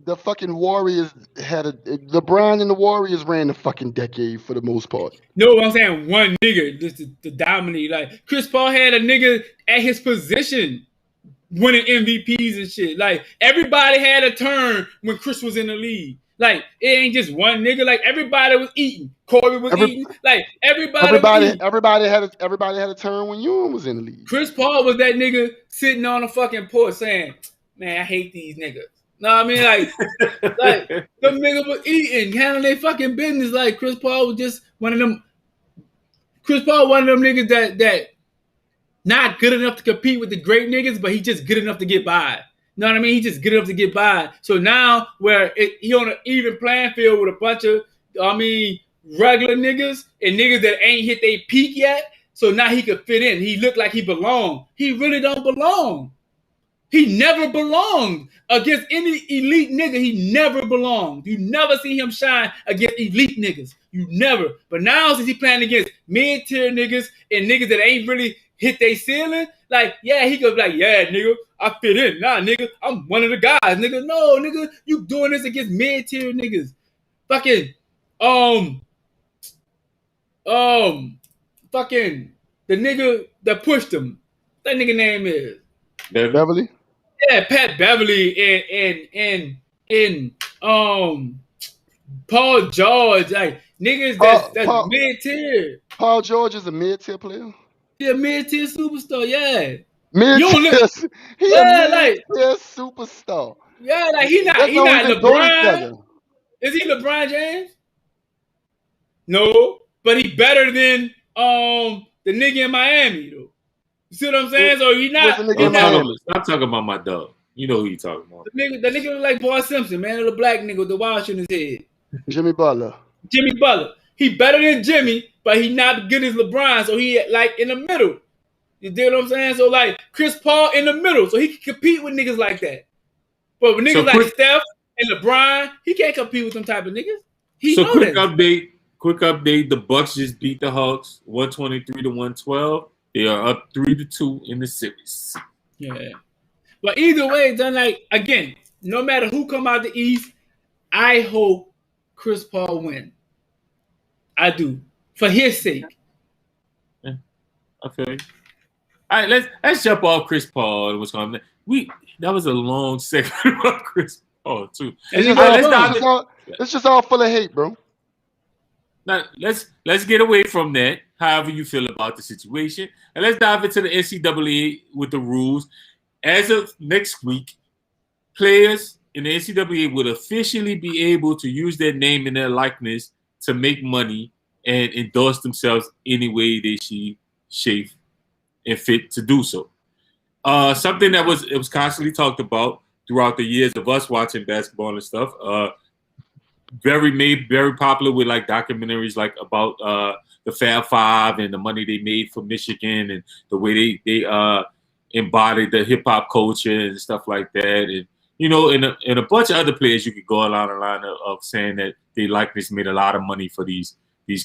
the fucking Warriors had LeBron and the Warriors ran the fucking decade for the most part. No, I'm saying one nigga just to dominate. Like Chris Paul had a nigga at his position winning MVPs and shit. Like everybody had a turn when Chris was in the league. Like it ain't just one nigga. Like everybody was eating. Kobe was eating. Like everybody had a turn when Ewing was in the league. Chris Paul was that nigga sitting on a fucking porch saying, "Man, I hate these niggas." No, I mean like them niggas was eating, handling their fucking business. Like Chris Paul was just one of them. Chris Paul, one of them niggas that not good enough to compete with the great niggas, but he just good enough to get by. You know what I mean? He just good enough to get by. So now where he on an even playing field with a bunch of, regular niggas and niggas that ain't hit their peak yet. So now he could fit in. He look like he belong. He really don't belong. He never belonged against any elite nigga. He never belonged. You never see him shine against elite niggas. You never. But now since he playing against mid-tier niggas and niggas that ain't really hit their ceiling, like, yeah, he could be like, yeah, nigga, I fit in. Nah, nigga, I'm one of the guys, nigga. No, nigga, you doing this against mid-tier niggas. Fucking, fucking the nigga that pushed him. That nigga name is Beverly. Yeah, Pat Beverly and Paul George, like niggas that's mid-tier. Paul George is a mid-tier player. Yeah, mid-tier superstar. Yeah, mid-tier superstar. Yeah, like he not LeBron. Is he LeBron James? No, but he better than the nigga in Miami though. You see what I'm saying? So he not. Stop talking about my dog. You know who you talking about. The nigga look like Boy Simpson, man. The black nigga with the wash in his head. Jimmy Butler. He better than Jimmy, but he not good as LeBron. So he like in the middle. You dig what I'm saying? So like Chris Paul in the middle, so he can compete with niggas like that. But with niggas like Steph and LeBron, he can't compete with them type of niggas. Quick update. The Bucks just beat the Hawks 123-112. They are up 3-2 in the series. Yeah. But either way, then like again, no matter who come out the East, I hope Chris Paul win. I do. For his sake. Yeah. Okay. All right, let's jump off Chris Paul and what's going on. That was a long segment about Chris Paul too. It's just all full of hate, bro. Now let's get away from that. However you feel about the situation, and let's dive into the NCAA with the rules. As of next week, players in the NCAA would officially be able to use their name and their likeness to make money and endorse themselves any way they see safe and fit to do so. Something that was constantly talked about throughout the years of us watching basketball and stuff. Very popular with like documentaries like about the Fab Five and the money they made for Michigan and the way they embodied the hip hop culture and stuff like that. And and a bunch of other players you could go along the line of saying that they likeness made a lot of money for these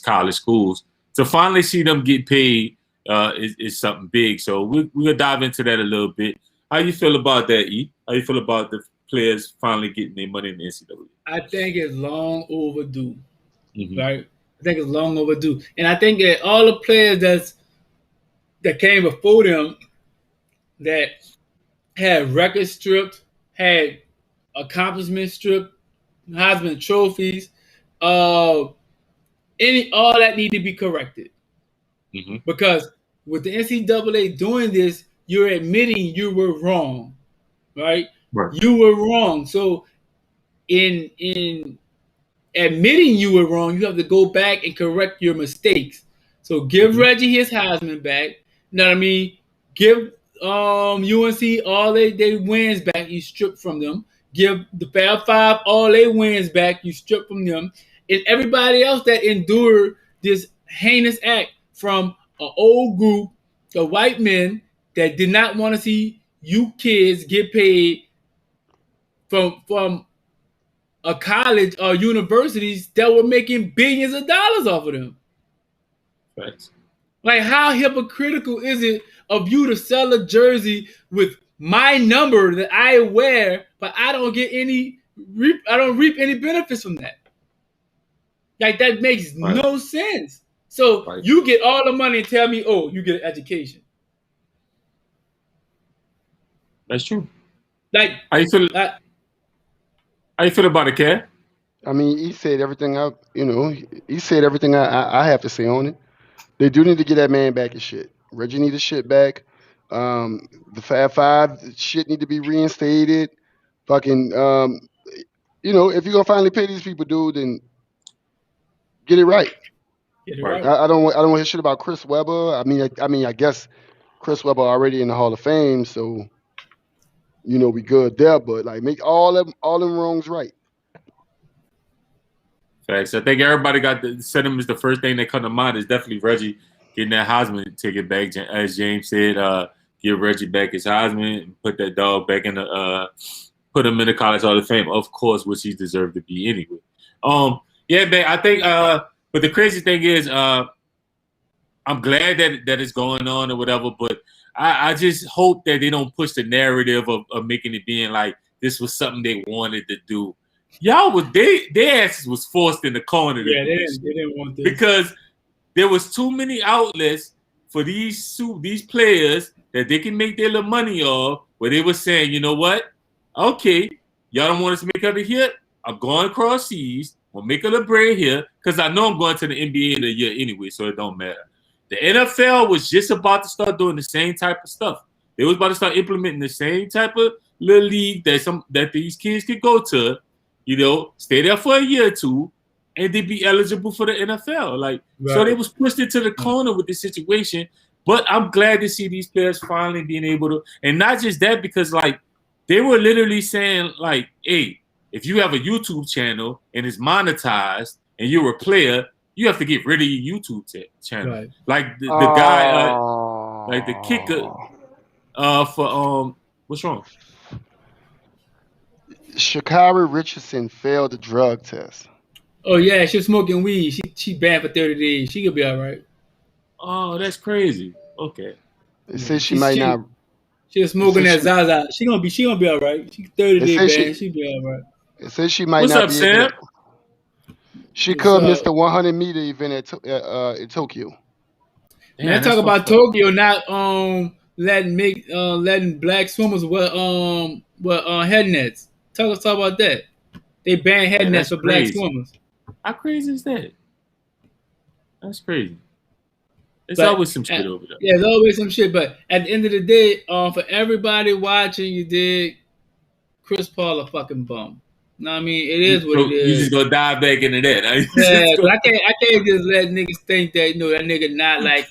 college schools. To finally see them get paid is something big. So we'll dive into that a little bit. How you feel about that, E? How you feel about the players finally getting their money in the NCAA? I think it's long overdue, right? I think it's long overdue. And I think that all the players that came before them that had records stripped, had accomplishments stripped, Heisman trophies, all that need to be corrected. Because with the NCAA doing this, you're admitting you were wrong, right? You were wrong. So in admitting you were wrong, you have to go back and correct your mistakes. So give Reggie his Heisman back. You know what I mean? Give UNC all they wins back. You strip from them. Give the Fab Five all their wins back. You strip from them. And everybody else that endured this heinous act from an old group of white men that did not want to see you kids get paid from a college or universities that were making billions of dollars off of them. Right. Like, how hypocritical is it of you to sell a jersey with my number that I wear, but I don't get any reap any benefits from that. Like that makes no sense. So you get all the money and tell me, oh, you get an education. That's true. Like how you feel? How you feel about it, Kat? I mean, he said everything he said everything I have to say on it. They do need to get that man back his shit. Reggie need his shit back. The Fab Five shit need to be reinstated. Fucking, if you're gonna finally pay these people, dude, then get it right. Get it right. I don't want to hear shit about Chris Webber. I mean, I guess Chris Webber already in the Hall of Fame, so we good there. But like, make all them wrongs right. Facts. I think everybody got said him as the first thing that come to mind is definitely Reggie getting that Heisman ticket back. As James said, give Reggie back his Heisman and put that dog back in the put him in the College Hall of Fame, of course, which he deserved to be anyway. Yeah, man. I think. But the crazy thing is, I'm glad that it's going on or whatever. But I just hope that they don't push the narrative of making it being like this was something they wanted to do. Y'all their asses was forced in the corner. Yeah, they didn't want this because there was too many outlets for these players that they can make their little money off. Where they were saying, you know what? Okay, y'all don't want us to make out of here. I'm going across seas. We'll make a little bread here because I know I'm going to the NBA in a year anyway, so it don't matter. The NFL was just about to start doing the same type of stuff. They was about to start implementing the same type of little league that these kids could go to. Stay there for a year or two, and they'd be eligible for the NFL. So they was pushed into the corner with this situation. But I'm glad to see these players finally being able to, and not just that, because they were literally saying hey, if you have a YouTube channel and it's monetized and you're a player, you have to get rid of your YouTube channel. Right. Like the guy, like the kicker, for what's wrong? Sha'Carri Richardson failed the drug test. Oh yeah, she was smoking weed. She banned for 30 days. She could be all right. Oh, that's crazy. Okay. They say she might not. She was smoking that Zaza. She gonna be all right. She 30 days banned. She be all right. It says she might What's not up, be Sam? She could miss the 100-meter event in Tokyo. Man, I talk about Tokyo not letting black swimmers wear head nets. Talk about that. They ban head nets for black swimmers. How crazy is that? That's crazy. There's always some shit over there. Yeah, there's always some shit. But at the end of the day, for everybody watching, you dig Chris Paul a fucking bum. No, I mean it is what it is. You just gonna dive back into that. Yeah, I can't just let niggas think that that nigga not like.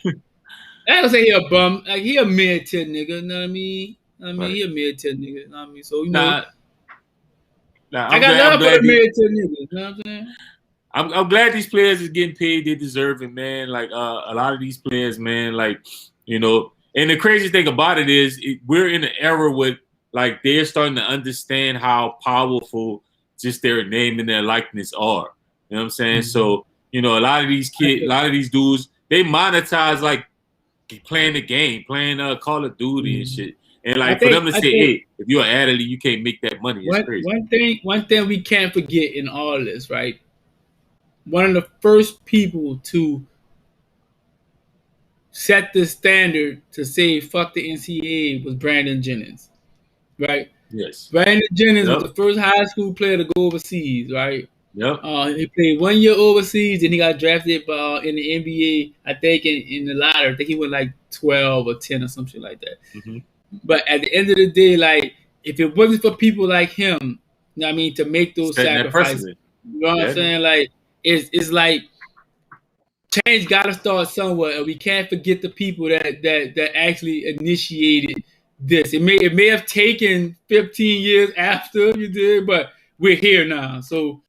I don't say he a bum. Like he a mid-tier nigga. You know what I mean? He a mid-tier nigga. You know what I mean? So I got love for the mid-tier niggas. You know what I'm saying? I'm glad these players is getting paid. They deserve it, man. A lot of these players, man. And the crazy thing about it is we're in an era with they're starting to understand how powerful just their name and their likeness are. You know what I'm saying? Mm-hmm. So, a lot of these kids, a lot of these dudes, they monetize playing the game, playing Call of Duty and shit. And for them to say, hey, if you're an athlete, you can't make that money. It's crazy. One thing we can't forget in all this, right? One of the first people to set the standard to say fuck the NCAA was Brandon Jennings, right? Yes. Brandon Jennings was the first high school player to go overseas, right? Yep. He played 1 year overseas, and he got drafted in the NBA. I think in the lottery, I think he went 12 or 10 or something like that. Mm-hmm. But at the end of the day, if it wasn't for people like him, to make those sacrifices, you know what I'm saying? It's like change got to start somewhere, and we can't forget the people that actually initiated this. It may have taken 15 years after you did, but we're here now. So,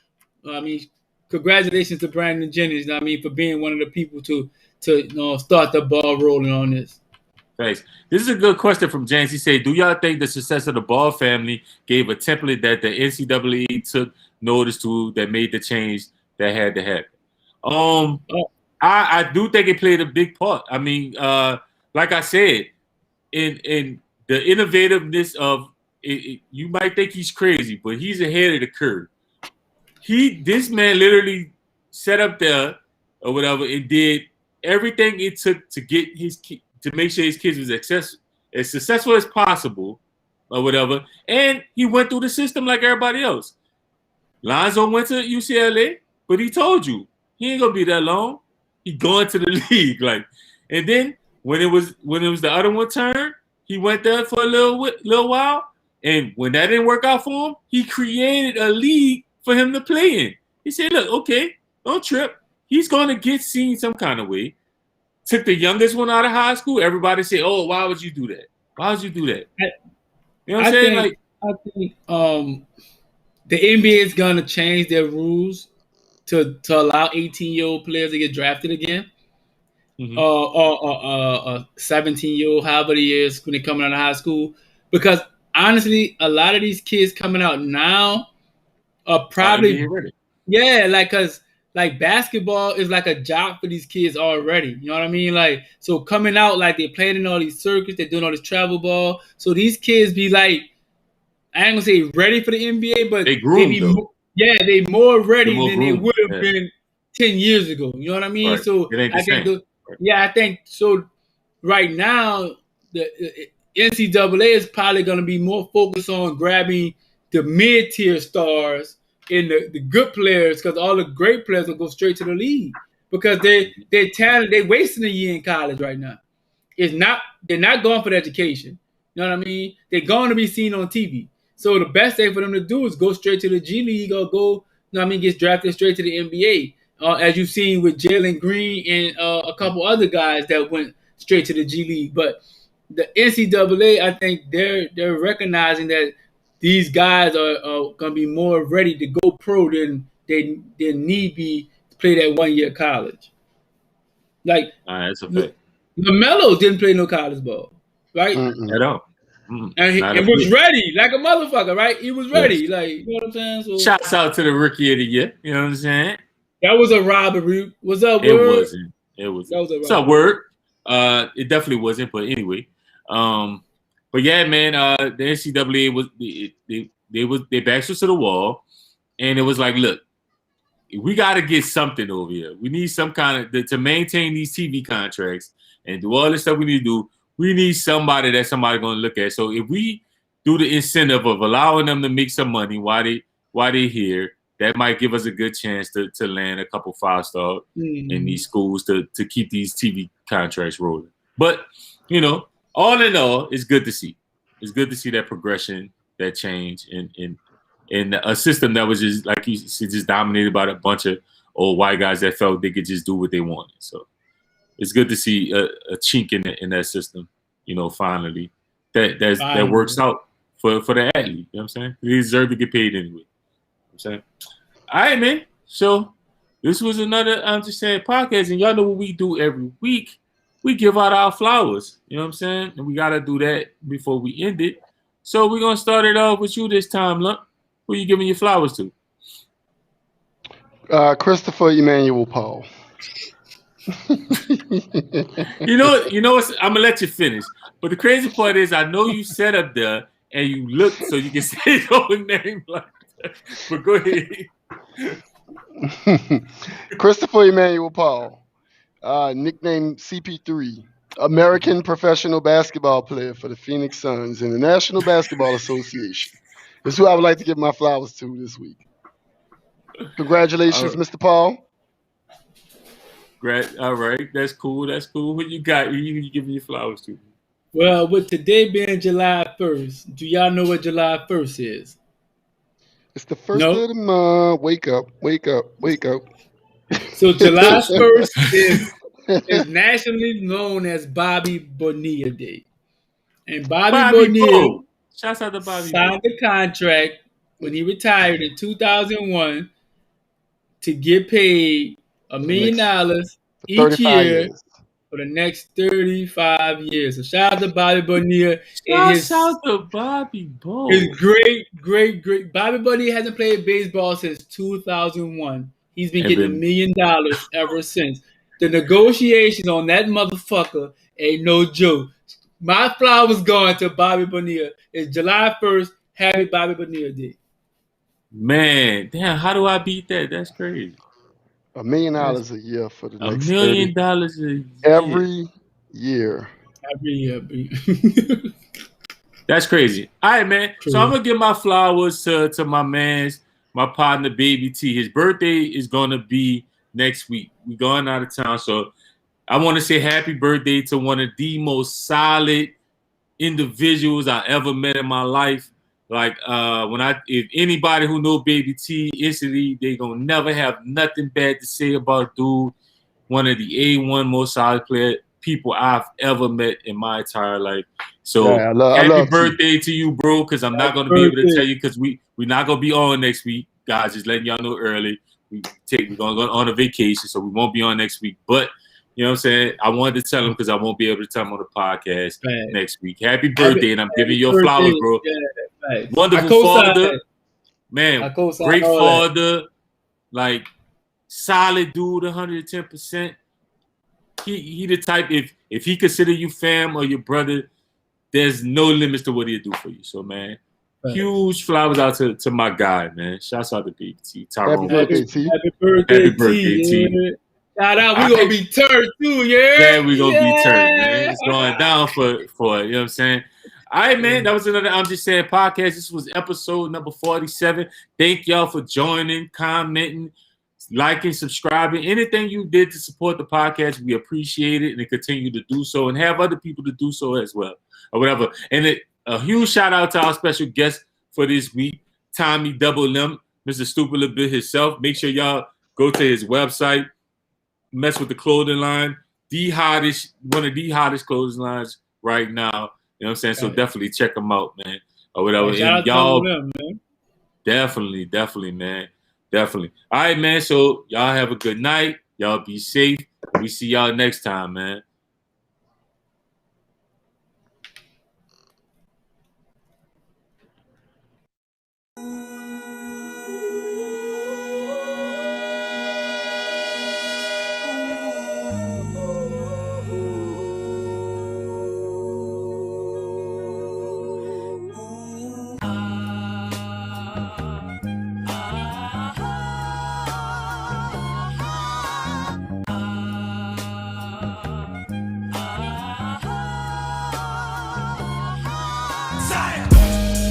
congratulations to Brandon Jennings. For being one of the people to start the ball rolling on this. Thanks. This is a good question from James. He said, do y'all think the success of the Ball family gave a template that the NCAA took notice to that made the change that had to happen? I do think it played a big part. Like I said, in the innovativeness of you might think he's crazy, but he's ahead of the curve. This man literally set up there or whatever and did everything it took to get to make sure his kids was as successful as possible or whatever. And he went through the system like everybody else. Lonzo went to UCLA, but he told you he ain't gonna be that long. He going to the league, and then when it was the other one turn, he went there for a little while, and when that didn't work out for him, he created a league for him to play in. He said, "Look, okay, don't trip. He's going to get seen some kind of way." Took the youngest one out of high school. Everybody said, "Oh, why would you do that? Why would you do that?" You know what I'm saying? I think the NBA is going to change their rules to allow 18-year-old players to get drafted again. Mm-hmm. Or 17-year-old, however it is, when they're coming out of high school. Because honestly, a lot of these kids coming out now are probably because basketball is like a job for these kids already. You know what I mean? So coming out, they're playing in all these circuits, they're doing all this travel ball. So these kids be I ain't gonna say ready for the NBA, but they more ready than they would have been 10 years ago. You know what I mean? Right. So I think so. Right now, the NCAA is probably going to be more focused on grabbing the mid-tier stars and the good players, because all the great players will go straight to the league because they're talented. They're wasting a year in college right now. They're not going for the education. You know what I mean? They're going to be seen on TV. So the best thing for them to do is go straight to the G League or go, get drafted straight to the NBA. As you've seen with Jalen Green and a couple other guys that went straight to the G League. But the NCAA, I think they're recognizing that these guys are going to be more ready to go pro than need be to play that 1 year college. That's a fact. LaMelo didn't play no college ball, right? At all. And he was ready like a motherfucker, right? He was ready. You know what I'm saying? So, shouts out to the rookie of the year. You know what I'm saying? That was a robbery. What's up, Word? It wasn't. That was a robbery. What's up, Word? It definitely wasn't, but anyway. But yeah, man, the NCAA was they backs us to the wall, and it was like, look, we got to get something over here. We need some kind of to maintain these TV contracts and do all this stuff we need to do. We need somebody going to look at. So if we do the incentive of allowing them to make some money while they here, that might give us a good chance to land a couple 5-star in these schools to keep these TV contracts rolling. But all in all, it's good to see. It's good to see that progression, that change in a system that was just like you said, just dominated by a bunch of old white guys that felt they could just do what they wanted. So it's good to see a chink in that system. Finally that works out for the athlete. You know what I'm saying? They deserve to get paid anyway. You know what I'm saying? All right, man. So this was another I'm Just Saying podcast, and y'all know what we do every week. We give out our flowers. You know what I'm saying? And we got to do that before we end it. So we're going to start it off with you this time, Lump. Who are you giving your flowers to? Christopher Emmanuel Paul. You know what? I'm going to let you finish. But the crazy part is I know you sat up there and you looked so you can say his own name like that. But go ahead. Christopher Emmanuel Paul. Nicknamed CP3, American professional basketball player for the Phoenix Suns in the National Basketball Association. That's who I would like to give my flowers to this week. Congratulations, Mr. Paul. Great. All right. That's cool. What you got? You giving your flowers to? Well, with today being July 1st, do y'all know what July 1st is? It's the first of the month. Wake up. So July 1st is nationally known as Bobby Bonilla Day. And Bobby Bonilla shouts out to Bobby signed the contract when he retired in 2001 to get paid $1 million each year for the next 35 years. So shout out to Bobby Bonilla. Shout out to Bobby Bo. His great. Bobby Bonilla hasn't played baseball since 2001. He's been getting $1 million ever since. The negotiations on that motherfucker ain't no joke. My flowers going to Bobby Bonilla. It's July 1st. Happy Bobby Bonilla Day. Man, damn, how do I beat that? That's crazy. $1 million a year for the $1 next million 30 a year. every year. Every year. That's crazy. All right, man. So I'm gonna give my flowers to my man's, my partner, Baby T. His birthday is gonna be next week. We going out of town, so I want to say happy birthday to one of the most solid individuals I ever met in my life. Like if anybody who know Baby T, instantly they gonna never have nothing bad to say about dude. One of the A1 most solid people I've ever met in my entire life. So Yeah, I happy love birthday to you, bro, because I'm not going to be able to tell you because we're not going to be on next week. Guys, just letting y'all know early. We're going to go on a vacation, so we won't be on next week. But, you know what I'm saying? I wanted to tell him because I won't be able to tell him on the podcast next week. Happy birthday, and I'm giving you your flowers, bro. Yeah, wonderful father. Man, great father. Like, solid dude, 110%. He the type, if he consider you fam or your brother, there's no limits to what he'll do for you. So, man, huge flowers out to my guy, man. Shouts out to Baby T. Happy birthday, T. Happy birthday, T. Yeah. Shout out, we gonna be turned too, yeah. Yeah, we gonna be turned, man. It's going down for you know what I'm saying. All right, man. That was another I'm Just Saying podcast. This was episode number 47. Thank y'all for joining, commenting, liking, subscribing. Anything you did to support the podcast, we appreciate it and continue to do so and have other people to do so as well or whatever. And a huge shout out to our special guest for this week, Tommy Double M, Mr. Stupid Little Bit himself. Make sure y'all go to his website, mess with the clothing line, one of the hottest clothing lines right now. You know what I'm saying? So definitely check them out, man, or whatever. Shout and y'all, them, man. Definitely, man. Definitely. All right, man. So y'all have a good night. Y'all be safe. We see y'all next time, man.